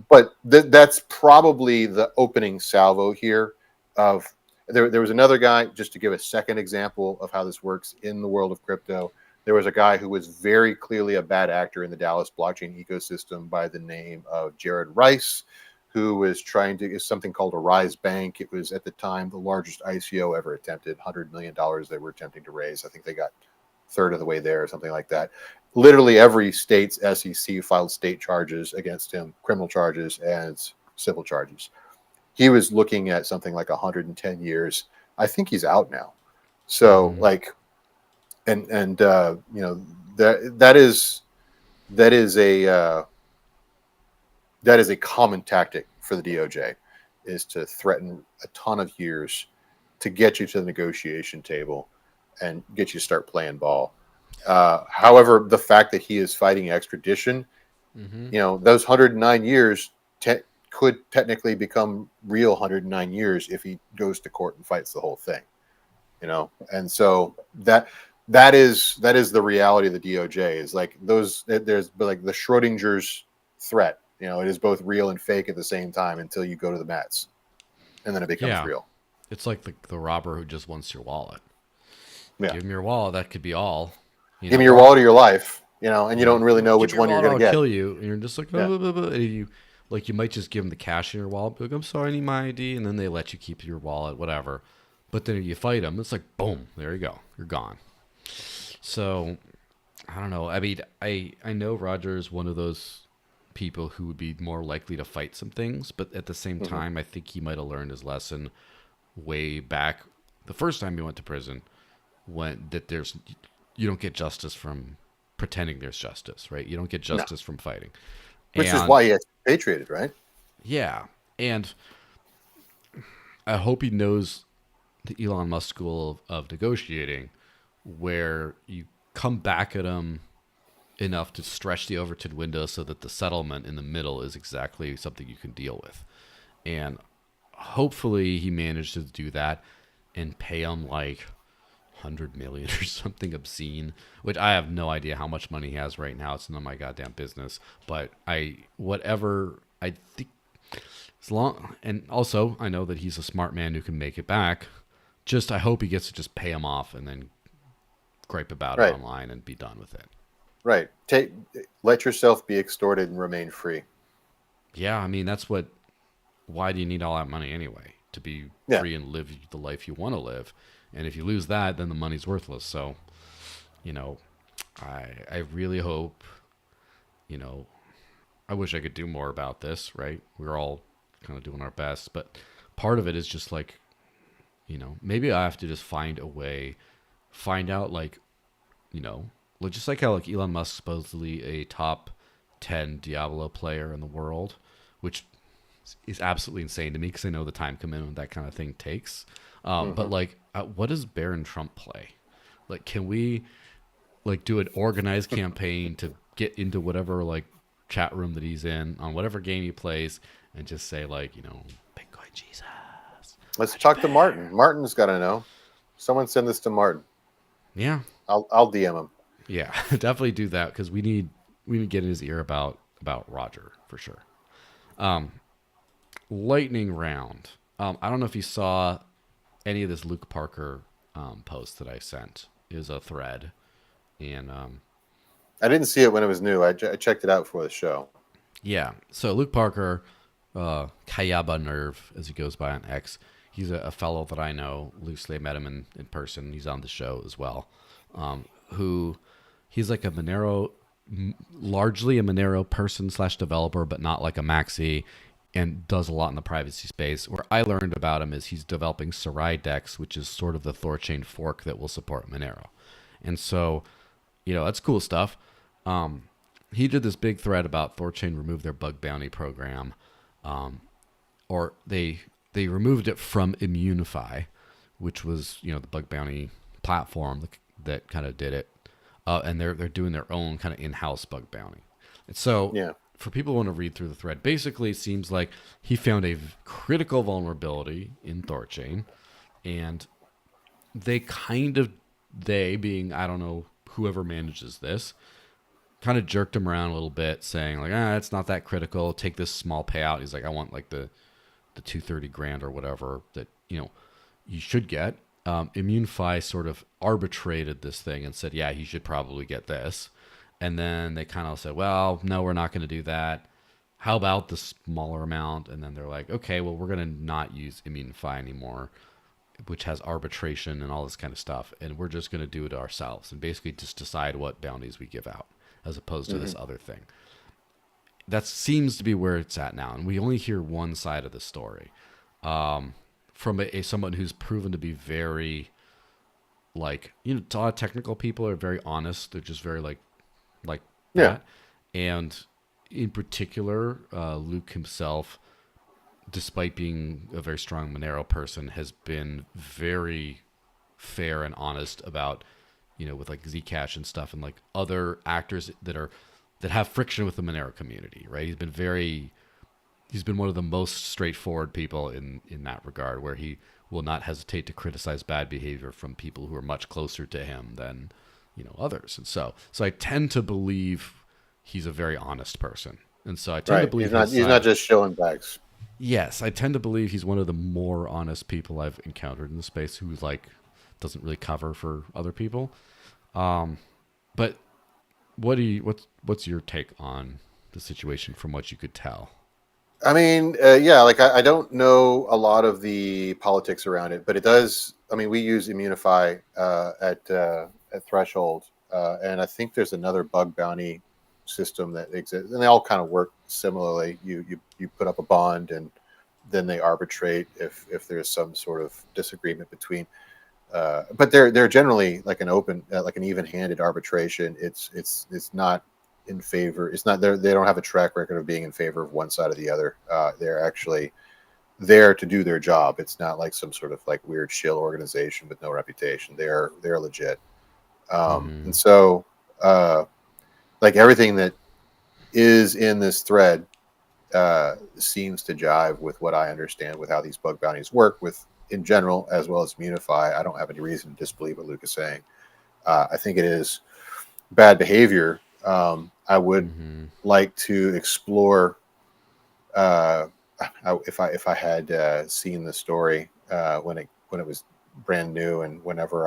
But that's probably the opening salvo here. There was another guy, just to give a second example of how this works in the world of crypto. There was a guy who was very clearly a bad actor in the Dallas blockchain ecosystem by the name of Jared Rice, who was trying to get something called a Rise Bank. It was at the time the largest ICO ever attempted, $100 million they were attempting to raise. I think they got a third of the way there or something like that. Literally every state's SEC filed state charges against him, criminal charges and civil charges. He was looking at something like 110 years. I think he's out now. So that is a common tactic for the DOJ, is to threaten a ton of years to get you to the negotiation table and get you to start playing ball. However, the fact that he is fighting extradition, those 109 years could technically become real 109 years if he goes to court and fights the whole thing. And so that is the reality of the DOJ, is like there's like the Schrodinger's threat. It is both real and fake at the same time until you go to the Mets, and then it becomes real. It's like the robber who just wants your wallet. Yeah. Give him your wallet. That could be all. Give me your wallet or your life. And you don't really know which one you're going to get. Kill you, and you're just like, blah, blah, blah, blah. And you might just give them the cash in your wallet. Be like, I'm sorry, I need my ID, and then they let you keep your wallet, whatever. But then you fight them, it's like, boom, there you go, you're gone. So, I don't know. I mean, I know Roger is one of those people who would be more likely to fight some things, but at the same time, I think he might have learned his lesson way back the first time he went to prison, you don't get justice from pretending there's justice, right? You don't get justice from fighting. Which is why he expatriated, right? Yeah. And I hope he knows the Elon Musk school of negotiating, where you come back at him enough to stretch the Overton window so that the settlement in the middle is exactly something you can deal with. and hopefully he managed to do that and pay him like 100 million or something obscene, which I have no idea how much money he has right now. It's none of my goddamn business. But I think as long, and also I know that he's a smart man who can make it back. Just I hope he gets to just pay him off and then gripe about it Right. online and be done with it. Right. Let yourself be extorted and remain free. Yeah, I mean that's what. Why do you need all that money anyway? To be Yeah. free and live the life you want to live. And if you lose that, then the money's worthless. So, you know, I really hope, you know, I wish I could do more about this, right? We're all kind of doing our best, but part of it is just like, maybe I have to just find a way, find out like, you know, just like how like Elon Musk supposedly a top 10 Diablo player in the world, which is absolutely insane to me because I know the time commitment that kind of thing takes. But Hmm. like, what does Baron Trump play? Like, can we like do an organized campaign to get into whatever like chat room that he's in on whatever game he plays and just say like, Bitcoin Jesus, Let's how'd you talk to Martin. bear? Martin's got to know. Someone send this to Martin. Yeah, I'll DM him. yeah, definitely do that because we need to get in his ear about Roger for sure. Lightning round. I don't know if you saw any of this Luke Parker post that I sent. It was a thread, and I didn't see it when it was new. I checked it out for the show. yeah. So Luke Parker, Kayaba Nerve, as he goes by on X, he's a fellow that I know loosely. I met him in person. He's on the show as well. Who he's like a Monero, largely a Monero person slash developer, but not like a maxi, and does a lot in the privacy space. Where I learned about him is he's developing Sarai Dex, which is sort of the Thorchain fork that will support Monero. And so, that's cool stuff. He did this big thread about Thorchain removed their bug bounty program, or they removed it from Immunify, which was the bug bounty platform that kind of did it, and they're doing their own kind of in-house bug bounty. And so Yeah. for people who want to read through the thread, basically it seems like he found a critical vulnerability in Thorchain, and they being I don't know whoever manages this kind of jerked him around a little bit, saying like, it's not that critical. Take this small payout. He's like, I want like the 230 grand or whatever that you should get. Immunify sort of arbitrated this thing and said, yeah, he should probably get this. And then they kind of said, well, no, we're not going to do that. How about the smaller amount? And then they're like, okay, well, we're going to not use Immunify anymore, which has arbitration and all this kind of stuff. And we're just going to do it ourselves and basically just decide what bounties we give out as opposed to Hmm. this other thing. That seems to be where it's at now. And we only hear one side of the story from someone who's proven to be very, like, a lot of technical people are very honest. They're just very like Yeah. that. And in particular, Luke himself, despite being a very strong Monero person, has been very fair and honest about, with like Zcash and stuff and like other actors that have friction with the Monero community, right? He's been one of the most straightforward people in that regard, where he will not hesitate to criticize bad behavior from people who are much closer to him than others. And so I tend to believe he's a very honest person, and so I tend to Right. believe his He's not side. just showing bags. Yes, I tend to believe he's one of the more honest people I've encountered in the space who like doesn't really cover for other people. But what's your take on the situation from what you could tell? I mean, yeah, like I don't know a lot of the politics around it, but it does. I mean, we use Immunify at Threshold, and I think there's another bug bounty system that exists, and they all kind of work similarly. You put up a bond, and then they arbitrate if there's some sort of disagreement between. But they're generally like an open, like an even-handed arbitration. It's not in favor. It's not they don't have a track record of being in favor of one side or the other. They're actually there to do their job. It's not like some sort of like weird shill organization with no reputation. They're legit. And Mm-hmm. so like everything that is in this thread seems to jive with what I understand with how these bug bounties work with in general, as well as Munify. I don't have any reason to disbelieve what Luke is saying. I think it is bad behavior. I would Mm-hmm. like to explore uh, if I had seen the story when it was brand new, and whenever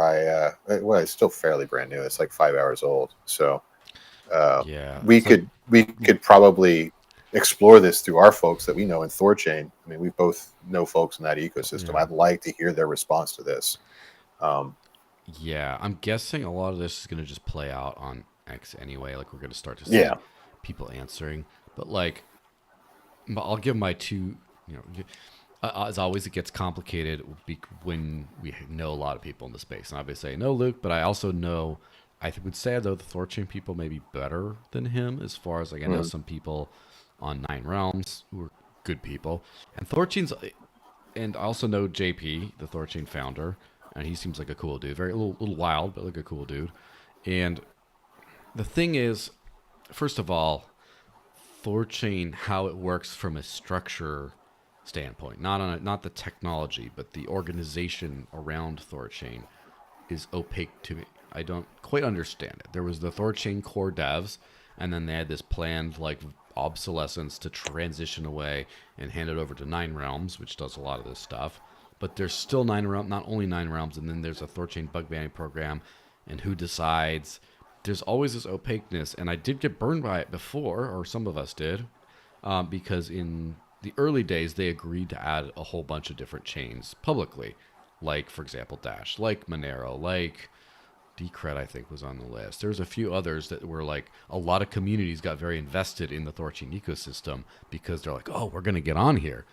well, it's still fairly brand new. It's like 5 hours old, so uh, Yeah, we it's like, could probably explore this through our folks that we know in Thorchain. I mean, we both know folks in that ecosystem. yeah, I'd like to hear their response to this. Um, yeah. I'm guessing a lot of this is gonna just play out on X anyway. Like we're gonna start to see yeah. people answering, but like, I'll give my two. You know, as always, it gets complicated when we know a lot of people in the space. And obviously, I know Luke, but I also know. Would say I know the Thorchain people maybe better than him as far as like I know Mhm. some people on Nine Realms who are good people, and Thorchain's and I also know JP, the Thorchain founder, and he seems like a cool dude. Very little wild, but like a cool dude. And the thing is, first of all, Thorchain, how it works from a structure standpoint, not the technology, but the organization around Thorchain is opaque to me. I don't quite understand it. There was the Thorchain core devs, and then they had this planned like obsolescence to transition away and hand it over to Nine Realms, which does a lot of this stuff. But there's still Nine Realms, not only Nine Realms, and then there's a Thorchain bug banning program, and who decides? There's always this opaqueness, and I did get burned by it before, or some of us did, because in the early days they agreed to add a whole bunch of different chains publicly, like for example Dash, like Monero, like Decred I think was on the list. There's a few others that were like a lot of communities got very invested in the Thorchain ecosystem because they're like, oh, we're gonna get on here,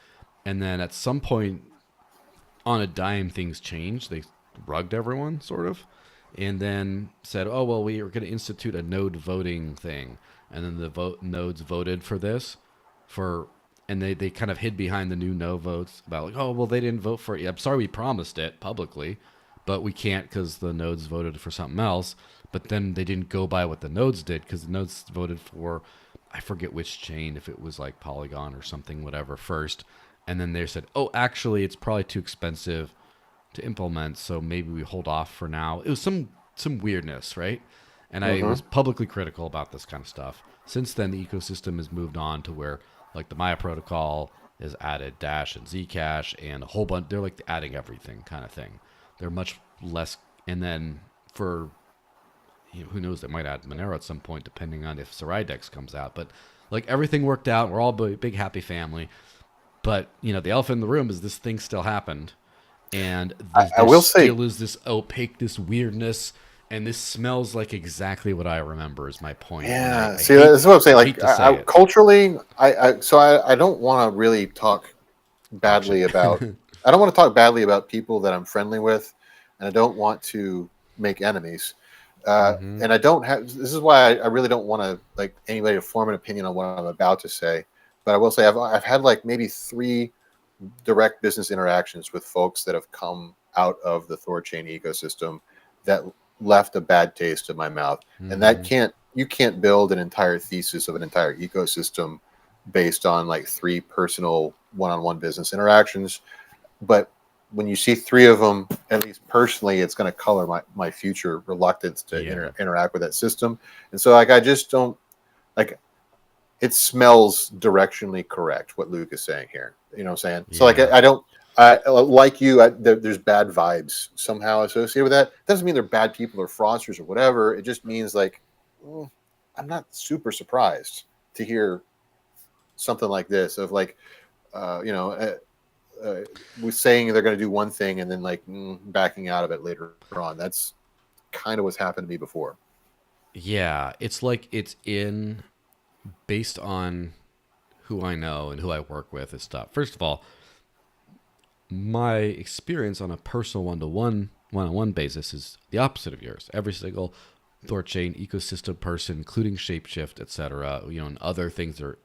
and then at some point on a dime things changed. They rugged everyone sort of, and then said, "Oh well, we are going to institute a node voting thing," and then the nodes voted for this, for, and they kind of hid behind the new no votes about like, "Oh well, they didn't vote for it. I'm sorry, we promised it publicly, but we can't because the nodes voted for something else." But then they didn't go by what the nodes did because the nodes voted for, I forget which chain, if it was like Polygon or something, whatever, first. And then they said, oh, actually, it's probably too expensive to implement, so maybe we hold off for now. It was some weirdness, right? And I Hmm. was publicly critical about this kind of stuff. Since then, the ecosystem has moved on to where, like, the Maya protocol has added Dash and Zcash and a whole bunch. They're like adding everything kind of thing. They're much less. And then for, who knows, they might add Monero at some point, depending on if Sarai Dex comes out. But like everything worked out. We're all a big happy family. But the elephant in the room is this thing still happened, and I there will say, still is this opaque, this weirdness, and this smells like exactly what I remember. Is my point, and yeah. I See, that's what I'm saying. I Like, hate to say it. culturally, I don't want to really talk Talk shit. badly about. I don't want to talk badly about people that I'm friendly with, and I don't want to make enemies. Mm-hmm. And I don't have. This is why I really don't want to like anybody to form an opinion on what I'm about to say. But I will say I've had like maybe three direct business interactions with folks that have come out of the Thorchain ecosystem that left a bad taste in my mouth. And that Mm-hmm. you can't build an entire thesis of an entire ecosystem based on like three personal one-on-one business interactions. But when you see three of them, at least personally, it's going to color my future reluctance to Yeah. interact with that system. And so like I just don't like it smells directionally correct what Luke is saying here. You know what I'm saying? So like Yeah. I don't like you. There's bad vibes somehow associated with that. Doesn't mean they're bad people or fraudsters or whatever. It just means like I'm not super surprised to hear something like this of like uh, you know uh, with saying they're going to do one thing and then like backing out of it later on. That's kind of what's happened to me before. Yeah. It's like it's in based on who I know and who I work with and stuff. First of all, my experience on a personal one-on-one basis is the opposite of yours. Every single Thorchain ecosystem person, including Shapeshift, etc., and other things that are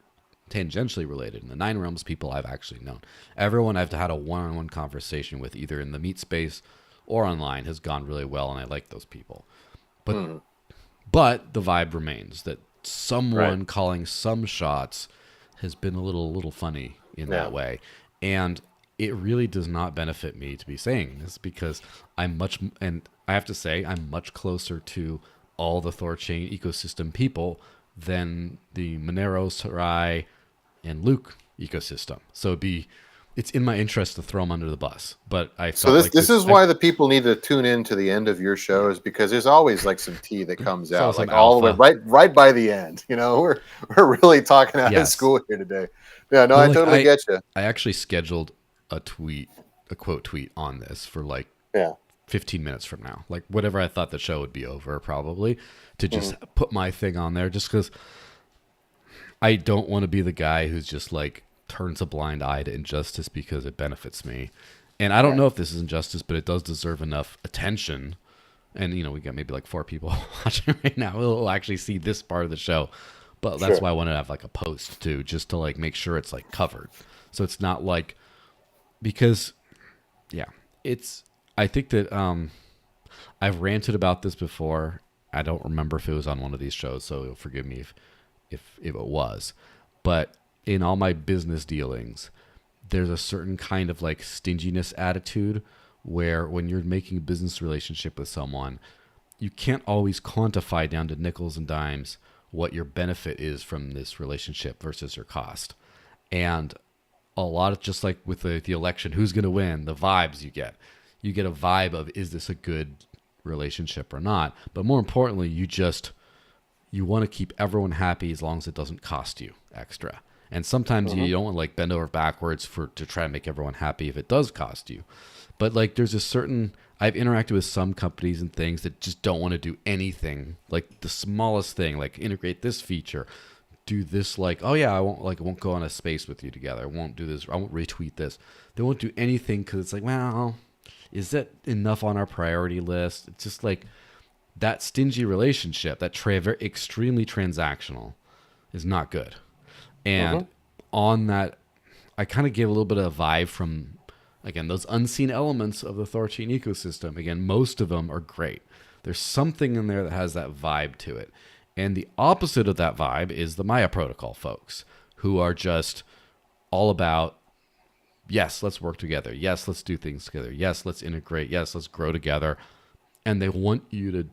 tangentially related. In the Nine Realms people I've actually known. Everyone I've had a one-on-one conversation with, either in the meet space or online, has gone really well, and I like those people. But Hmm. but the vibe remains that Right. someone calling some shots has been a little funny in Yeah. that way, and it really does not benefit me to be saying this because and I have to say I'm much closer to all the Thorchain ecosystem people than the Monero, Sarai, and Luke ecosystem. So it's in my interest to throw them under the bus. But I So felt like this is why the people need to tune in to the end of your show, is because there's always like some tea that comes it's out, always some like all the way alpha. right by the end. You know, we're really talking out of Yes. school here today. Yeah, no, Well, I like totally get you. I actually scheduled a quote tweet on this for like Yeah. 15 minutes from now. Like whatever I thought the show would be over, probably, to just Mhm. put my thing on there just because I don't want to be the guy who's just like turns a blind eye to injustice because it benefits me. And I don't Right. know if this is injustice, but it does deserve enough attention. And, we got maybe like 4 people watching right now who will actually see this part of the show. But that's Sure. why I wanted to have like a post too, just to like make sure it's like covered. So it's not like, because, yeah, I think that I've ranted about this before. I don't remember if it was on one of these shows, so you'll forgive me if it was. But in all my business dealings, there's a certain kind of like stinginess attitude where when you're making a business relationship with someone, you can't always quantify down to nickels and dimes what your benefit is from this relationship versus your cost. And a lot of, just like with the election, who's going to win, the vibes you get a vibe of, is this a good relationship or not? But more importantly, you want to keep everyone happy as long as it doesn't cost you extra. And sometimes Hmm. you don't want to like bend over backwards to try and make everyone happy if it does cost you. But like there's a certain, I've interacted with some companies and things that just don't want to do anything, like the smallest thing, like integrate this feature, do this, like, oh yeah, I won't go on a space with you together. I won't do this. I won't retweet this. They won't do anything because it's like, well, is that enough on our priority list? It's just like that stingy relationship, that extremely transactional, is not good. And Hmm. on that, I kind of gave a little bit of a vibe from, again, those unseen elements of the Thorchain ecosystem. Again, most of them are great. There's something in there that has that vibe to it. And the opposite of that vibe is the Maya protocol folks, who are just all about, yes, let's work together. Yes, let's do things together. Yes, let's integrate. Yes, let's grow together. And they want you to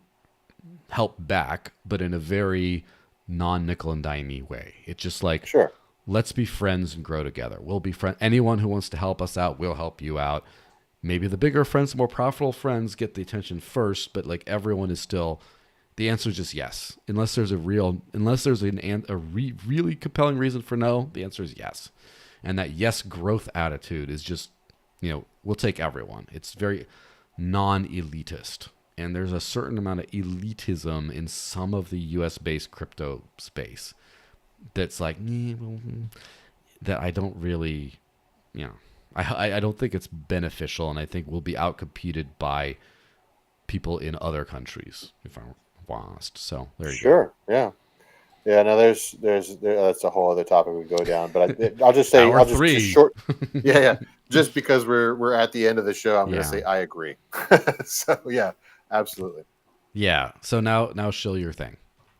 help back, but in a very non nickel and dimey way. It's just like, Sure. let's be friends and grow together. We'll be friends. Anyone who wants to help us out, we'll help you out. Maybe the bigger friends, the more profitable friends get the attention first, but like everyone is still, the answer is just yes. Unless there's really compelling reason for no, the answer is yes. And that yes growth attitude is just, we'll take everyone. It's very non-elitist. And there's a certain amount of elitism in some of the US based crypto space that's like, that I don't really, you know, I don't think it's beneficial, and I think we'll be outcompeted by people in other countries, if I'm honest. So there you go. Sure. Yeah. Yeah. No, that's a whole other topic we go down. But I'll just say, Hour just three. short. Yeah. Yeah. Just because we're at the end of the show, I'm going to Yeah. say I agree. So yeah, absolutely. Yeah. So now shill your thing.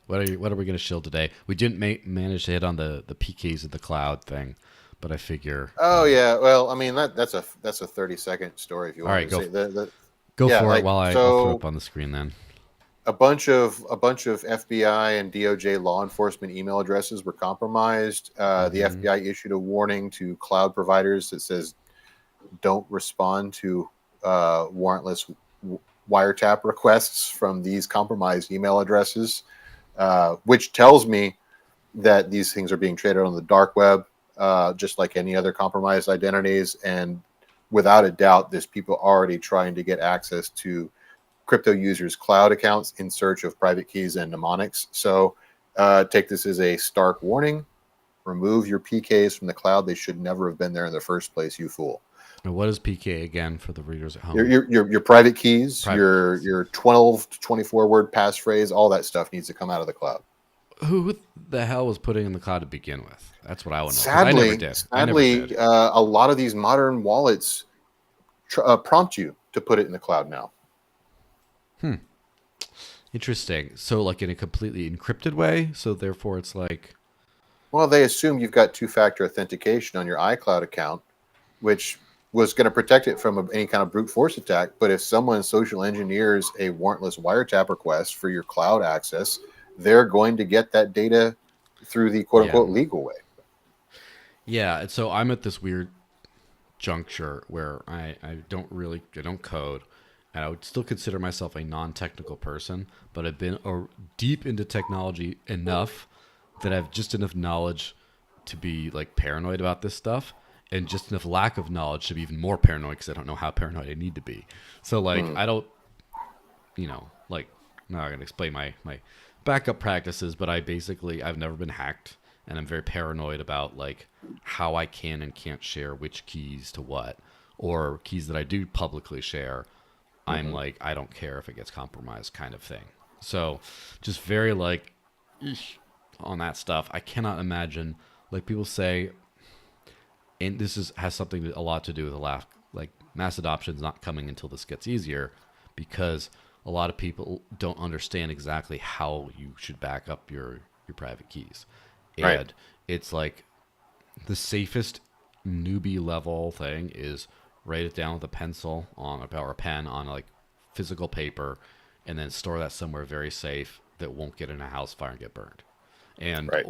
What are we going to shill today? We didn't manage to hit on the PKs of the cloud thing, but I figure. Oh yeah. Well, I mean that's a 30-second story if you All want right, me to say go yeah, for it like while I'll throw it so up on the screen then. a bunch of FBI and DOJ law enforcement email addresses were compromised. The Mm-hmm. FBI issued a warning to cloud providers that says don't respond to warrantless wiretap requests from these compromised email addresses, which tells me that these things are being traded on the dark web, just like any other compromised identities. And without a doubt, there's people already trying to get access to crypto users' cloud accounts in search of private keys and mnemonics. So take this as a stark warning. Remove your PKs from the cloud. They should never have been there in the first place, you fool. And what is PK again for the readers at Your home? your your, your private keys, Private keys. your 12 to 24 word passphrase, all that stuff needs to come out of the cloud. Who the hell was putting in the cloud to begin with? That's what I want to know, because I never Sadly, did. I never sadly, did. a lot of these modern wallets prompt you to put it in the cloud now. Interesting. So like in a completely encrypted way. So therefore, it's like, Well, they assume you've got two-factor authentication on your iCloud account, which was going to protect it from any kind of brute force attack. But if someone social engineers a warrantless wiretap request for your cloud access, they're going to get that data through the quote Yeah. unquote legal way. Yeah. And so I'm at this weird juncture where I don't code, and I would still consider myself a non-technical person, but I've been deep into technology enough that I have just enough knowledge to be like paranoid about this stuff, and just enough lack of knowledge to be even more paranoid because I don't know how paranoid I need to be. So like Mm. I don't, like I'm not gonna explain my backup practices, but I've never been hacked, and I'm very paranoid about like how I can and can't share which keys to what, or keys that I do publicly share. I'm Mm-hmm. like, I don't care if it gets compromised, kind of thing. So just very like eesh, on that stuff. I cannot imagine, like people say, and has something a lot to do with the like mass adoption is not coming until this gets easier, because a lot of people don't understand exactly how you should back up your private keys, Right. and it's like the safest newbie level thing is write it down with a pencil on or a pen on like physical paper, and then store that somewhere very safe that won't get in a house fire and get burned. And Right.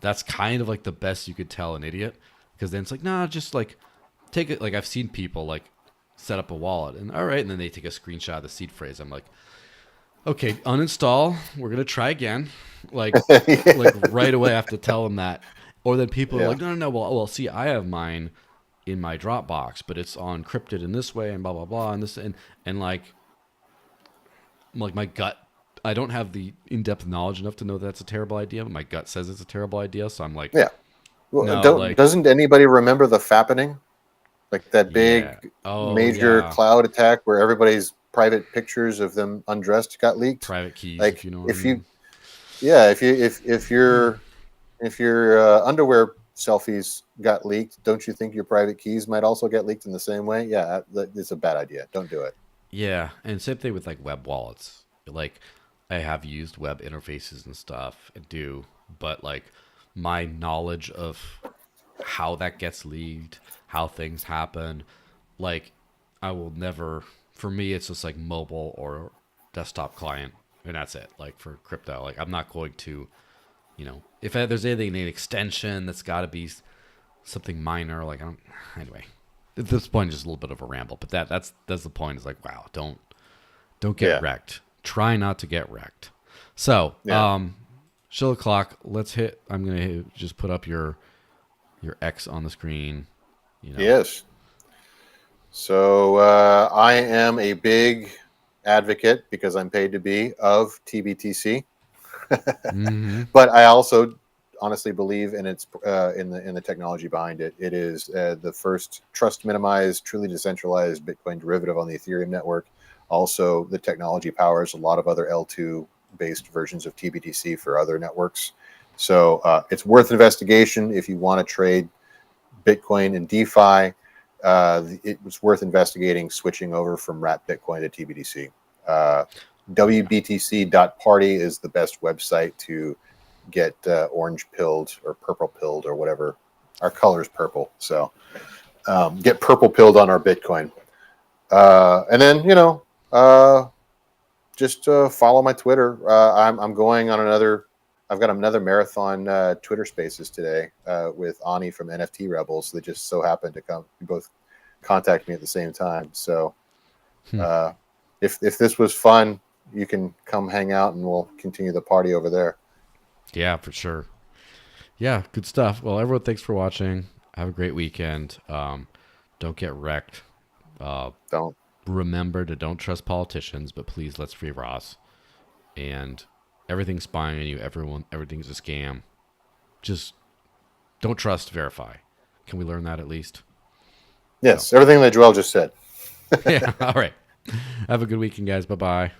that's kind of like the best you could tell an idiot, because then it's like, nah, just like take it. Like I've seen people like set up a wallet and all right, and then they take a screenshot of the seed phrase. I'm like, okay, uninstall. We're gonna try again. Like right away, I have to tell them that. Or then people are Yeah. like, no, no, no. Well, see, I have mine in my Dropbox, but it's all encrypted in this way and blah blah blah and this and like my gut. I don't have the in-depth knowledge enough to know that's a terrible idea, but my gut says it's a terrible idea. So I'm like, Yeah. Well, no, don't like, doesn't anybody remember the fappening? Like that yeah, big oh major yeah, cloud attack where everybody's private pictures of them undressed got leaked. private keys, if Like you know what I if you, mean. yeah, if your underwear selfies got leaked, don't you think your private keys might also get leaked in the same way? Yeah, it's a bad idea. Don't do it. Yeah, and same thing with like web wallets. Like I have used web interfaces and stuff, I do, but like my knowledge of how that gets leaked, how things happen, like I will never. For me, it's just like mobile or desktop client, and that's it. Like for crypto, like I'm not going to, if there's anything in an extension that's got to be something minor. Like I don't. Anyway, at this point, just a little bit of a ramble, but that's the point. Is like, wow, don't get Yeah, wrecked. Try not to get wrecked. So, yeah, Shill o'clock. Let's hit. I'm gonna just put up your X on the screen. You know. yes. So I am a big advocate because I'm paid to be of TBTC, Mm-hmm. but I also honestly believe in its in the technology behind it. It is the first trust minimized, truly decentralized Bitcoin derivative on the Ethereum network. Also, the technology powers a lot of other L2 based versions of TBTC for other networks. So it's worth investigation if you want to trade Bitcoin and DeFi. It was worth investigating switching over from wrap Bitcoin to TBTC. Yeah. WBTC.party is the best website to get orange pilled or purple pilled or whatever. Our color is purple, so get purple pilled on our Bitcoin. And then just follow my Twitter. I'm going on another. I've got another marathon Twitter Spaces today with Ani from NFT Rebels that just so happened to come. Both contact me at the same time. So Hmm. uh, if this was fun, you can come hang out and we'll continue the party over there. Yeah, for sure. Yeah, good stuff. Well, everyone, thanks for watching. Have a great weekend. Don't get wrecked. Uh, Don't. Remember to don't trust politicians, but please let's free Ross. And everything's spying on you. Everything's a scam. Just don't trust, verify. Can we learn that at least? So, Yes, everything that Joel just said. yeah. All right. Have a good weekend, guys. Bye bye.